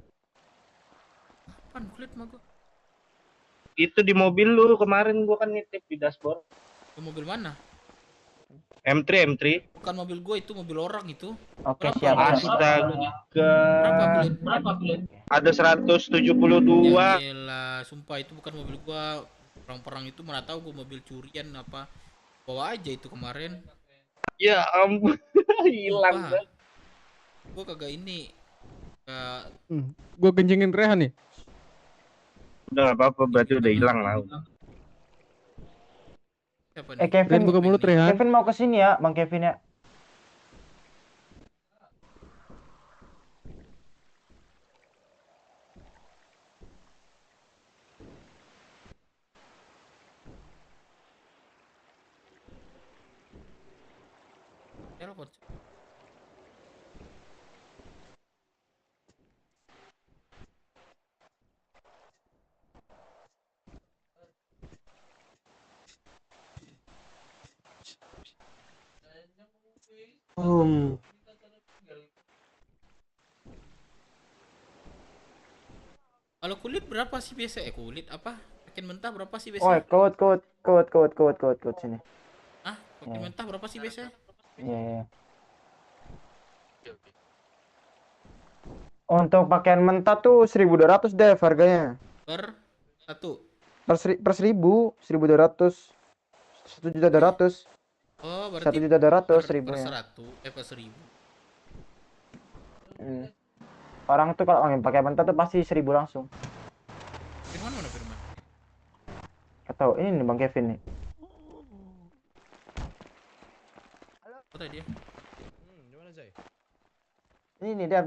Apaan kulit mah gua? Itu di mobil lu kemarin gua kan nitip di dashboard. Ke mobil mana? M3. Bukan mobil gua, itu mobil orang itu. Oke, Berapa siap. harganya? Astaga. Berapa kulit? Ada 172. Ya elah, sumpah itu bukan mobil gua. Perang-perang itu mana tahu gua mobil curian apa. Bawa aja itu kemarin. Ya ampun. Hilang Sumpah. Gua kagak ini. Gue kencengin Rehan nih. Udah gak apa-apa, berarti udah hilang lah. Kevin, buka mulut Rehan. Kevin mau kesini ya, Bang Kevin ya. Telepon. Kalau kulit berapa sih biasa? Kulit apa? Pakai mentah berapa sih biasa? Oh, kode sini. Ah, pakai mentah berapa sih biasa? Iya. Untuk pakaian mentah tuh 1.200 deh harganya. Per satu. Per 1.000, 1.200. 1.200.000. Oh, berarti 1.200.000 per ya. 100, per 1000. Orang tuh kalau pakai mentah tuh pasti 1.000 langsung. Firman mana Firman? Atau ini nih Bang Kevin nih. Kata dia. Gimana Zai? Ini nih Dev.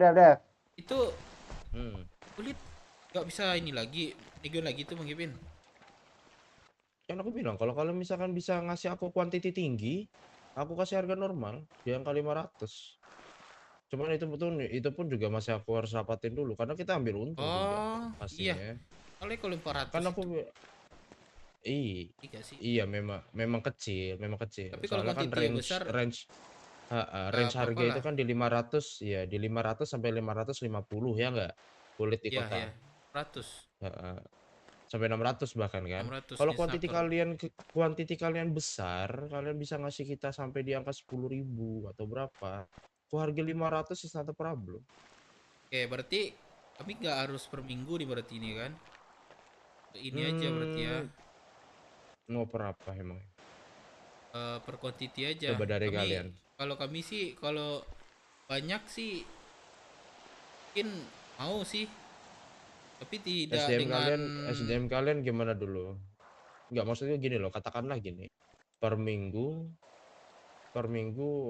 Itu kulit nggak bisa ini lagi, negoin lagi tuh Bang Kevin. Kan aku bilang kalau misalkan bisa ngasih aku kuantiti tinggi, aku kasih harga normal di angka 500. Cuman itu pun juga masih aku harus rapatin dulu karena kita ambil untung juga pastinya. Iya. Kalau 400 kan aku iya memang kecil. Tapi kalau soalnya kan kuantitinya besar, range harga itu kan di 500 ya, di 500 sampai 550 ya enggak? Kulit di kota. Iya, 100. Sampai 600 bahkan kan. 600 Kalau di kuantiti kalian besar, kalian bisa ngasih kita sampai di angka 10.000 atau berapa. Aku harga 500 is not a problem. Oke, berarti kami nggak harus per minggu nih berarti ini kan? Ini aja berarti ya. Mau per apa emang? Per quantity aja. Coba dari kalian. Kalau kami sih, kalau banyak sih mungkin mau sih. Tapi tidak SDM kalian gimana dulu? Enggak, maksudnya gini loh, katakanlah gini. Per minggu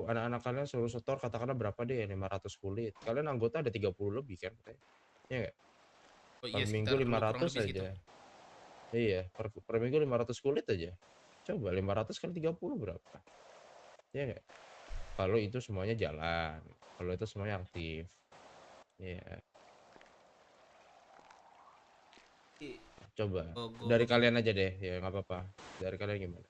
anak-anak kalian suruh setor katakanlah berapa deh, 500 kulit. Kalian anggota ada 30 lebih kan? Iya enggak? Per minggu 500 aja. Iya, per minggu 500 kulit aja. Coba 500 kali 30 berapa? Iya enggak? Kalau itu semuanya jalan, kalau itu semuanya aktif. Iya. Coba dari kalian aja deh, ya nggak apa-apa. Dari kalian gimana?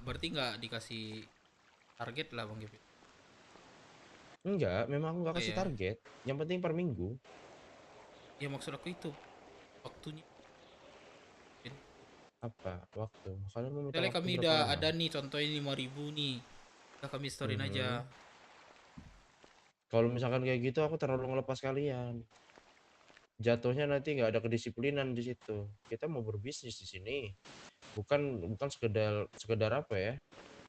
Berarti nggak dikasih target lah Bang Kevin? Enggak, memang aku nggak kasih target. Yang penting per minggu. Ya maksud aku itu waktunya. Apa waktu? Kalian mau minta Misalnya waktu kami berapa udah lama? ada nih, contohnya 5.000 nih. Udah kami storyin aja. Kalau misalkan kayak gitu aku terlalu ngelepas kalian. Jatuhnya nanti nggak ada kedisiplinan di situ. Kita mau berbisnis di sini. bukan sekedar apa ya,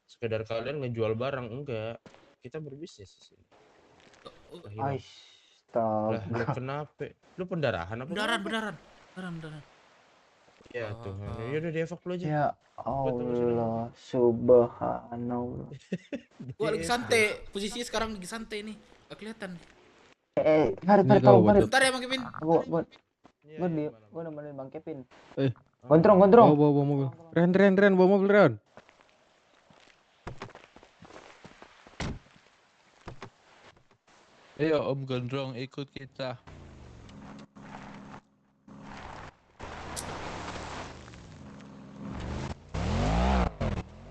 sekedar kalian ngejual barang, enggak, kita berbisnis di sini. Lah Astaga. kenapa? Lu pendarahan apa? Beneran. Ya Tuhan, ya udah dievac dulu aja. Ya Allah, subhanallah. Gua lagi santai, posisinya sekarang lagi santai nih. Gak kelihatan. Farid tolong Farid. Bentar ya Bang Kevin. Gua nemenin Bang Kevin. Gondrong. Gondrong. Bawa mobil. Ren, bawa mobil Ren. Ayo Om Gondrong ikut kita.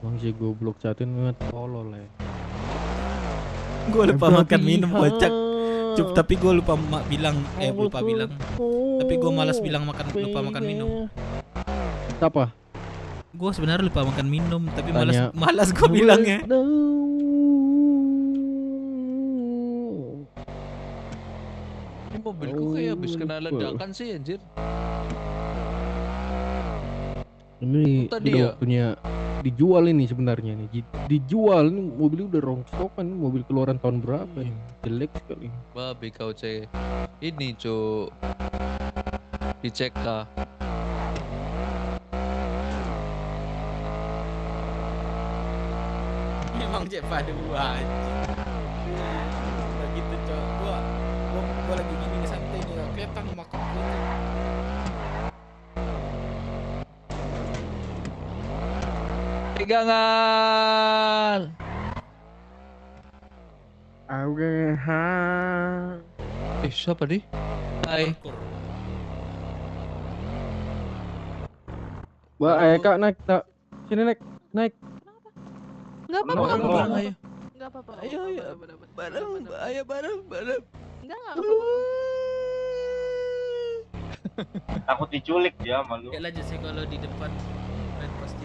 Bang si goblok catin banget tolol ya. Gue lupa makan minum bocak. Tapi gue lupa bilang. Tapi gue malas bilang lupa makan minum. Apa? Gue sebenarnya lupa makan minum, tapi malas gue bilangnya. Ini mobilku kayak habis kena ledakan sih anjir. Ini Tadi udah ya? waktunya dijual ini sebenarnya nih. Dijual ini mobilnya udah rongsokan, ini mobil keluaran tahun berapa nih? Jelek sekali. Babi kau cek. Ini cuk. Dicek kah? Emang Cek pada gua gitu cok. Gua lagi gini nih santai nih, gak kelihatan makan gua. Pegangan. Siapa nih? Hai. Wah, Kak naik, tak. Sini naik. Enggak apa-apa. Ayo. Enggak apa-apa. Ayo. Bareng. Enggak apa-apa. Takut diculik dia malu. Ya lanjut sih kalau di depan main pasti.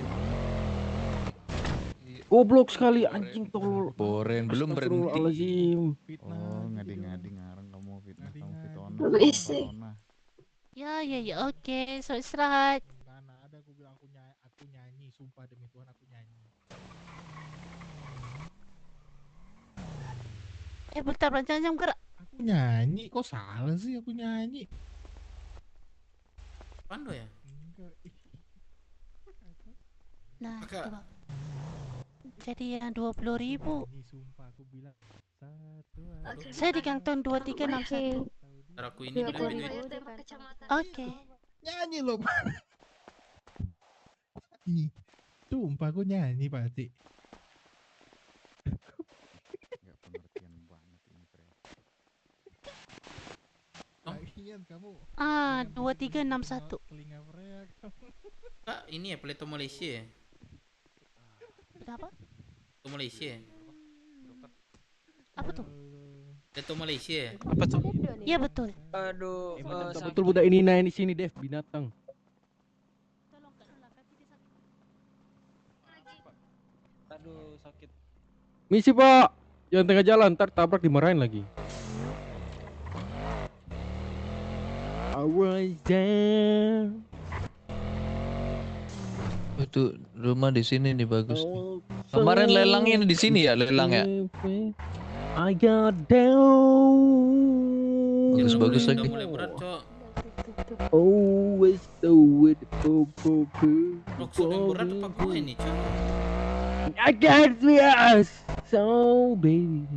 Goblok sekali anjing tolol. Boren belum berhenti. Astagfirullahaladzim. Oh, ngadi-ngadi ngarang kamu fitnah fitona. Ya, oke. So istirahat. Mana ada aku bilang aku nyanyi, sumpah demi Tuhan aku nyanyi. Bentar, jangan gerak. Aku nyanyi, kok salah sih aku nyanyi? Pando ya? Nah, coba. Jadi yang 20.000. Sumpah aku bilang. Saya di kantong 2361. Aku ini udah duit. Oke. Nyanyi loh. Nyanyi. Sumpah aku nyanyi pasti. Gak pengertian banget ini kamu. 2361. Kak, ini ya Pleto Malaysia ya? Apa? Pleto Malaysia ya? Apa tuh? Pleto Malaysia ya? Apa tuh? Iya betul. Aduh, Betul budak ini naik di sini, Dev, binatang. Aduh, sakit. Misi, Pak. Jangan tengah jalan, ntar tabrak dimarahin lagi. I was there. Itu rumah di sini nih bagus nih. Kemarin lelangnya di sini ya, lelang ya. I got down. Bagus lagi. Udah mulai berat, Cok. Always do it. Rockshop yang berat apa gue ini, Cok? I got yes. So baby.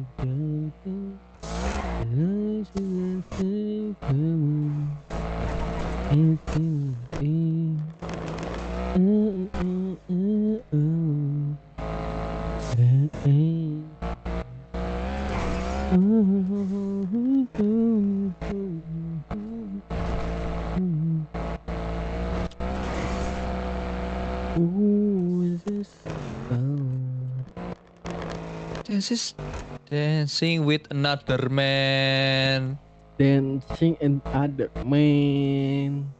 This is dancing with another man. Dancing and other man.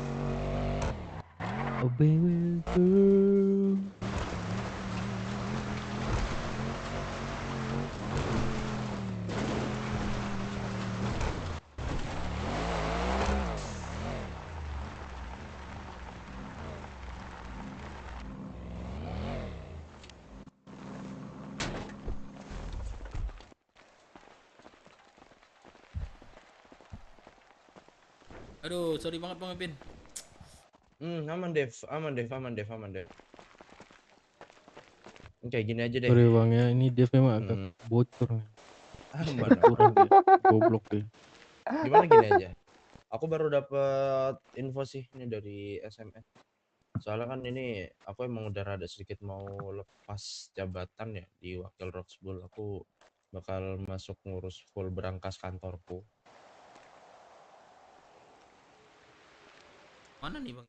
Oh baby girl. Aduh, sorry banget Bang Epin. Aman Dev. Kayak gini aja deh. Sorry bang ya, ini Dev memang agak bocor nih. Aman. Kurang dia, goblok dia. Gimana gini aja. Aku baru dapat info sih ini dari SMS. Soalnya kan ini aku emang udah rada sedikit mau lepas jabatan ya di Wakil Roxbull. Aku bakal masuk ngurus full berangkas kantorku. Mana nih Bang?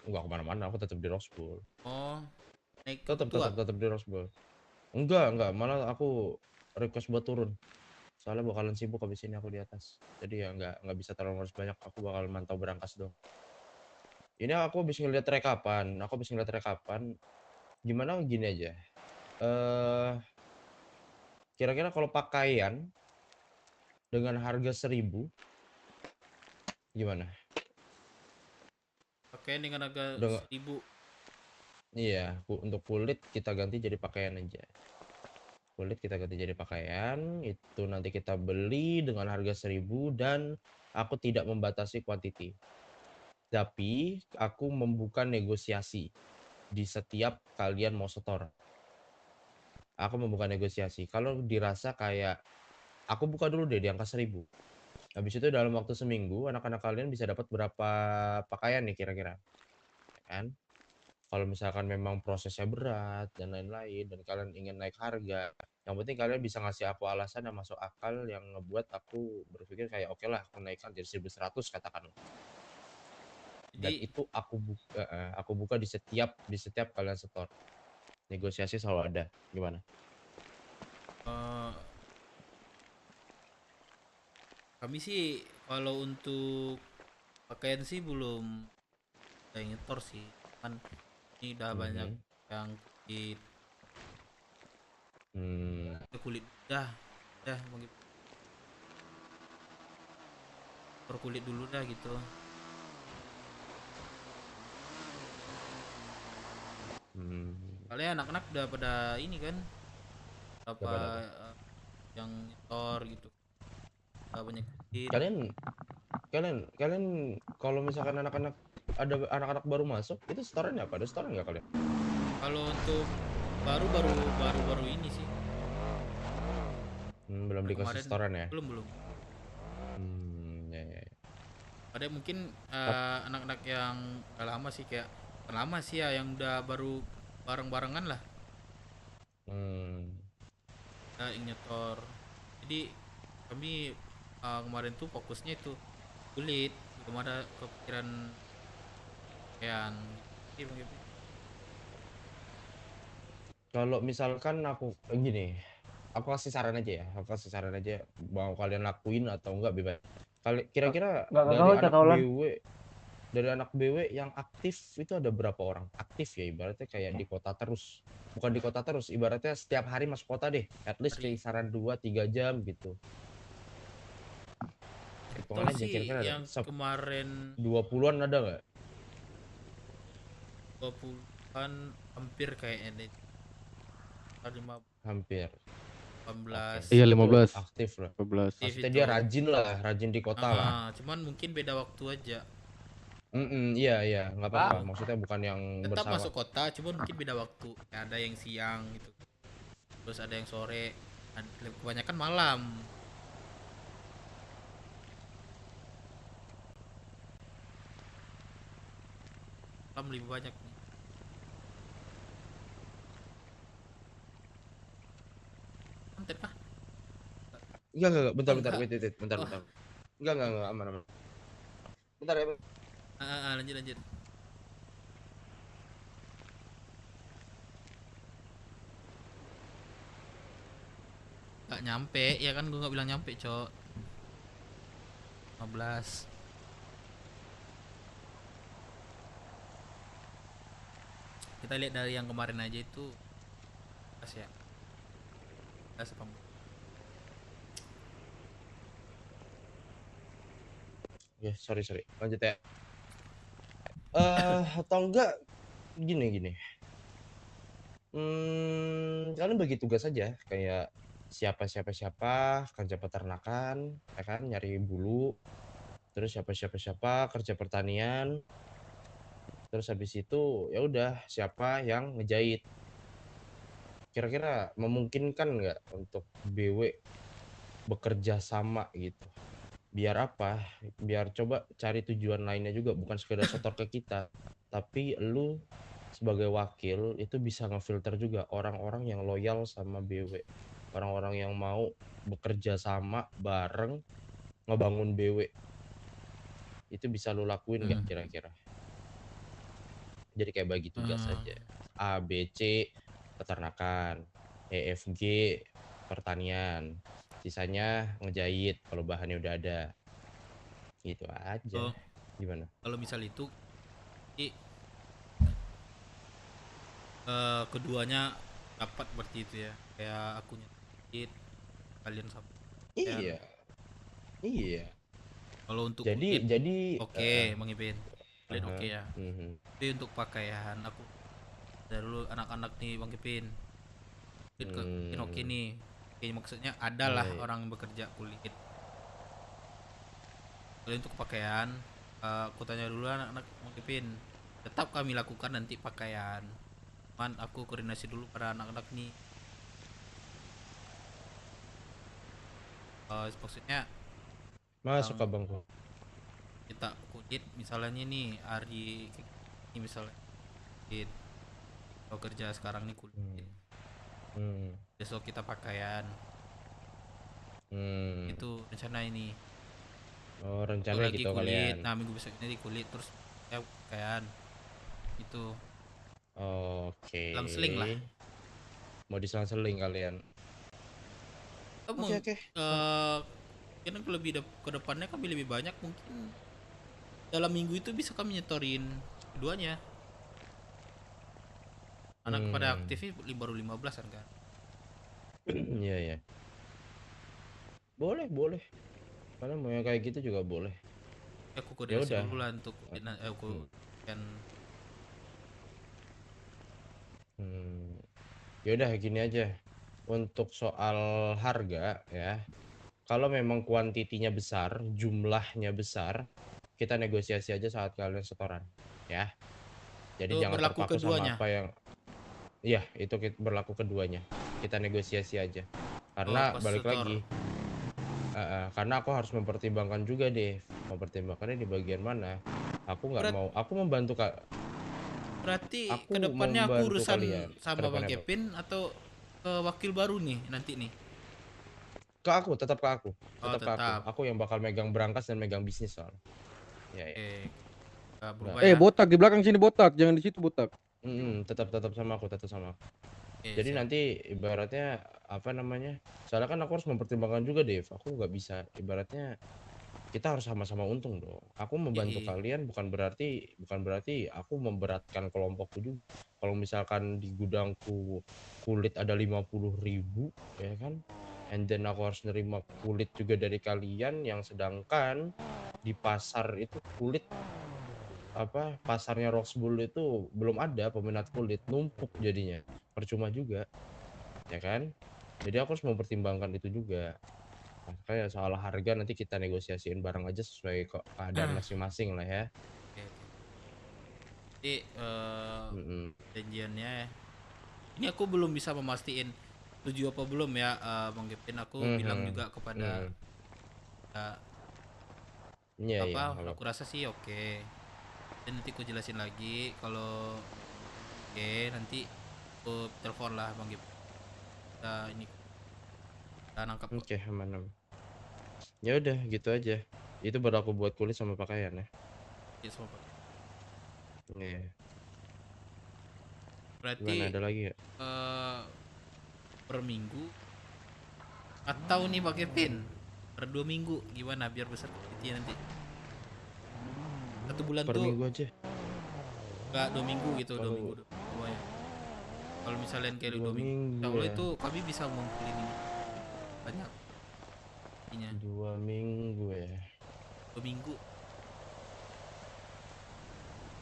Enggak kemana-mana, aku tetap di Roxbull. Oh, naik Tetap ketua. di Roxbull. Enggak, malah aku request buat turun. Soalnya bakalan sibuk habis ini aku di atas. Jadi ya nggak bisa terlalu ngurus banyak. Aku bakal mantau berangkas dong. Ini aku habis ngeliat rekapan. Gimana gini aja. Kira-kira kalau pakaian dengan harga 1.000 gimana? Pakaian dengan harga 1.000. Iya, untuk kulit kita ganti jadi pakaian aja. Kulit kita ganti jadi pakaian, itu nanti kita beli dengan harga 1.000 dan aku tidak membatasi quantity. Tapi aku membuka negosiasi di setiap kalian mau setor. Aku membuka negosiasi. Kalau dirasa kayak aku buka dulu deh di angka 1.000. Habis itu dalam waktu seminggu anak-anak kalian bisa dapat berapa pakaian nih kira-kira. Kan? Kalau misalkan memang prosesnya berat dan lain-lain dan kalian ingin naik harga, yang penting kalian bisa ngasih aku alasan yang masuk akal yang ngebuat aku berpikir kayak oke lah aku naikkan jadi 1.100 katakan. Dan itu aku buka di setiap kalian setor. Negosiasi selalu ada. Gimana? Kami sih kalau untuk pakaian sih belum ada yang nyetor sih. Kan ini udah banyak yang kulit udah kulit dulu dah gitu. Kalian anak-anak udah pada ini kan apa yang nyetor gitu. Banyak kulit. Kalian kalau misalkan anak-anak ada anak-anak baru masuk itu setorannya apa? Ada setoran nggak kalian? Kalau untuk baru ini sih. Belum dikasih setoran ya? Belum. Ya. Ada mungkin anak-anak yang udah lama sih kayak lama sih ya yang udah baru bareng-barengan lah. Yang nyetor. Jadi kami kemarin tuh fokusnya itu kulit, belum ada kepikiran pakaian. Kalau misalkan aku gini, aku kasih saran aja ya, mau kalian lakuin atau enggak bebas. Kira-kira dari anak BW yang aktif itu ada berapa orang aktif ya, ibaratnya kayak di kota terus, bukan di kota terus, ibaratnya setiap hari masuk kota deh, at least kisaran 2-3 jam gitu. Hitungan aja kira-kira yang kemarin 20-an ada nggak? 20-an hampir kayaknya deh. Hampir 15. Iya 15 aktif lah. 15. Maksudnya dia rajin di kota lah. Cuman mungkin beda waktu aja. Iya nggak apa-apa. Maksudnya bukan yang tetap bersama. Masuk kota, cuman mungkin beda waktu. Ada yang siang gitu, terus ada yang sore, kebanyakan malam. Malam lebih banyak nih. Konten kah? Enggak, bentar. Enggak, aman. Bentar ya. Lanjut. Gak nyampe, ya kan gue gak bilang nyampe, Cok. 15. Kita lihat dari yang kemarin aja itu pas ya. Ya, sorry. Lanjut ya. Atau enggak gini. Kalian bagi tugas aja kayak siapa kerja peternakan, ya kan, nyari bulu. terus siapa kerja pertanian, terus habis itu ya udah siapa yang ngejahit. Kira-kira memungkinkan nggak untuk BW bekerja sama gitu? Biar apa? Biar coba cari tujuan lainnya juga, bukan sekedar setor ke kita, tapi lu sebagai wakil itu bisa ngefilter juga orang-orang yang loyal sama BW, orang-orang yang mau bekerja sama bareng ngebangun BW. Itu bisa lu lakuin nggak kira-kira? Jadi kayak bagi tugas saja. A, B, C peternakan, E, F, G pertanian, sisanya ngejahit kalau bahannya udah ada. Gitu aja. Gimana? Kalau misal itu keduanya dapat berarti itu ya, kayak aku nyedit kalian sama. Iya. Iya. Kalau untuk jadi oke, Bang Ipin. Kalian oke ya. Tapi untuk pakaian aku dari dulu anak-anak nih Bang Ipin. Oke nih. Oke, maksudnya adalah orang yang bekerja kulit. Kalau untuk pakaian, aku tanya dulu anak-anak Bang Ipin. Tetap kami lakukan nanti pakaian. Cuman aku koordinasi dulu pada anak-anak nih. Maksudnya masuk abangku. Kita kulit misalnya nih hari ini misalnya kalau kerja sekarang nih kulit. Besok kita pakaian. Itu rencana ini. Oh, rencana gitu kulit. kalian. Nah, minggu besoknya di kulit terus ya pakaian. Itu. Oke. Selang-seling lah. Mau diselang-seling kalian. Oke. Mungkin lebih ke depannya kami lebih banyak, mungkin dalam minggu itu bisa kami nyetorin keduanya. Anak pada aktifnya baru 15 kan. Iya. Boleh. Karena mau yang kayak gitu juga boleh. Aku koordinasi dulu lah untuk aku kan. Ya udah gini aja. Untuk soal harga ya. Kalau memang kuantitinya besar, jumlahnya besar, kita negosiasi aja saat kalian setoran, ya. Jadi jangan terpaku sama apa yang. Iya, itu berlaku keduanya. Kita negosiasi aja. Karena balik lagi. Karena aku harus mempertimbangkan juga deh. Mempertimbangkannya di bagian mana. Aku nggak mau. Aku membantu Kak. Berarti kedepannya aku urusan sama Bang Kevin atau ke wakil baru nih nanti nih? Tetap ke aku. Aku yang bakal megang berangkas dan megang bisnis soal. Ya. Botak di belakang sini botak, jangan di situ botak. Tetap sama aku. Jadi nanti ibaratnya apa namanya? Soalnya kan aku harus mempertimbangkan juga, Dev. Aku nggak bisa ibaratnya kita harus sama-sama untung dong. Aku membantu kalian bukan berarti aku memberatkan kelompokku juga. Kalau misalkan di gudangku kulit ada 50.000 ya kan? And then aku harus nerima kulit juga dari kalian yang sedangkan di pasar itu kulit pasarnya Roxbull itu belum ada peminat kulit, numpuk jadinya percuma juga ya kan. Jadi aku harus mempertimbangkan itu juga. Kayak soal harga nanti kita negosiasiin bareng aja sesuai keadaan masing-masing lah ya. Jadi janjiannya ini aku belum bisa memastikan setuju apa belum ya Bang Kevin. Aku bilang juga kepada aku rasa sih oke. Dan nanti aku jelasin lagi kalau nanti aku telepon lah Bang Kevin. Kita nangkap. Aman. Ya udah gitu aja. Itu berlaku buat kulit sama pakaian ya. Iya, sama pakaian. Berarti ada lagi ya? Per minggu atau nih Pak Kevin per 2 minggu gimana biar besar kualitasnya nanti? 1 bulan per tuh minggu aja. Enggak 2 minggu gitu, 2 minggu semuanya. Kalau misalnya kayak 2 minggu, kalau itu kami bisa ngumpulin banyak. 2 minggu ya. 2 minggu.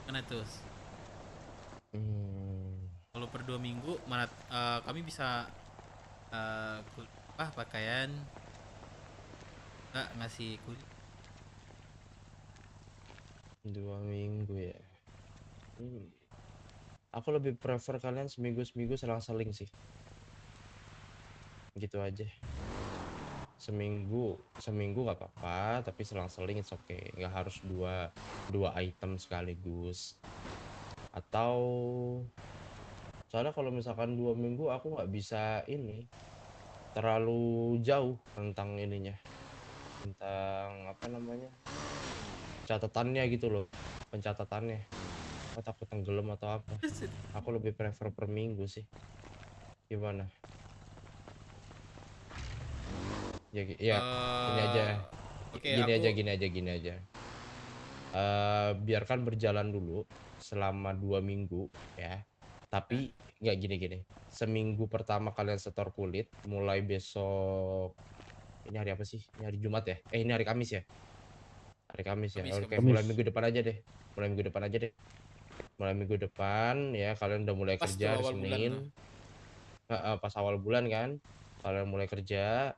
Mana tuh? Kalau per 2 minggu mana kami bisa pakaian ngasih kulit 2 minggu ya. Aku lebih prefer kalian seminggu selang-seling sih. Gitu aja. Seminggu nggak apa-apa, tapi selang-seling it's okay. Nggak harus dua item sekaligus. Atau soalnya kalau misalkan 2 minggu aku nggak bisa ini, terlalu jauh tentang ininya, tentang apa namanya, catatannya gitu loh, pencatatannya. Aku takut tenggelam atau apa. Aku lebih prefer per minggu sih. Gimana? Ya, gini aja. Oke, Gini aja. Biarkan berjalan dulu selama 2 minggu ya. Tapi nggak gini. Seminggu pertama kalian setor kulit, mulai besok. Ini hari apa sih? Ini hari Jumat ya? Ini hari Kamis ya? Hari Kamis ya. Oke, mulai minggu depan aja deh. Mulai minggu depan ya, kalian udah mulai kerja hari Senin. Pas awal bulan kan, kalian mulai kerja.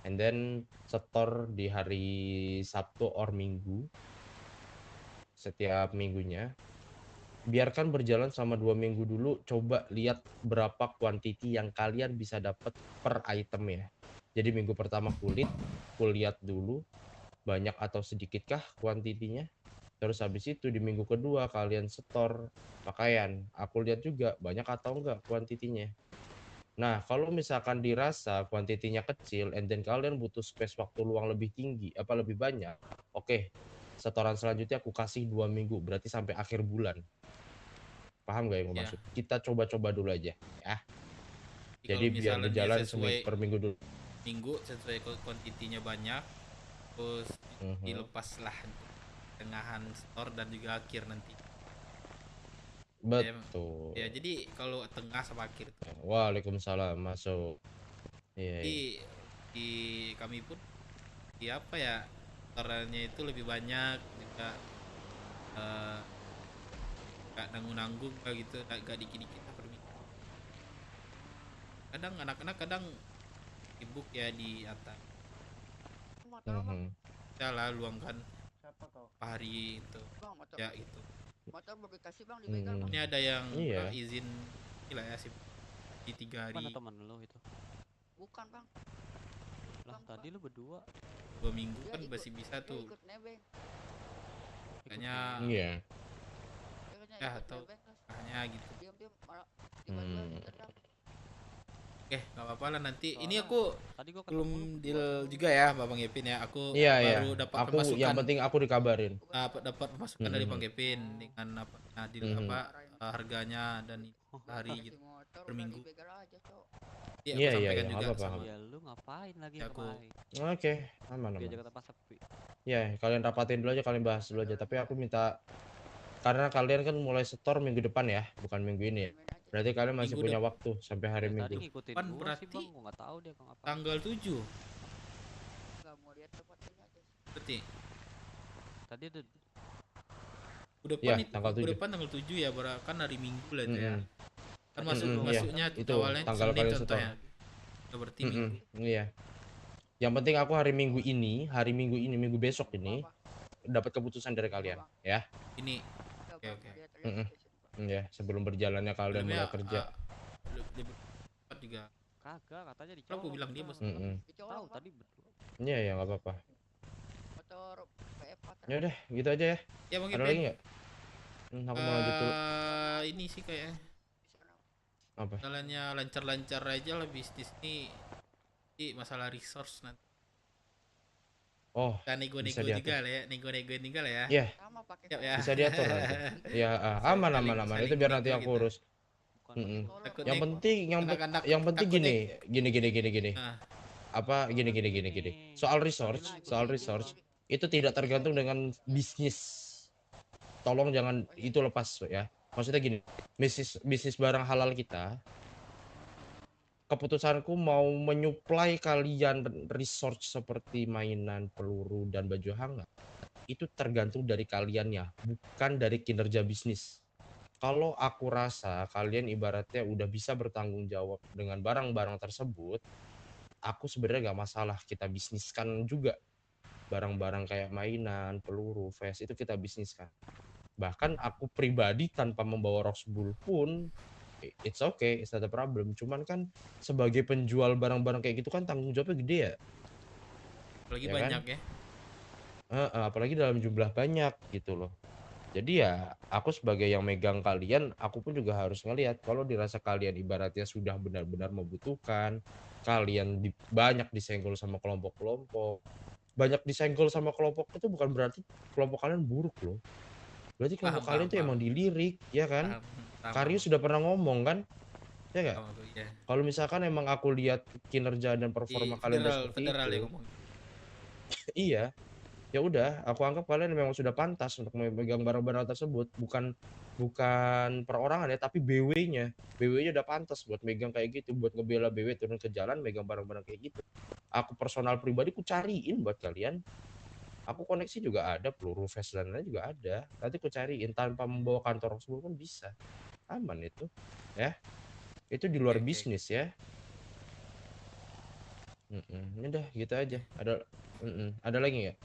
And then setor di hari Sabtu or Minggu. Setiap minggunya. Biarkan berjalan selama 2 minggu dulu. Coba lihat berapa quantity yang kalian bisa dapat per item ya. Jadi minggu pertama kulit, aku lihat dulu banyak atau sedikitkah kuantitinya. Terus habis itu di minggu kedua kalian setor pakaian. Aku lihat juga banyak atau enggak kuantitinya. Nah, kalau misalkan dirasa kuantitinya kecil, and then kalian butuh space waktu luang lebih tinggi, lebih banyak, oke, setoran selanjutnya aku kasih 2 minggu, berarti sampai akhir bulan. Paham gak yang gue maksud? Kita coba-coba dulu aja, ya. Jadi biar berjalan per minggu dulu. Minggu sesuai kuantitinya banyak, terus dilepaslah tengahan store dan juga akhir nanti. Betul. Ya, jadi kalau tengah sama akhir. Waalaikumsalam, masuk. Di kami pun di apa ya, setorannya itu lebih banyak juga, gak nanggung gitu, gak dikit-dikit per minggu. Kadang anak-anak sibuk ya di atas. Ya lah, luangkan hari itu ya itu. Motor mau dikasih bang, dibegal bang. Ini ada yang izin gila ya sih di 3 hari. Mana teman lo itu? Bukan bang. Lah tadi lu berdua 2 minggu kan masih bisa tuh. Kayaknya ya atau hanya gitu. Oke, nggak apa-apa lah nanti. Ini aku belum deal juga ya, Bang Kevin ya. Aku baru dapat pemasukan. Yang penting aku dikabarin. Dapat pemasukan dari Bang Kevin dengan apa? Nah, deal harganya dan hari gitu per minggu. Iya, apa. Ya lu ngapain lagi kemarin? Oke, aman. Ya, kalian rapatin dulu aja, kalian bahas dulu aja. Tapi aku minta, karena kalian kan mulai setor minggu depan ya, bukan minggu ini ya. Berarti kalian masih punya waktu sampai hari Minggu. Kan berarti tanggal 7. Berarti tadi ada tanggal 7 ya, kan hari Minggu lah itu ya. Kan masuknya itu awalnya tanggal Senin contohnya. Berarti Minggu. Iya. Yang penting aku hari Minggu ini, Minggu besok ini dapat keputusan dari kalian, ya. Ini. Oke. Ya, sebelum berjalannya kalian mulai kerja. Juga. Kagak, katanya di Aku bilang dia mesti. Tahu tadi berdua. Iya, ya enggak apa-apa. Ya udah, gitu aja ya. Ya, ada lagi enggak? Aku mau lanjut dulu. Ini sih kayaknya. Apa? Jalannya lancar-lancar aja lah bisnis nih. Di masalah resource nanti. Oh, nego-nego juga lah ya, nego-nego lah ya. Iya. Ya. Bisa diatur nanti. Ya, aman. Itu biar nanti aku urus. Yang penting gini. Apa gini. Soal resource itu tidak tergantung dengan bisnis. Tolong jangan itu lepas ya. Maksudnya gini, bisnis barang halal kita. Keputusanku mau menyuplai kalian resource seperti mainan, peluru, dan baju hangat. Itu tergantung dari kaliannya, bukan dari kinerja bisnis. Kalau aku rasa kalian ibaratnya udah bisa bertanggung jawab dengan barang-barang tersebut, aku sebenarnya gak masalah kita bisniskan juga. barang-barang kayak mainan, peluru, vest itu kita bisniskan. Bahkan aku pribadi tanpa membawa Roxbull pun it's okay, it's not a problem. Cuman kan sebagai penjual barang-barang kayak gitu kan tanggung jawabnya gede ya. Apalagi Ya banyak kan? ya. Apalagi dalam jumlah banyak gitu loh. Jadi ya aku sebagai yang megang kalian, aku pun juga harus ngelihat kalau dirasa kalian ibaratnya sudah benar-benar membutuhkan, kalian banyak disenggol sama kelompok-kelompok. Banyak disenggol sama kelompok itu bukan berarti kelompok kalian buruk loh. Berarti kelompok Paham, kalian tuh paham, emang dilirik, ya kan? Paham. Karyo sudah pernah ngomong kan? Ya nggak? Iya. Kalau misalkan emang aku lihat kinerja dan performa kalian udah seperti federal ya itu, ngomong. iya, ya udah, aku anggap kalian memang sudah pantas untuk memegang barang-barang tersebut, bukan perorangan ya, tapi BW-nya. BW-nya udah pantas buat megang kayak gitu, buat ngebela BW turun ke jalan megang barang-barang kayak gitu. Aku personal pribadi ku cariin buat kalian. Aku koneksi juga ada, peluru vest dan lain juga ada. Nanti ku cariin tanpa membawa kantor Roxbull pun bisa. Aman itu, ya. Itu di luar bisnis ya. Udah gitu aja. Ada lagi nggak?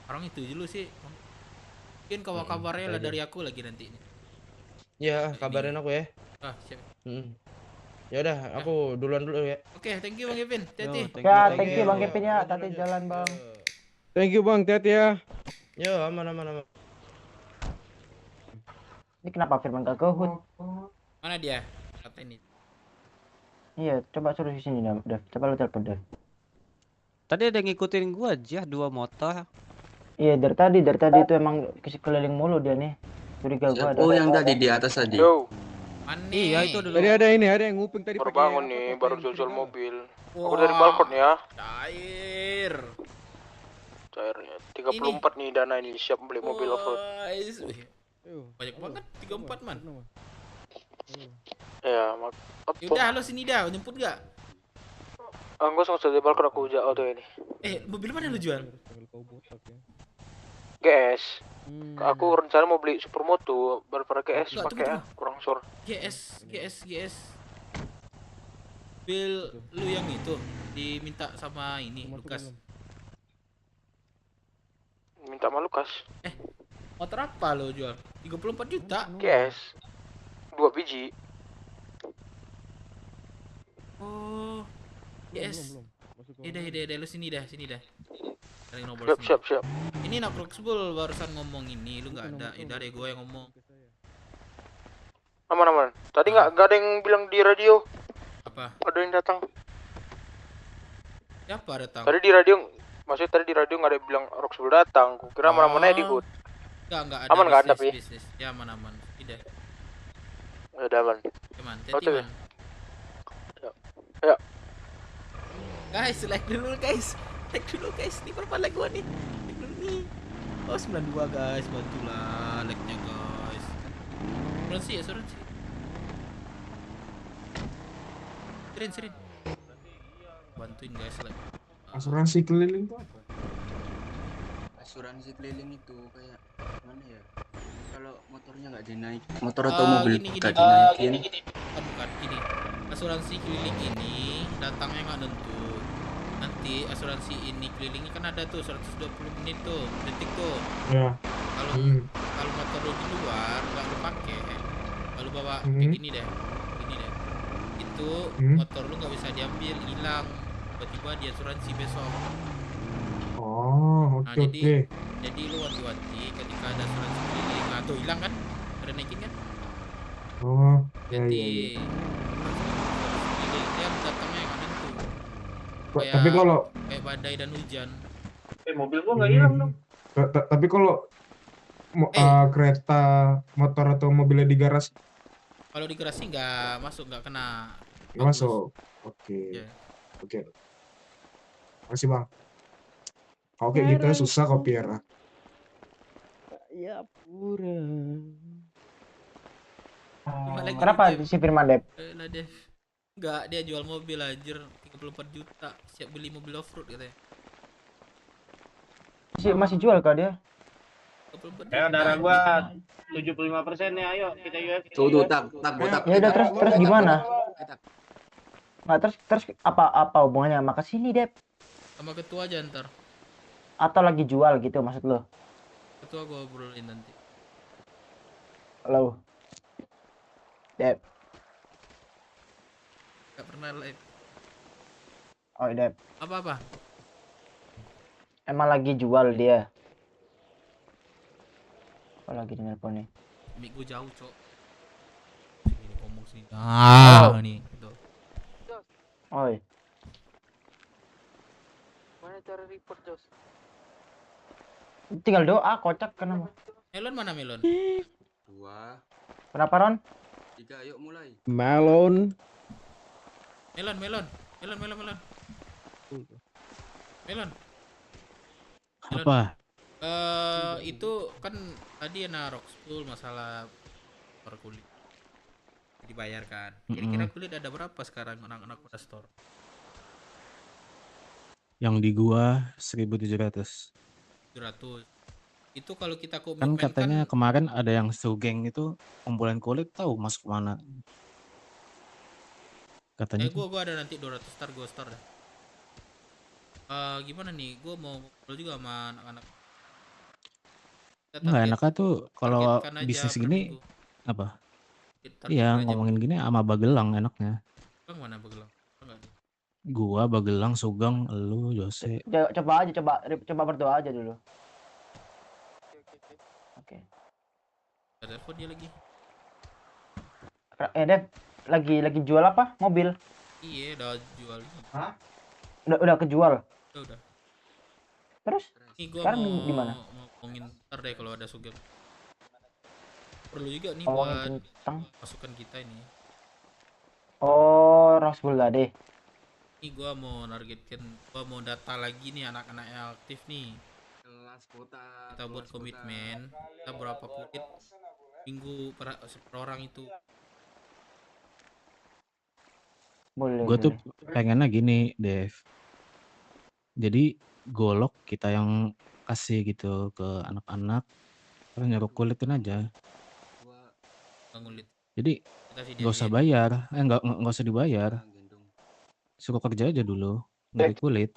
Orang itu dulu sih. Mungkin kabar-kabarnya lah aja. dari aku lagi nanti ini. Ya, kabarin aku ya. Siap. Ya udah, aku duluan dulu ya. Oke, thank you Bang Kevin. Hati-hati. Ya, thank you Bang Kevin ya. Tadi jalan Bang. Thank you Bang, hati-hati ya. Yo, aman. Ini kenapa Firman gak ke HUT? Mana dia? Kata ini. Iya, coba suruh di sini Dev. Coba lu telepon Dev. Tadi ada yang ngikutin gua aja 2 motor. Iya, dari tadi itu emang keliling mulu dia nih. Curiga gua ada. Oh, yang tadi di atas tadi. Yo, Iya, itu dulu. Tadi ada yang nguping tadi baru pakai bangun apa, nih, pakai baru yang jual segala. mobil. Aku dari balkon ya. Cair. Cairnya 34 nih dana ini, siap beli mobil off-road. Banyak banget, 34 man. Ya, Yaudah, halo sini dah, jemput gak? Anggo langsung dari balkon aku ujak auto ini. Mobil mana lu jual? GS. Aku rencana mau beli supermoto, baru pada GS Enggak, pakai tunggu. kurang sor. GS. Mobil lu yang itu diminta sama ini Lukas. Minta sama Lukas. Motor apa lo jual? 34 juta. GS. 2 biji. Oh. GS. Udah, lu sini dah. Saling ngobrol sini. Siap. Ini nak Roxbull barusan ngomong ini, lu nggak ada. Ya dari gue yang ngomong. Aman. Tadi nggak ada yang bilang di radio. Apa? Ada yang datang. Siapa datang? Tadi di radio, maksudnya tadi di radio nggak ada yang bilang Roxbull datang. Kukira mana-mana di HUT. Enggak ada. Aman nggak ada tapi? Bisnis. Ya aman. Tidak. Udah aman. Cuman, Oke. man. Ya. Guys, like dulu guys. Ini berapa like gua nih? Like dulu nih. Oh 92 guys, bantulah like-nya guys. Asuransi. Serin. Bantuin guys like. Asuransi keliling tuh apa? Asuransi keliling itu kayak mana ya? Kalau motornya nggak dinaik, motor atau mobil nggak dinaikin. Bukan gini. Asuransi keliling ini datangnya nggak nentu. Nanti asuransi ini kelilingnya kan ada tuh 120 menit tuh, detik tuh. Ya. Kalau motor lu di luar nggak lu pakai, kalau bawa kayak gini deh. Itu motor lu nggak bisa diambil, hilang. Tiba-tiba di asuransi besok. Oh, oke. Jadi lu wanti-wanti ketika ada asuransi keliling atau hilang kan, ada naikin kan? Oh, Jadi dia datangnya nggak nentu. Tapi kalau kayak badai dan hujan. mobil gua nggak hilang dong. Tapi kalau kereta, motor atau mobilnya di garasi? Kalau di garasi nggak masuk, nggak kena. Nggak masuk. Oke. Makasih Bang. Kalau kayak gitu susah kok Piera. Ya pura. Kenapa si Firman Dev? Dev. Enggak, dia jual mobil anjir 34 juta. Siap beli mobil off-road katanya. Masih jual kah dia? Darah gua 75% nih, ayo kita UFC. Tuh, tak. Ya udah terus gimana? Nggak terus apa hubungannya sama kesini Dev? Sama ketua aja ntar. Atau lagi jual gitu maksud lo? Ketua gua obrolin nanti. Halo. Dep. Gak pernah live. Oh, Dep. Apa-apa? Emang lagi jual dia. Oh, lagi di nelpon nih. Mik gua jauh, Cok. Sini ngomong sini. Ah, nih. Tuh. Oi. Mana cara report, Jos? Tinggal doa, kocak kenapa? Melon mana melon? 2. Kenapa, Ron? 3, yuk mulai. Melon. Melon. Melon. Apa? Itu kan tadi ada Rockpool masalah per kulit dibayarkan. Kira-kira kulit ada berapa sekarang anak-anak pada store? Yang di gua 1.700. 700. Itu kalau kita Kan komitmen katanya kemarin ada yang sugeng itu kumpulan kulit tahu masuk mana. Katanya gua ada nanti 200 star gua store dah. Gimana nih? Gua mau ngobrol juga sama anak-anak. nggak enaknya tuh kalau targetkan aja bisnis per gini minggu. apa? Targetkan Iya aja. ngomongin gini sama Bagelang enaknya. Bang mana Bagelang? Enggak nih. Gua Bagelang, Sugeng, elu, Jose. Coba berdoa aja dulu. Oke. Ada telepon dia lagi. Dev, lagi jual apa? Mobil? Iya, udah jual ini. Hah? Udah kejual. Udah. Terus? Nih gua Sekarang mau di mana? ngomongin ntar deh kalau ada sugeng. Perlu juga nih Ngomongin buat tentang? masukan kita ini. Oh, Rasul deh. Ini gua mau data lagi nih anak-anak yang aktif nih. Kelas kota. Kita buat komitmen. Kita berapa kulit minggu per orang itu. Boleh. Gue tuh pengennya gini, Dev. Jadi golok kita yang kasih gitu ke anak-anak, terus nyuruh kulitin aja. Ngulit. Jadi nggak usah bayar, nggak usah dibayar. Suruh kerja aja dulu, nyari kulit.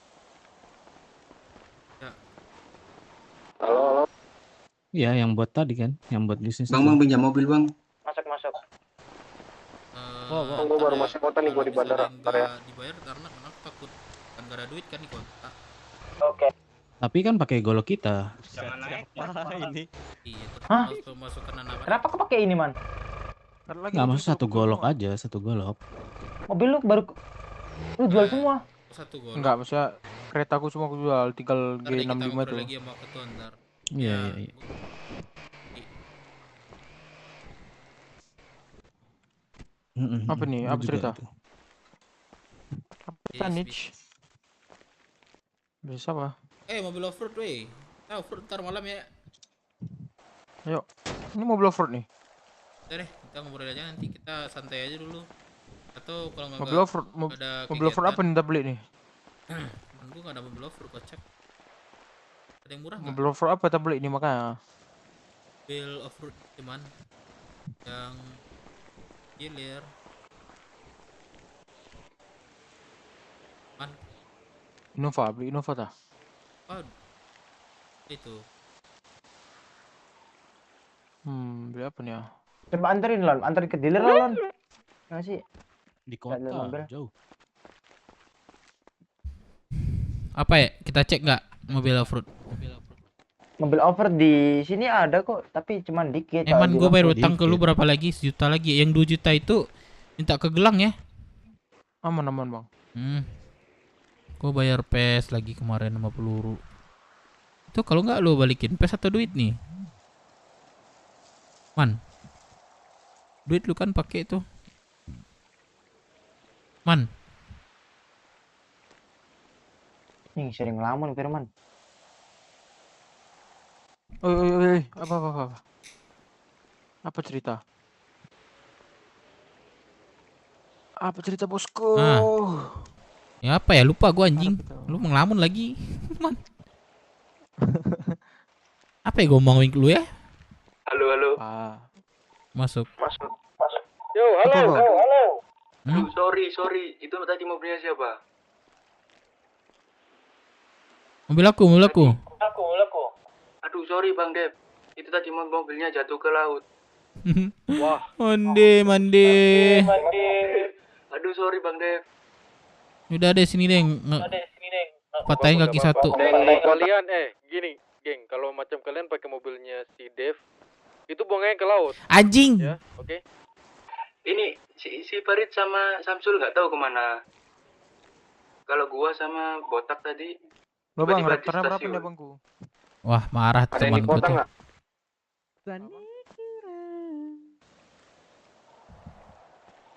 Ya. Halo. Iya, yang buat tadi kan, yang buat bisnis. Bang pinjam mobil bang. Masuk. Gue baru masuk kota nih, gue di bandara. Dibayar karena anak takut kan gak ada duit kan di kota. Oke. Tapi kan pakai golok kita. Jangan naik ini. Iya, Hah? Masukkan anak. Kenapa kau pakai ini, Man? Nggak, maksud satu golok aja, satu golok. Mobil lu baru lu jual semua. Satu golok. Enggak, maksudnya keretaku semua aku jual, tinggal G65 tuh. Lagi sama ketua ntar. Iya. Apa nih? Apa cerita? Apa niche? Bisa apa? Mobil off-road weh. Kita off-road ntar malam ya. Ayo. Ini mobil off-road nih. Udah deh, kita ngobrol aja nanti, kita santai aja dulu. Atau kalau nggak mobil off-road, mobil off-road apa nih kita beli nih? Gue nggak ada mobil off-road, kocak. Ada yang murah nggak? Mobil off-road apa kita beli nih makanya? Mobil off-road cuman yang gilir. Man. Innova, beli Innova tah? Oh, itu. Beli apa nih ya? Coba anterin ke dealer Lon. Nggak sih? Di kota, jauh. Apa ya? Kita cek nggak mobil off-road? Mobil off-road di sini ada kok, tapi cuman dikit. Emang gue bayar utang ke lu berapa lagi? 1 juta lagi. Yang 2 juta itu minta ke gelang ya? Aman bang. Gue bayar PES lagi kemarin sama peluru. Itu kalau nggak lu balikin PES atau duit nih? Man, duit lu kan pakai itu. Man. Nih sering ngelamun Firman. Oi, apa? Apa cerita? Apa cerita bosku? Ya apa ya, lupa gua anjing. Lu ngelamun lagi. Man. Apa ya gua ngomongin lu ya? Halo. Masuk. Yo, halo. Hmm? Sorry. Itu tadi mobilnya siapa? Mobil aku. Aduh, sorry Bang Dev. Itu tadi mobilnya jatuh ke laut. Wah. Mandi. Aduh, sorry Bang Dev. Udah deh sini deh. Patahin kaki satu. Kalian gini, geng, kalau macam kalian pakai mobilnya si Dev, itu buangnya ke laut. Anjing. Ya, oke. Ini si Farid sama Samsul nggak tahu kemana. Kalau gua sama Botak tadi Bang, tiba-tiba di pernah berapa stasiun. nih Bangku? Wah, marah Ada yang di temanku kota tuh. nggak?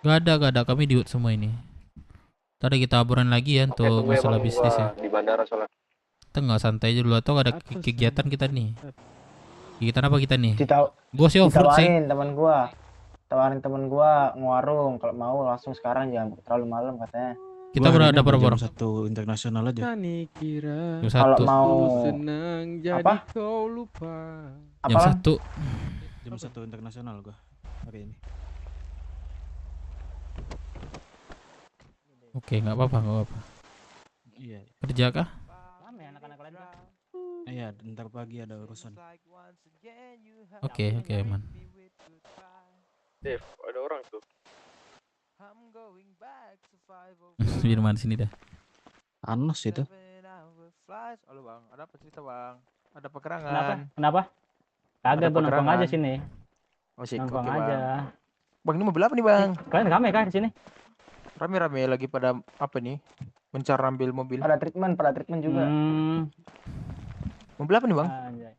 Gak ada. Kami diut semua ini. Tadi kita obrolin lagi ya untuk masalah bisnis ya. Di bandara soalnya. Kita nggak santai aja dulu atau ada kegiatan kita nih. Kegiatan apa kita nih? Ditaw- Gua sih off-road sih. Tawarin temen gua ngewarung, kalau mau langsung sekarang, jangan terlalu malam katanya. Kita berada berapa orang? Satu internasional aja. Jam Kalau 1. mau Senang jadi apa? kau lupa. Jam 1. Jam 1 internasional gua hari ini. Oke, nggak apa-apa. Iya. Kerja kah? Iya, ntar pagi ada urusan. Oke, man. Dev, ada orang tuh. Firman sini dah. Anos itu. Halo Bang, ada apa cerita Bang? Ada pekerangan. Kenapa? Kagak, Bang, nongkrong aja sini. Masih Nongkrong oke, Bang. aja. Bang, ini mobil apa nih Bang? Kalian rame kah di sini? Rame-rame lagi pada apa nih? Mencar ambil mobil. Pada treatment juga. Mobil apa nih Bang? Anjay.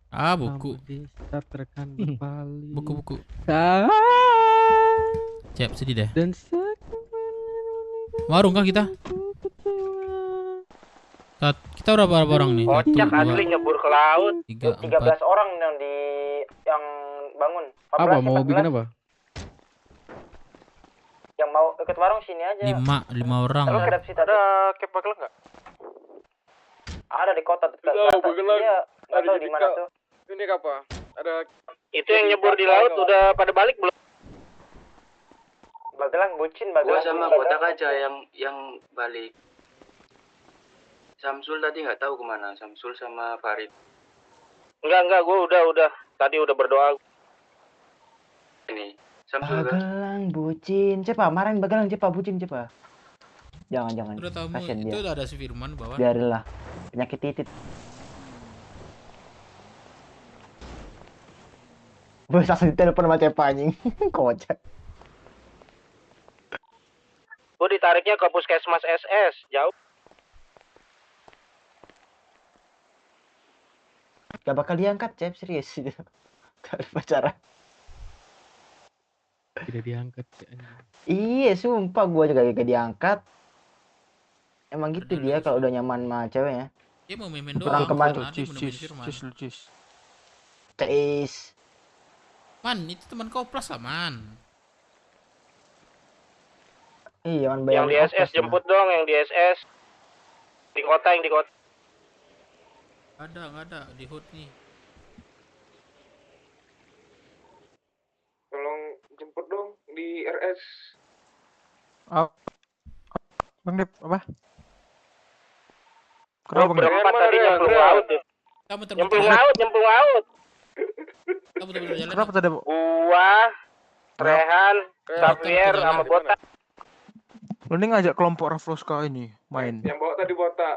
Buku. Buku. Cep, sedih deh. Warung kah kita? Kita berapa orang nih? Kocak asli nyebur ke laut. 3, 13 orang yang bangun. 14, Apa mau 14. bikin apa? Yang mau ikut warung sini aja. 5 orang. Terus kedap situ ada kepakel nggak? Ada di kota dekat. Iya, nggak tahu di mana tuh. Ini apa? Ada Itu yang nyebur di laut udah pada balik belum? Bagelang bucin, Gua sama Botak aja yang balik. Samsul tadi nggak tahu kemana. Samsul sama Farid. Enggak, gua udah. Tadi udah berdoa. Ini Samsul kan? Bagelang bucin, cepat marahin Bagelang, cepat bucin, cepat. Jangan. Udah tahu Kasian itu dia. udah ada si Firman bawah. Biarinlah. Penyakit titit. Bos langsung ditelepon sama Cepa anjing. Kocak. Gua ditariknya ke puskesmas SS, jauh. Gak bakal diangkat, Cep, serius. Gak ada pacaran. Tidak diangkat. Iya, sumpah gua juga gak diangkat. Emang gitu dia kalau udah nyaman sama ceweknya. Dia mau main Kurang doang. kemarin. Lucis. Cis. Man, itu teman kau plus lah, Man. Iya, man, Yang di SS jemput dong, yang di SS. Di kota, yang di kota. Nggak ada di hood nih. tolong jemput dong di RS. Bang Dep, apa? Kenapa Bang Dep? Tadi nyemplung laut tuh. Nyemplung laut. Kenapa tadi? Gua, Rehan, Xavier, sama Botak. Lu nih ngajak kelompok Rafloska ini main. Yang bawa tadi botak.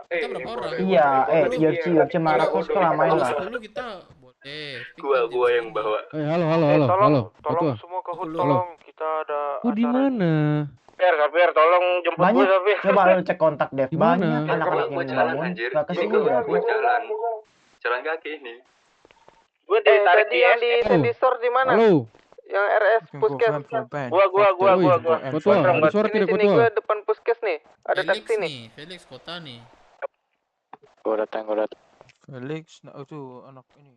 Iya, UFC sama Rafloska lah main lah. Dulu kita boleh. Gua yang bawa. Halo. Tolong semua ke HUD, tolong. Kita ada Di mana? Xavier, tolong jemput Banyak. gue, Xavier. Coba lu cek kontak Dev. Banyak anak-anak Gua yang jalan bangun. anjir. Gak kesini Gua berarti. jalan kaki ini. Gue ditarik di yang SS. Sensor di mana? Halo. Yang RS Puskes. Gua. Ketua, ada suara tidak ketua? Gue depan Puskes nih. Ada Felix taksi nih. nih, Felix kota nih. Gua datang. Felix, nah itu anak ini.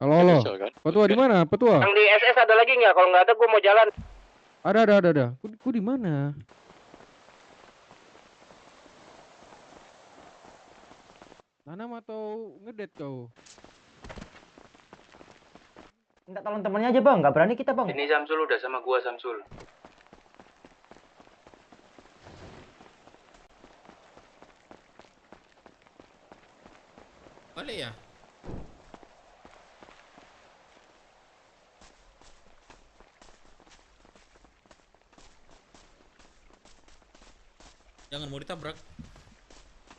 Halo, halo. Petua di mana? Petua? Yang di SS ada lagi nggak? Kalau nggak ada, gue mau jalan. Ada. Ku di mana? Nanam atau ngedet kau? Minta tolong temennya aja bang, nggak berani kita bang. Ini Samsul udah sama gua Samsul. Balik ya? Jangan mau ditabrak.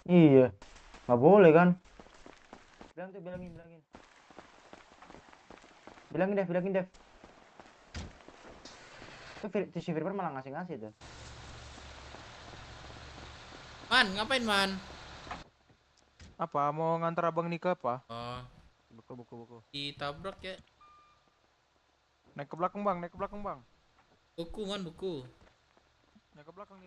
Iya, nggak boleh kan? Bilangin. Bilangin Dev. Itu si Firman malah ngasih tuh. Man, ngapain man? Apa mau ngantar abang nikah apa? Oh, Buku. ditabrak ya. Naik ke belakang bang. Buku man, buku. Naik ke belakang.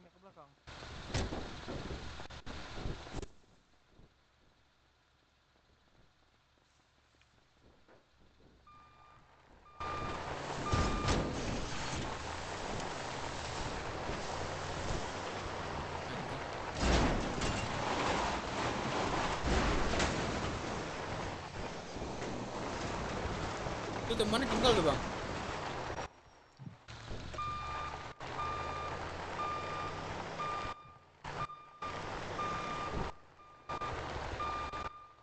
Itu temannya tinggal tuh bang.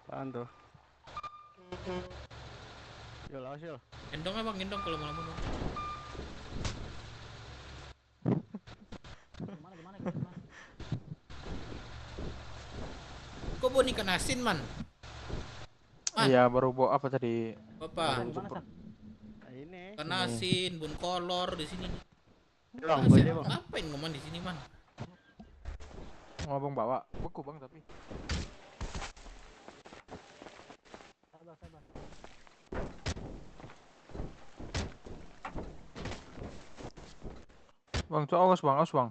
Apaan tuh? Yul, awas yul. Gendong bang, gendong kalau malam bang. Gimana? Kok bawa ikan asin man? Iya baru bawa apa tadi? Apa? Ini. Ikan asin, bun kolor di sini. Bang, Ngapain ngoman di sini man? Mau abang bawa? Beku bang tapi. Sabar. Bang, awas bang.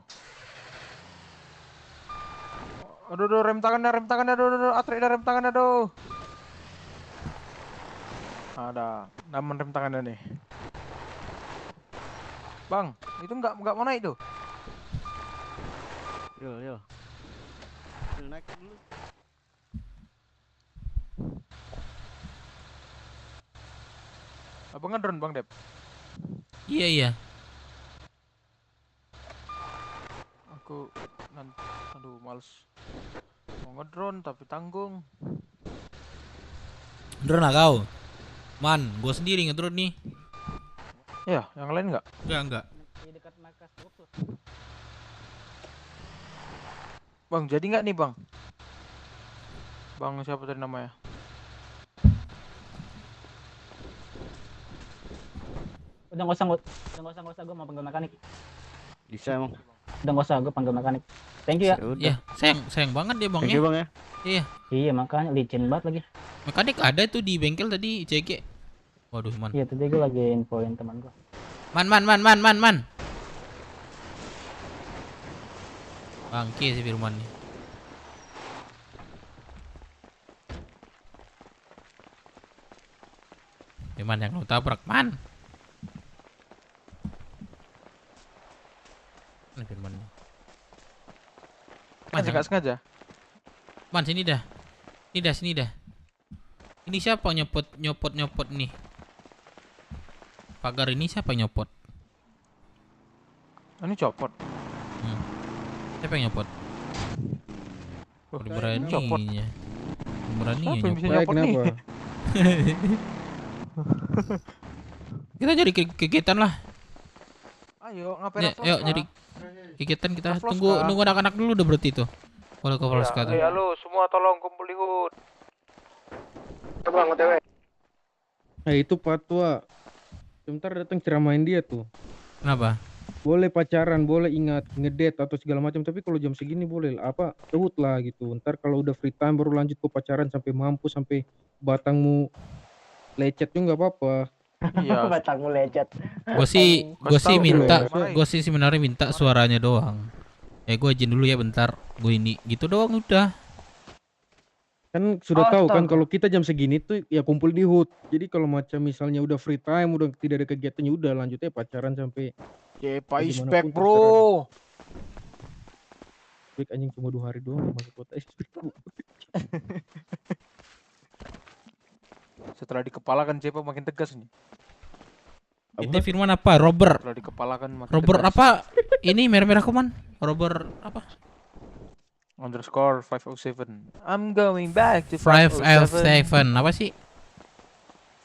Aduh, rem tangannya, aduh, Atri ada rem tangannya, aduh. Ada, naman rem tangannya nih. Bang, itu nggak mau naik tuh. Yul. Naik dulu. Abang ngedrone bang Dep. Iya. Aku aduh males mau ngedrone tapi tanggung. Drone lah kau. Man, gua sendiri ngedrone nih. Ya, yang lain nggak? Enggak. Di dekat markas tuh. Bang, jadi nggak nih bang? Bang siapa tadi namanya? Udah nggak usah, gue mau panggil mekanik. Bisa emang. Udah nggak usah, gue panggil mekanik. Thank you ya. Iya, sayang banget dia bang Thank ya. you bang ya. Iya. Iya makanya licin banget lagi. Mekanik ada tuh di bengkel tadi CG. Waduh man. Iya tadi gue lagi infoin teman gue. Man. Bangke si Firman nih. Firman yang lu tabrak man. Ini Firman nih. Man, Nggak sengaja. Man sini dah. Sini dah. Ini siapa nyopot nih? Pagar ini siapa yang nyopot? Ini copot. Siapa yang nyopot? Beraninya. Beraninya Siapa yang bisa nyopot. nyopot nih? Kita jadi kegiatan lah. Ayo ngapain? Yuk nyari kegiatan kita. Tunggu anak-anak dulu udah berarti tuh. Kalau ke Polres Kata. Halo semua tolong kumpul di HUT. Bang, OTW. Nah itu Patwa. Sebentar datang ceramain dia tuh. Kenapa? Boleh pacaran, boleh ingat ngedate atau segala macam, tapi kalau jam segini boleh apa rewut lah gitu. Ntar kalau udah free time baru lanjut ke pacaran sampai mampu, sampai batangmu lecet juga nggak apa-apa. Iya. Batangmu lecet. Gue sih sebenarnya minta suaranya doang. Gue izin dulu ya bentar. Gue ini gitu doang udah. Kan sudah tahu kan Astaga. kalau kita jam segini tuh ya kumpul di HUT. Jadi kalau macam misalnya udah free time, udah tidak ada kegiatannya, udah lanjutnya pacaran sampai Cepa is bagaimanapun back, terserah. bro. Baik anjing cuma 2 hari doang masuk kota SPK. Setelah dikepalakan Cepa makin tegas nih. Itu Firman apa? Robert. Setelah dikepalakan makin Robert tegas. apa? Ini merah-merah kuman. Robert apa? _ 507. I'm going back to 507. 507. Apa sih?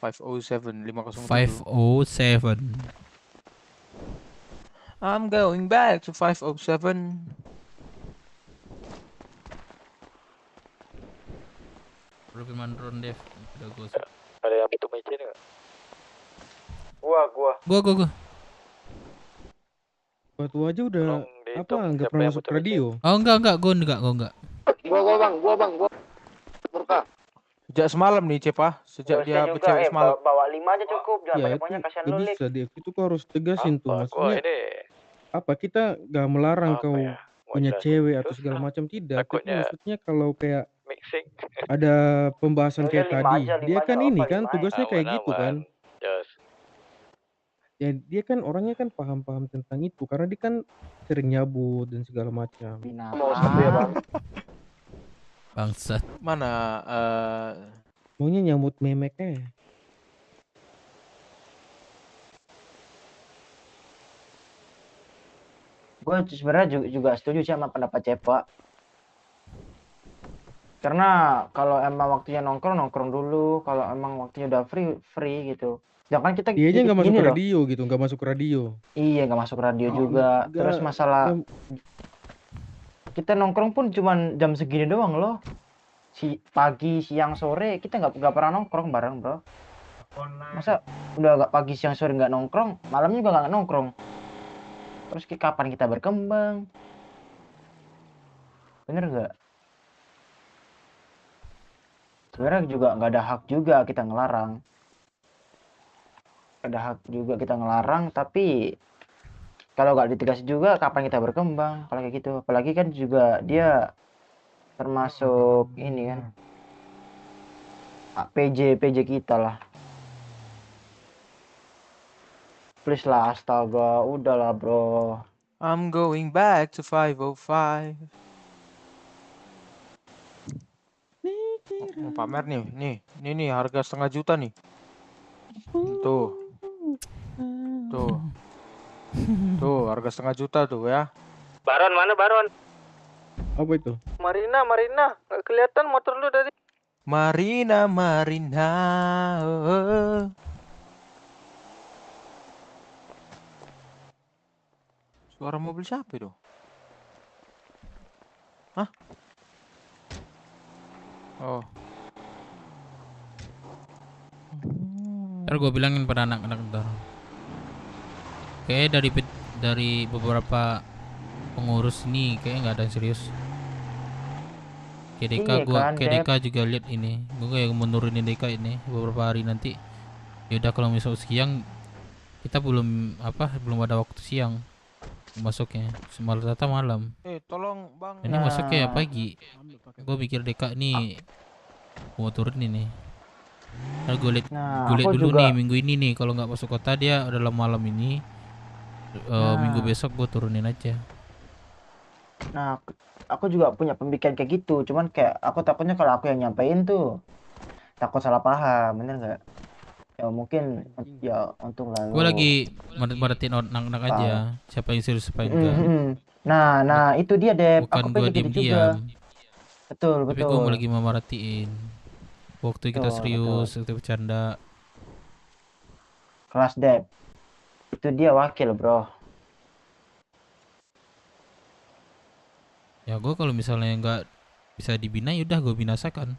507 507. 507. I'm going back to 507. Bro Firman drone Dev. Udah gua. Ada yang butuh micin nggak? Gua. Batu aja udah apa nggak siapa pernah yang masuk butuh radio. Oh enggak, gua enggak. Gua bang. Murka. Sejak semalam nih Cepa, sejak dia bercewek semalam. Bawa 5 aja cukup, jangan Ya itu banyak-banyak kasihan nggak lu, Lik. bisa Dev. Itu kau harus tegasin tuh. Gua Maksudnya ini apa kita nggak melarang apa kau ya? Mau punya jelasin cewek atau susah. segala macam tidak. Tapi Takutnya maksudnya kalau kayak mixing. ada pembahasan Udah, kayak 5 tadi, aja, dia 5 kan aja, ini apa, kan 5 tugasnya kayak gitu kan. Yes. Ya dia kan orangnya kan paham-paham tentang itu karena dia kan sering nyabut dan segala macam. Mau satu ya, Bang. Bangsat. Mana Maunya nyambut memeknya. Gue sebenarnya juga setuju sih sama pendapat Cepa. Karena kalau emang waktunya nongkrong dulu, kalau emang waktunya udah free gitu. Jangan kita Dia aja nggak masuk gini loh. radio gitu, nggak masuk radio. Iya, nggak masuk radio juga. Nggak- Terus masalah kita nongkrong pun cuman jam segini doang loh. Pagi, siang, sore kita nggak pernah nongkrong bareng, bro. Masa udah nggak pagi, siang, sore nggak nongkrong, malam juga nggak nongkrong. Terus kapan kita berkembang? Bener nggak? Sebenarnya juga nggak ada hak juga kita ngelarang. Ada hak juga kita ngelarang, tapi kalau nggak ditegas juga kapan kita berkembang? Apalagi gitu. Apalagi kan juga dia termasuk ini kan PJ kita lah. Please lah, astaga, udahlah bro. I'm going back to 505. Mau pamer nih harga 1,5 juta nih. Tuh harga 1,5 juta tuh ya. Baron mana Baron? Apa itu? Marina, nggak kelihatan motor lu dari. Marina. Suara mobil siapa itu? Hah? Oh. Ntar gue bilangin pada anak-anak ntar. Kayaknya dari beberapa pengurus ini kayaknya nggak ada yang serius. Kayak Deka, Iya kan, Dep. juga lihat ini. Gue kayak mau nurunin Deka ini beberapa hari nanti. Yaudah kalau misal siang kita belum ada waktu siang masuknya. Semalam tata malam. Tolong Bang. Ini masuknya ya pagi. Gue pikir Deka nih mau turun ini. Ntar gue lihat aku dulu juga- nih minggu ini nih kalau nggak masuk kota dia dalam malam ini. Minggu besok gue turunin aja. Nah, aku juga punya pemikiran kayak gitu. Cuman kayak aku takutnya kalau aku yang nyampein tuh takut salah paham, bener nggak? Ya mungkin ya untung lah. Gue lagi merhatiin anak-anak aja. Siapa yang serius siapa yang enggak. Nah itu dia Dep. Bukan Aku gue pengen gitu juga. diam-diam. Betul. Tapi gue lagi memerhatiin. Waktu kita Betul, serius, waktu bercanda. Kelas Dep. Itu dia wakil bro. Ya gue kalau misalnya nggak bisa dibina yaudah gue binasakan.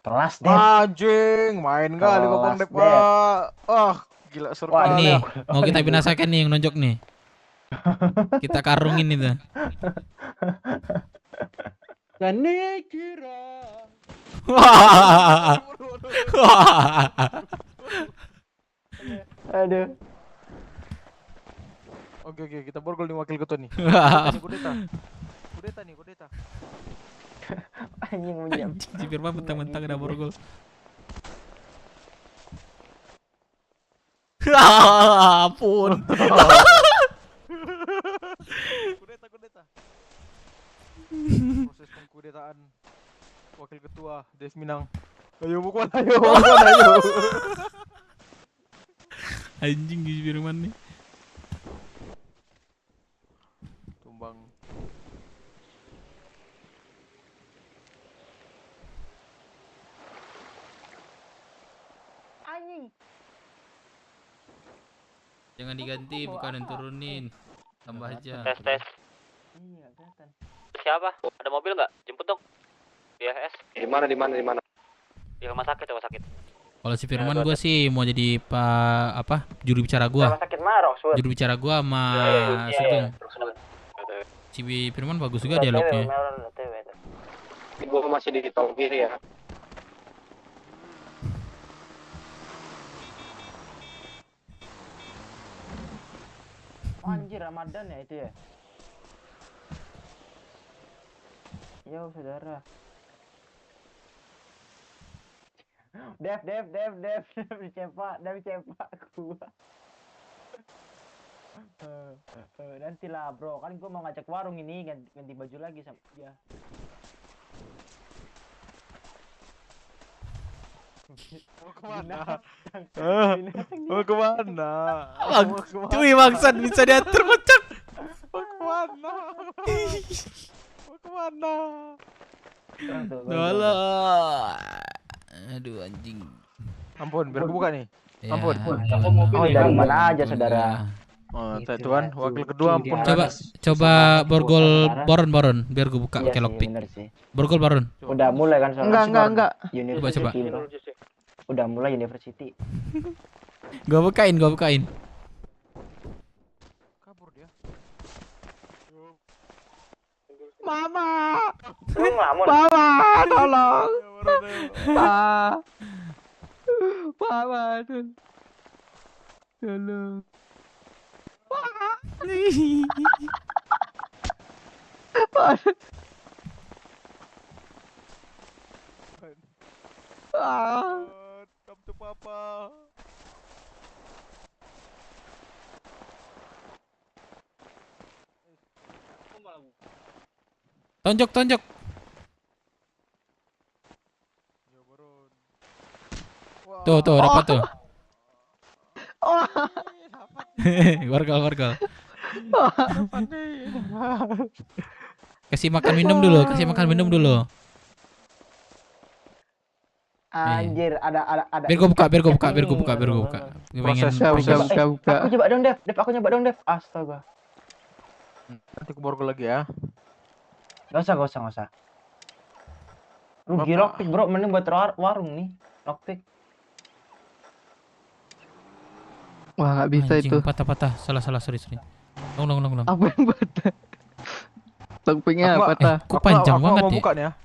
Kelas Dep. Anjing, main kali kok Bang Dep. Gila seru Wah, banget. nih mau kita binasakan nih yang nonjok nih. Kita karungin itu. Kane kira. Aduh. Oke, kita borgol nih wakil ketua nih. Kudeta. Anjing punya. Si Firman mentang-mentang ada borgol. Ampun. Kudeta. Proses pengkudetaan wakil ketua Dev Minang. Ayo bukan, ayo. Anjing si Firman nih. Tumbang. Anjing. Jangan diganti, bukan yang turunin. Tambah aja. Tes. Iya, kelihatan. Siapa? Ada mobil nggak? Jemput dong. Di AS. Di mana? Di rumah sakit. Kalau si Firman gua sih mau jadi apa? Juru bicara gua. Rumah sakit mana, Roxwood? Juru bicara gua sama Sugeng. Si Firman bagus juga dialognya. Ibu masih di tol kiri ya. Anjir, Ramadan ya itu ya. Yo, saudara. Dev, cepat gua. Nantilah bro, kan gua mau ngajak warung ini ganti baju lagi sama dia. Mau kemana? Mau kemana? Cuy bangsat bisa diatur pecah. Mau kemana? Mau kemana? Tolong. Aduh anjing. Ampun, biar aku buka nih. Ya. Ampun. Oh, dari mana aja saudara? Oh, Tuan, wakil kedua ampun. Coba borgol Baron biar gua buka pakai lockpick. Borgol Baron. Udah mulai kan soalnya. Enggak. Coba. Udah mulai university. Gua bukain. Kabur dia. Mama. Ngelamun. Mama, tolong. Mama, tolong. Come to papa. Tonjok. Tuh, dapat tuh. Wargal. Kasih makan minum dulu. Anjir, ada. Biar gua buka. Prosesnya buka. Aku coba dong, Dev. Aku nyoba dong, Dev. Astaga. Nanti aku borgol lagi ya. Gak usah. Rugi lockpick, bro. Mending buat warung nih. Lockpick. Wah, nggak bisa Anjing, itu. Patah. Salah, sorry. Tolong. Apa yang patah? Lockpicknya patah. Kok panjang banget ya?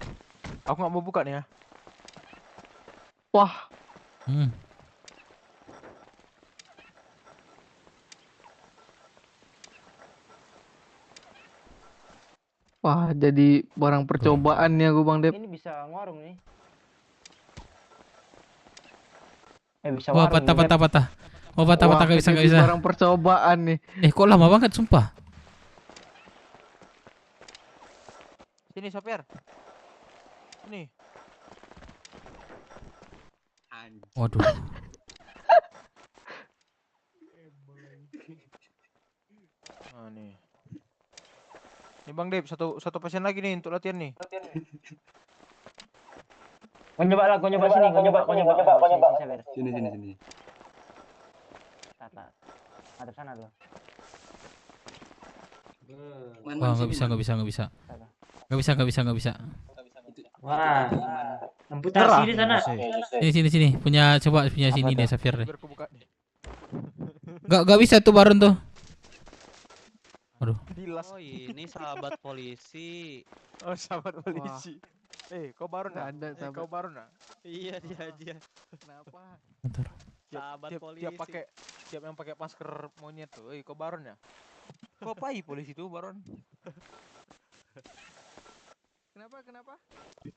Aku nggak mau buka nih ya. Wah. Wah, jadi barang percobaan ya gue Bang Dep. Ini bisa ngwarung nih. Bisa Wah, patah. Oh, patah, gak bisa. Barang percobaan nih. Kok lama banget sumpah. Sini, Sopir. Sini. Waduh. Nah, nih. Nih Bang Dep, satu pasien lagi nih untuk latihan nih. Kau nyoba sini. Sini. Ada sana loh. Wah, nggak bisa. Wah, amputasi di sana. Sini. Punya sini deh, Safir deh. Nggak bisa tuh Baron tuh. Aduh. Oh, ini sahabat polisi. Oh, sahabat polisi. Kau Baron ada sahabat. Kau Baron nah? Iya, dia. Kenapa? Bentar. Sahabat polisi. Tiap yang pakai masker monyet tuh. Kau Baron ya? Kau pai polisi tuh Baron? Kenapa?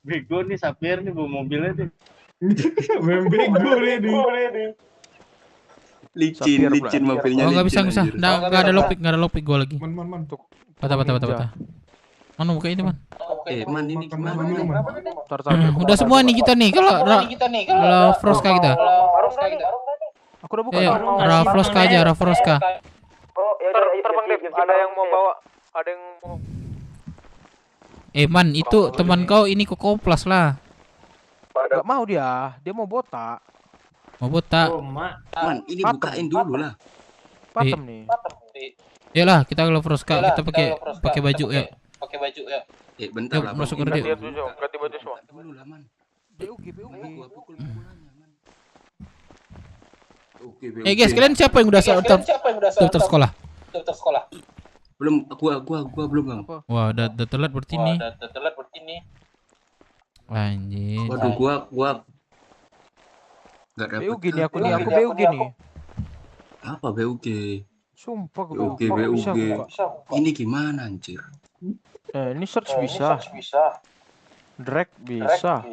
Bego nih Sapir nih bawa mobilnya nih. Bego nih. Licin mobilnya. Oh, nggak bisa. Nggak ada lockpick gue lagi. Man. Patah. Mana buka ini, Man? Man ini gimana? Udah semua nih kita nih kalau Rafroska kita. Aku udah buka. Rafroska aja, Rafroska. Oh, ya udah, Bang Dev, ada yang mau bawa, ada yang mau. Man, itu teman kau ini Kokoplas lah. Gak mau dia mau botak. Mau botak. Man, ini bukain dulu lah. Patem nih. Yalah, kita kalau Rafroska kita pakai baju ya. Bentar lah. Masuk ke dia. Ganti baju semua. Dulu lah, Man. BUG. Gua pukul pukulannya, Man. Guys, kalian siapa yang udah daftar sekolah? Belum, gua belum, Bang. Wah, udah telat berarti nih. Anjir. Waduh, gua enggak dapat. BUG nih aku BUG nih. Apa BUG? Sumpah BUG. Ini gimana anjir? Ini search bisa. Drag bisa.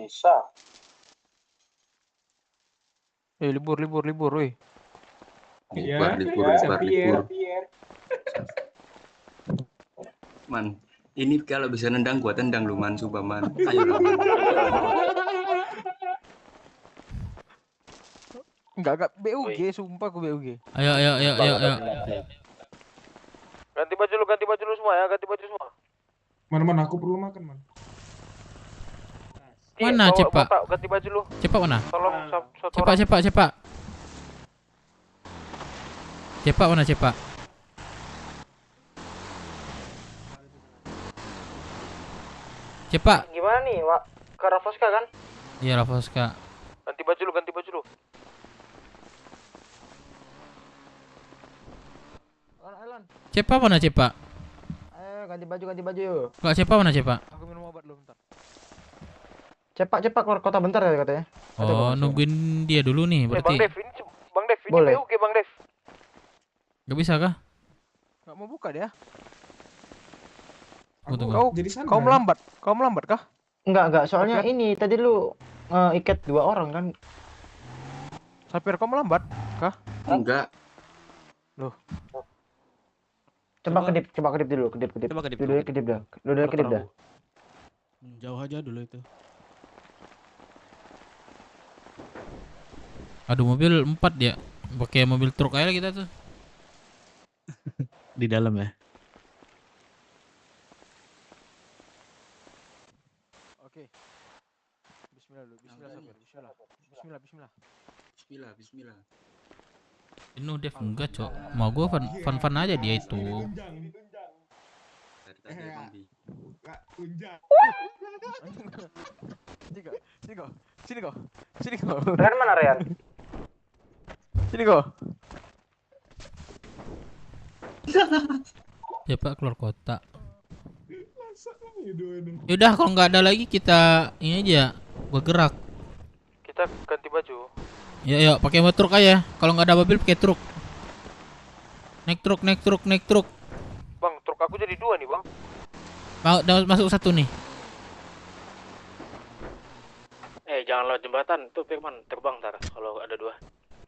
Libur, woi. Libur. Man, ini kalau bisa nendang gua tendang lu, Man, sumpah, Man. Ayo lah, Man. Enggak BUG, sumpah aku BUG. Ayo. Ganti baju lu semua ya, ganti baju semua. Man, aku perlu makan, Man. Mana cepak? Ganti baju lu. Cepak mana? Tolong satu orang. Cepak. Cepak mana cepak? Cepak. Gimana nih, Wak? Ke Rafroska kan? Iya, Rafroska. Ganti baju lu. Cepak mana cepak? Ayo ganti baju. Kalau cepak mana cepak? Aku minum obat dulu bentar. Cepak keluar kota bentar ya katanya. Oh, nungguin dia dulu nih berarti. Bang Dev, ini Boleh. BUG, Bang Dev. Gak bisa kah? Gak mau buka dia. Tunggu. Kau melambat kah? Enggak, soalnya ini tadi lu ikat 2 orang kan. Sapir kau melambat kah? Enggak. Loh. Coba kedip dulu, kedip. Kedip dah. Jauh aja dulu itu. Aduh, mobil 4 ya. Pakai mobil truk aja kita tuh. Di dalam ya. Oke. Bismillah dulu. Bismillah. Penuh Dev enggak, Cok. Mau gua fun aja dia itu. Sini kau. Rian mana, Rian? Sini kau. Cepak keluar kota. Yaudah, kalau nggak ada lagi kita ini aja bergerak. Kita ganti baju. Yuk, pakai truk aja. Kalau nggak ada mobil pakai truk. Naik truk. Bang, truk aku jadi 2 nih, Bang. Mau masuk 1 nih. Jangan lewat jembatan, tuh Firman terbang ntar kalau ada 2.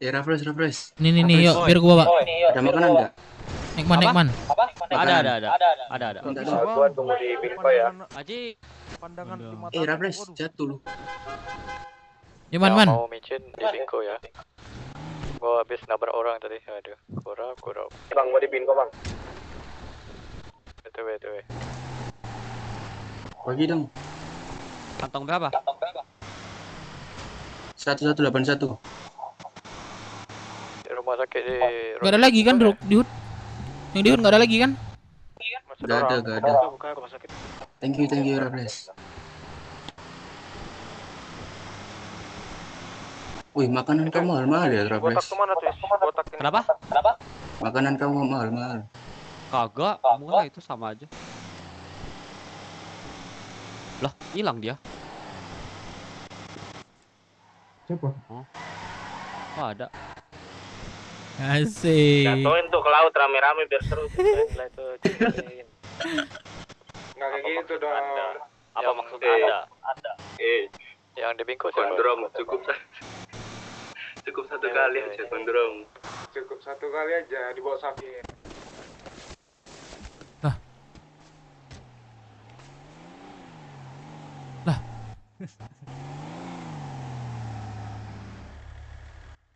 Refresh. Nih, yuk, biar gua, Pak. Ada makanan enggak? Naik man. Ada. Gua tunggu di Binko ya. Aji, pandangan di mata. Refresh, jatuh lu. Ya, Man. Mau micin di Binko ya. Gua habis nabrak orang tadi. Aduh, kurang. Bang, mau di Binko, Bang. Betul. Bagi dong. Kantong berapa? 1181. Di rumah sakit di. Gak ada lagi kan, di HUD? Yang di HUD gak ada lagi kan? Gak ada. Buka rumah sakit. Thank you, Refresh. Wih, makanan kamu mahal-mahal ya, Refresh. Kenapa? Makanan kamu mahal-mahal. Kagak, murah itu sama aja. Lah, hilang dia. Siapa? Oh, ada. Asik. Jatuhin tuh ke laut rame-rame biar seru. Nggak kayak gitu dong. Apa maksudnya ada? Yang di Bingko siapa? Gondrong cukup satu kali aja gondrong. Cukup satu kali aja dibawa Safir.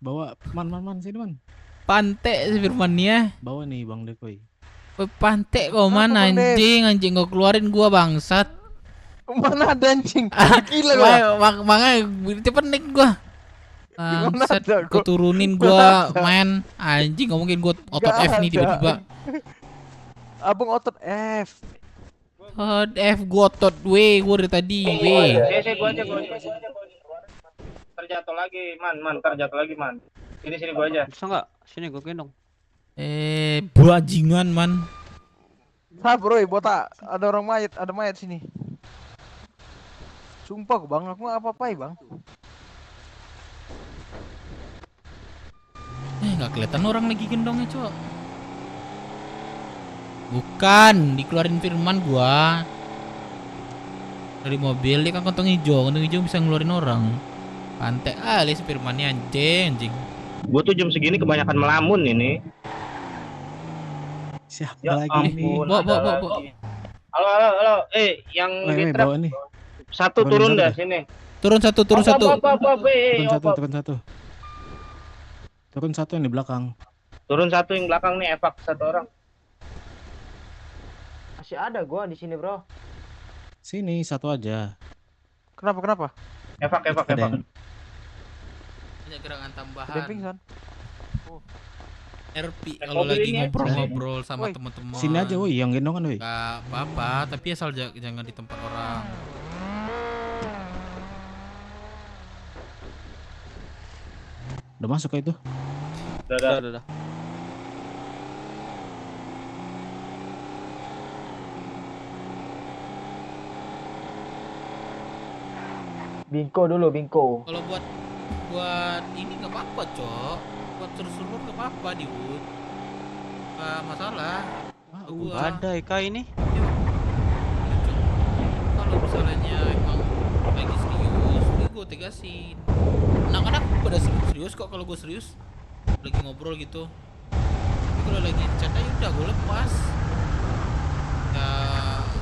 Bawa man sini man. Pantek si Firmannya. Bawa nih Bang Dekoy. Pantek kok mana anjing kau keluarin gua bangsat. Mana ada anjing? Gila gua. Makanya cepet naik gua. Bangsat, gua turunin gua main anjing ngomongin gua otot F nih tiba-tiba. Abang otot F. F gua otot W, gua dari tadi W. Gua aja. Terjatuh lagi, terjatuh lagi, man. Sini gua aja. Bisa enggak? Sini gua gendong. Bajingan man. Bro, botak. Ada mayat sini. Sumpah Bang, aku apa-apai, Bang. Nggak kelihatan orang lagi gendongnya, Cok. Bukan, dikeluarin Firman gua. Dari mobil dia kan kantong hijau bisa ngeluarin orang. Pantek si Firmannya anjing. Gua tuh jam segini kebanyakan melamun ini. Siapa Ya lagi nih? ampun, Bo. Halo. Yang di trap. Bawa nih. Satu turun dah sini. Turun satu. Turun satu yang di belakang. Turun satu yang belakang nih, evak satu orang. Masih ada gua di sini, Bro. Sini satu aja. Kenapa? Evak. Banyak gerangan tambahan. Ada pingsan. RP kalau lagi ngobrol sama teman-teman. Sini aja woi, yang gendongan woi. Gak apa-apa, tapi asal jangan di tempat orang. Udah masuk ke itu? Udah. Bingko dulu. Kalau buat ini nggak apa-apa, Cok. Buat seru-seru nggak apa-apa di Wood. Nggak masalah. Ada Eka ini. Kalau misalnya emang lagi serius, gue tegasin. Anak-anak pada serius kok kalau gue serius. Lagi ngobrol gitu. Tapi kalau lagi bercanda ya udah gue lepas. Ya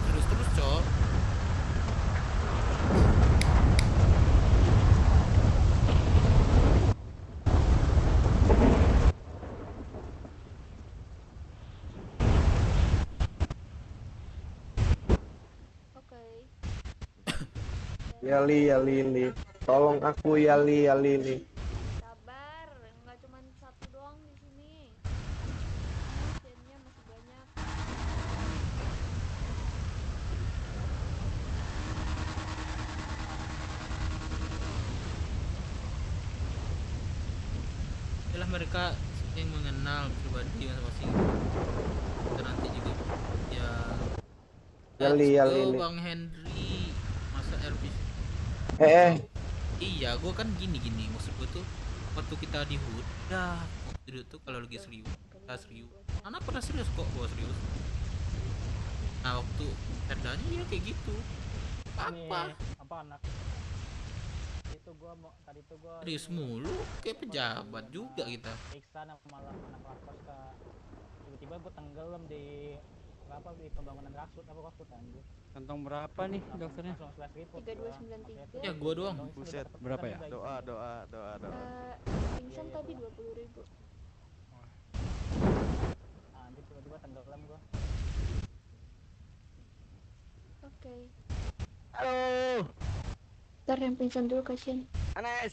serius terus, Cok. Yali. Tolong aku Yali. Sabar, nggak cuma satu doang di sini. Pasiennya masih banyak. Itulah mereka yang mengenal pribadi masing-masing. Dan nanti juga ya. Yali. Bang Henry, masa RP. Iya, gue kan gini maksud gue tuh waktu kita di HUD, waktu itu kalau lagi serius, anak pada serius kok, gue serius. Nah waktu tandanya ya kayak gitu. Apa anak? Itu gua serius mulu, kayak pejabat juga kita. Periksa malah anak lapas tiba-tiba gua tenggelam di pembangunan raksut anjir. Kantong berapa nih dokternya? 3293. Ya gua doang. Buset, berapa ya? Doa. Pingsan tadi 20.000. Anjir tiba-tiba tenggelam gua. Oke. Halo. Ntar yang pingsan dulu kasihan. Anes.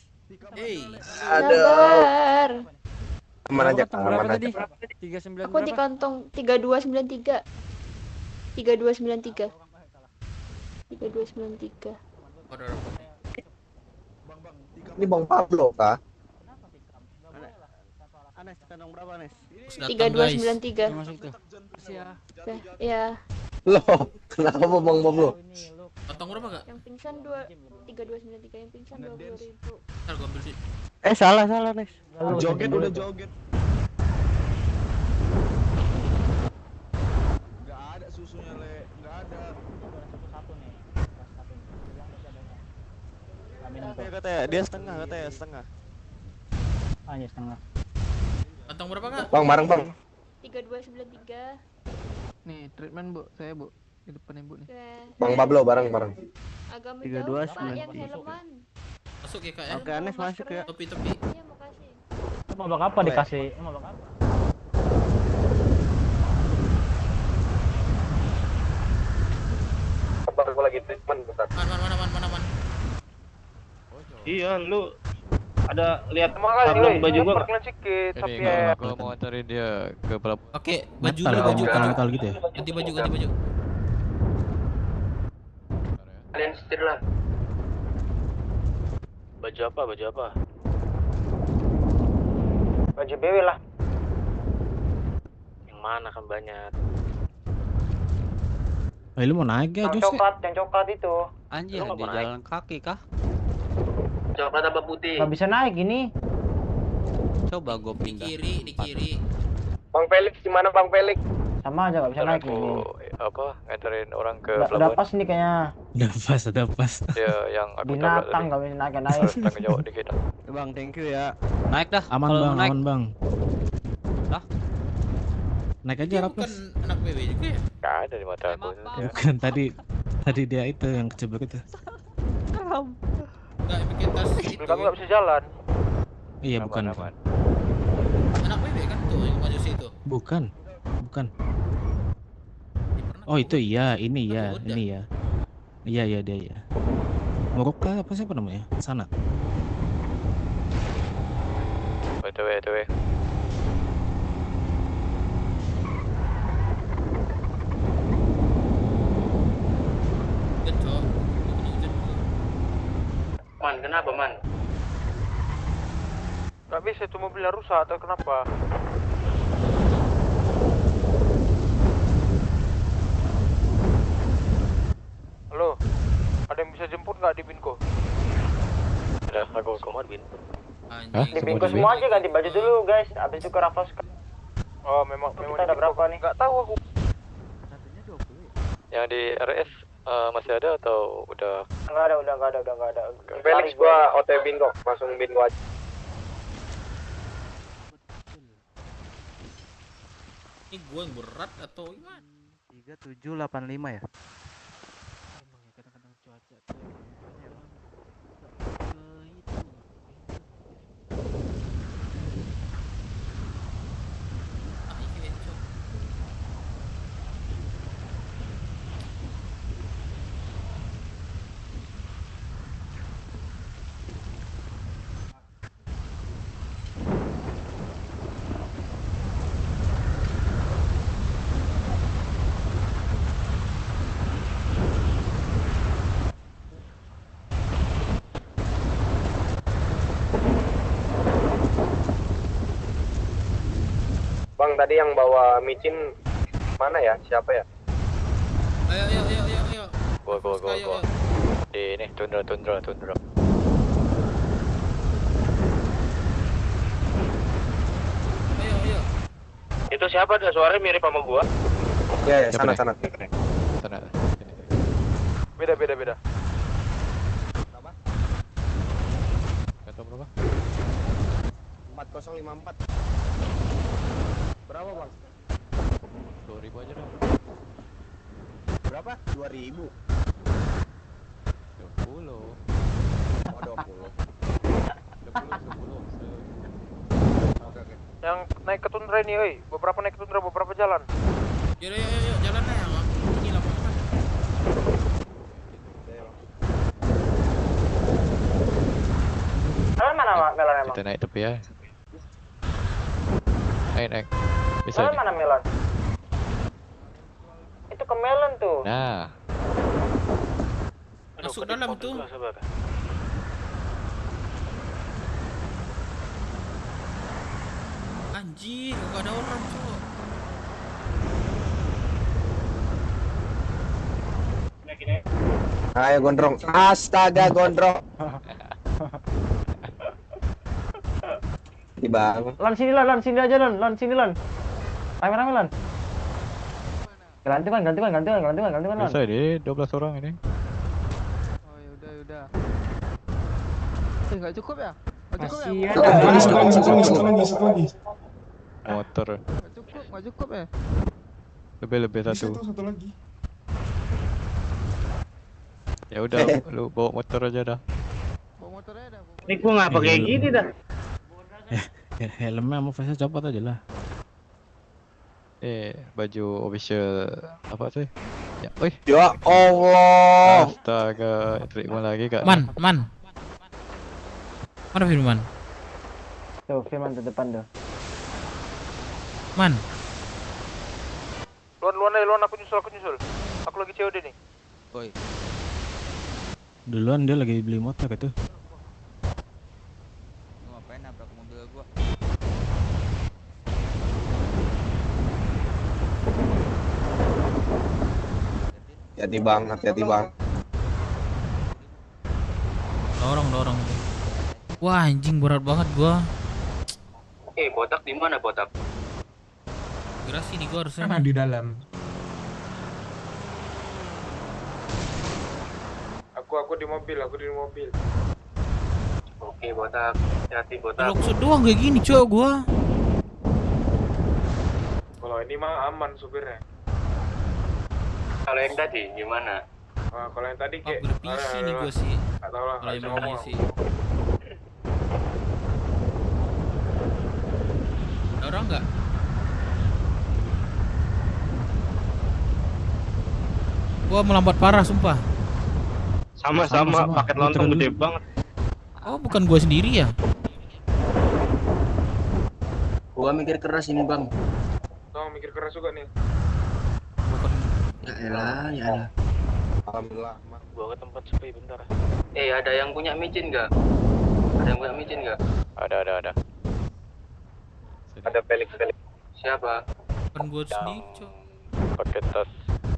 Sabar. Aman aja. 39 Aku di kantong 3293. 3293. Ini Bang Pablo kah? Anes, kantong berapa Anes? 3293. Masuk tuh. Ya. Loh, kenapa Bang Pablo? Kantong berapa kak? Yang pingsan 3293, yang pingsan 20.000. Ntar gua ambil duit. Salah Nes. Joget udah joget. Nggak ada susunya, Le. Nggak ada. tuh. Ya katanya dia setengah, katanya setengah. Hanya setengah. Kantong berapa kak? Bang, bareng bang. 3293. Nih, treatment Bu, saya Bu. Di depan Ibu nih. Oke. Bang Pablo, bareng. Agak 32, menjauh Pak 9. yang helman. Masuk ya kak ya? Oke, Anes masuk ya. Topi. Iya, makasih. Mau bang apa dikasih? Mau bang apa? Bang, aku lagi treatment bentar. Mana? Iya, lu ada lihat Makasih, kantong woi. baju gua nggak? Perkenalan sikit, Ini tapi gua mau antarin dia ke pelabuhan. Oke, baju Metal, dulu baju. metal gitu ya. Ganti baju. Kalian setir lah. Baju apa? baju BW lah. Yang mana kan banyak. Lu mau naik ya, Yang Jus? coklat itu. Anjir, di jalan kaki kah? Coklat apa putih? Nggak bisa naik ini. Coba gue pindah. Di kiri. Bang Felix gimana Bang Felix? Sama aja nggak bisa naik ini. Nganterin orang ke Udah pelabuhan. pas nih kayaknya. Udah pas. Ya, yang aku tabrak Binatang tadi. nggak bisa naik. Harus tanggung jawab dikit. Bang, thank you ya. Naik dah. Aman kalau bang, naik. aman bang. Dah. Naik aja Dia rapes. bukan anak BW juga ya? Gak ada di mata aku. Bukan tadi dia itu yang kejebak itu. Enggak, pakai tas itu. Kami nggak bisa jalan. Iya bukan. Anak BW kan tuh yang maju situ. Bukan. Oh itu iya, ini ya. Iya dia ya. Moroka apa siapa namanya? Sana. BTW. Gencok. Man, kenapa man? Nggak bisa, itu mobilnya rusak atau kenapa? Halo, ada yang bisa jemput nggak di Binko? Udah, aku komod bin. Di Binko semua aja ganti baju dulu guys, abis itu ke Raffles. Oh memang kita ada berapa nih? Nggak tahu aku. Yang di RS masih ada atau udah? Nggak ada. Felix gua OT Bingo, langsung Bingo aja. Ini gua yang berat atau gimana? 3785 ya. Emang ya kadang-kadang cuaca tuh emang ke itu. Bang tadi yang bawa micin mana ya? Siapa ya? Ayo. Gua. Di ini tundra. Ayo. Itu siapa ada suaranya mirip sama gua? Ya, sana. Sana. Beda. Kantong berapa? 4054. Berapa bang? 2.000 aja dah. Berapa? 2000. 20. Oh 20. 20. Oke. Yang naik ke Tundra ini, oi. Beberapa naik ke Tundra, beberapa jalan. Yuk, jalan lah yang ini lah pokoknya. Jalan mana Melon emang? Kita naik tepi ya. Naik. Bisa. Jalan mana Melon? Itu ke Melon tuh. Nah. Masuk dalam tuh. Anjir, gak ada orang tuh. Ayo gondrong. Astaga gondrong. Bang. Lon sini aja Lon sini Lon. Rame Lon. Gantian Lon. Bisa deh, 12 orang ini. Oh yaudah. Nggak cukup ya? Nggak cukup ya? Masih Satu lagi, satu lagi. Motor. Nggak cukup ya? Lebih Bisa satu. tuh, satu lagi. Ya udah, lu bawa motor aja dah. Ini gua nggak pakai gini dah. Helmnya sama face copot aja lah. Baju official apa sih? Ya, wih. Ya Allah. Astaga, terima lagi kak. Man. Mana Firman? Tuh, Firman di depan tuh. Man. Luan, aku nyusul. Aku lagi COD nih. Oi. Duluan dia lagi beli motor itu. Ngapain nabrak mobil gua? Hati-hati bang. Dorong. Wah, anjing berat banget gua. Botak di mana botak? Kira sini gua harusnya. Karena di dalam. Aku di mobil. Oke, botak. Hati botak. Loksud doang kayak gini cowok gua. Kalau ini mah aman supirnya. Kalau yang tadi gimana? Kalau yang tadi kayak PC nih gua sih. Nggak tahu lah. Kalau yang ngomong sih. Ada orang nggak? Gua melambat parah sumpah. Sama, paket lontong gede banget. Oh, bukan gua sendiri ya? Gua mikir keras ini bang. Tuh mikir keras juga nih. Ya elah. Alhamdulillah. Gua ke tempat sepi bentar. Ada yang punya micin nggak? Ada. Ada Felix. Siapa? Bukan gua sendiri cowok. Pakai tas.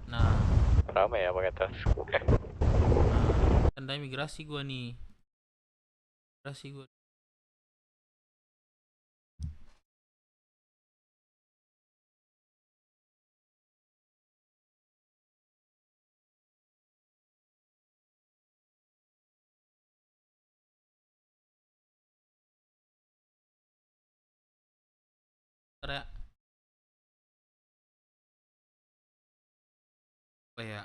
Nah, Ramai ya pakai tas. tanda imigrasi gua nih. Ya. Apa ya?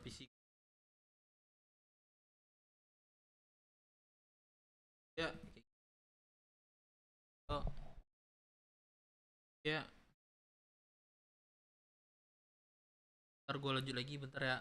Fisik. Ya. Oh. Ya. Ntar gue lanjut lagi bentar ya.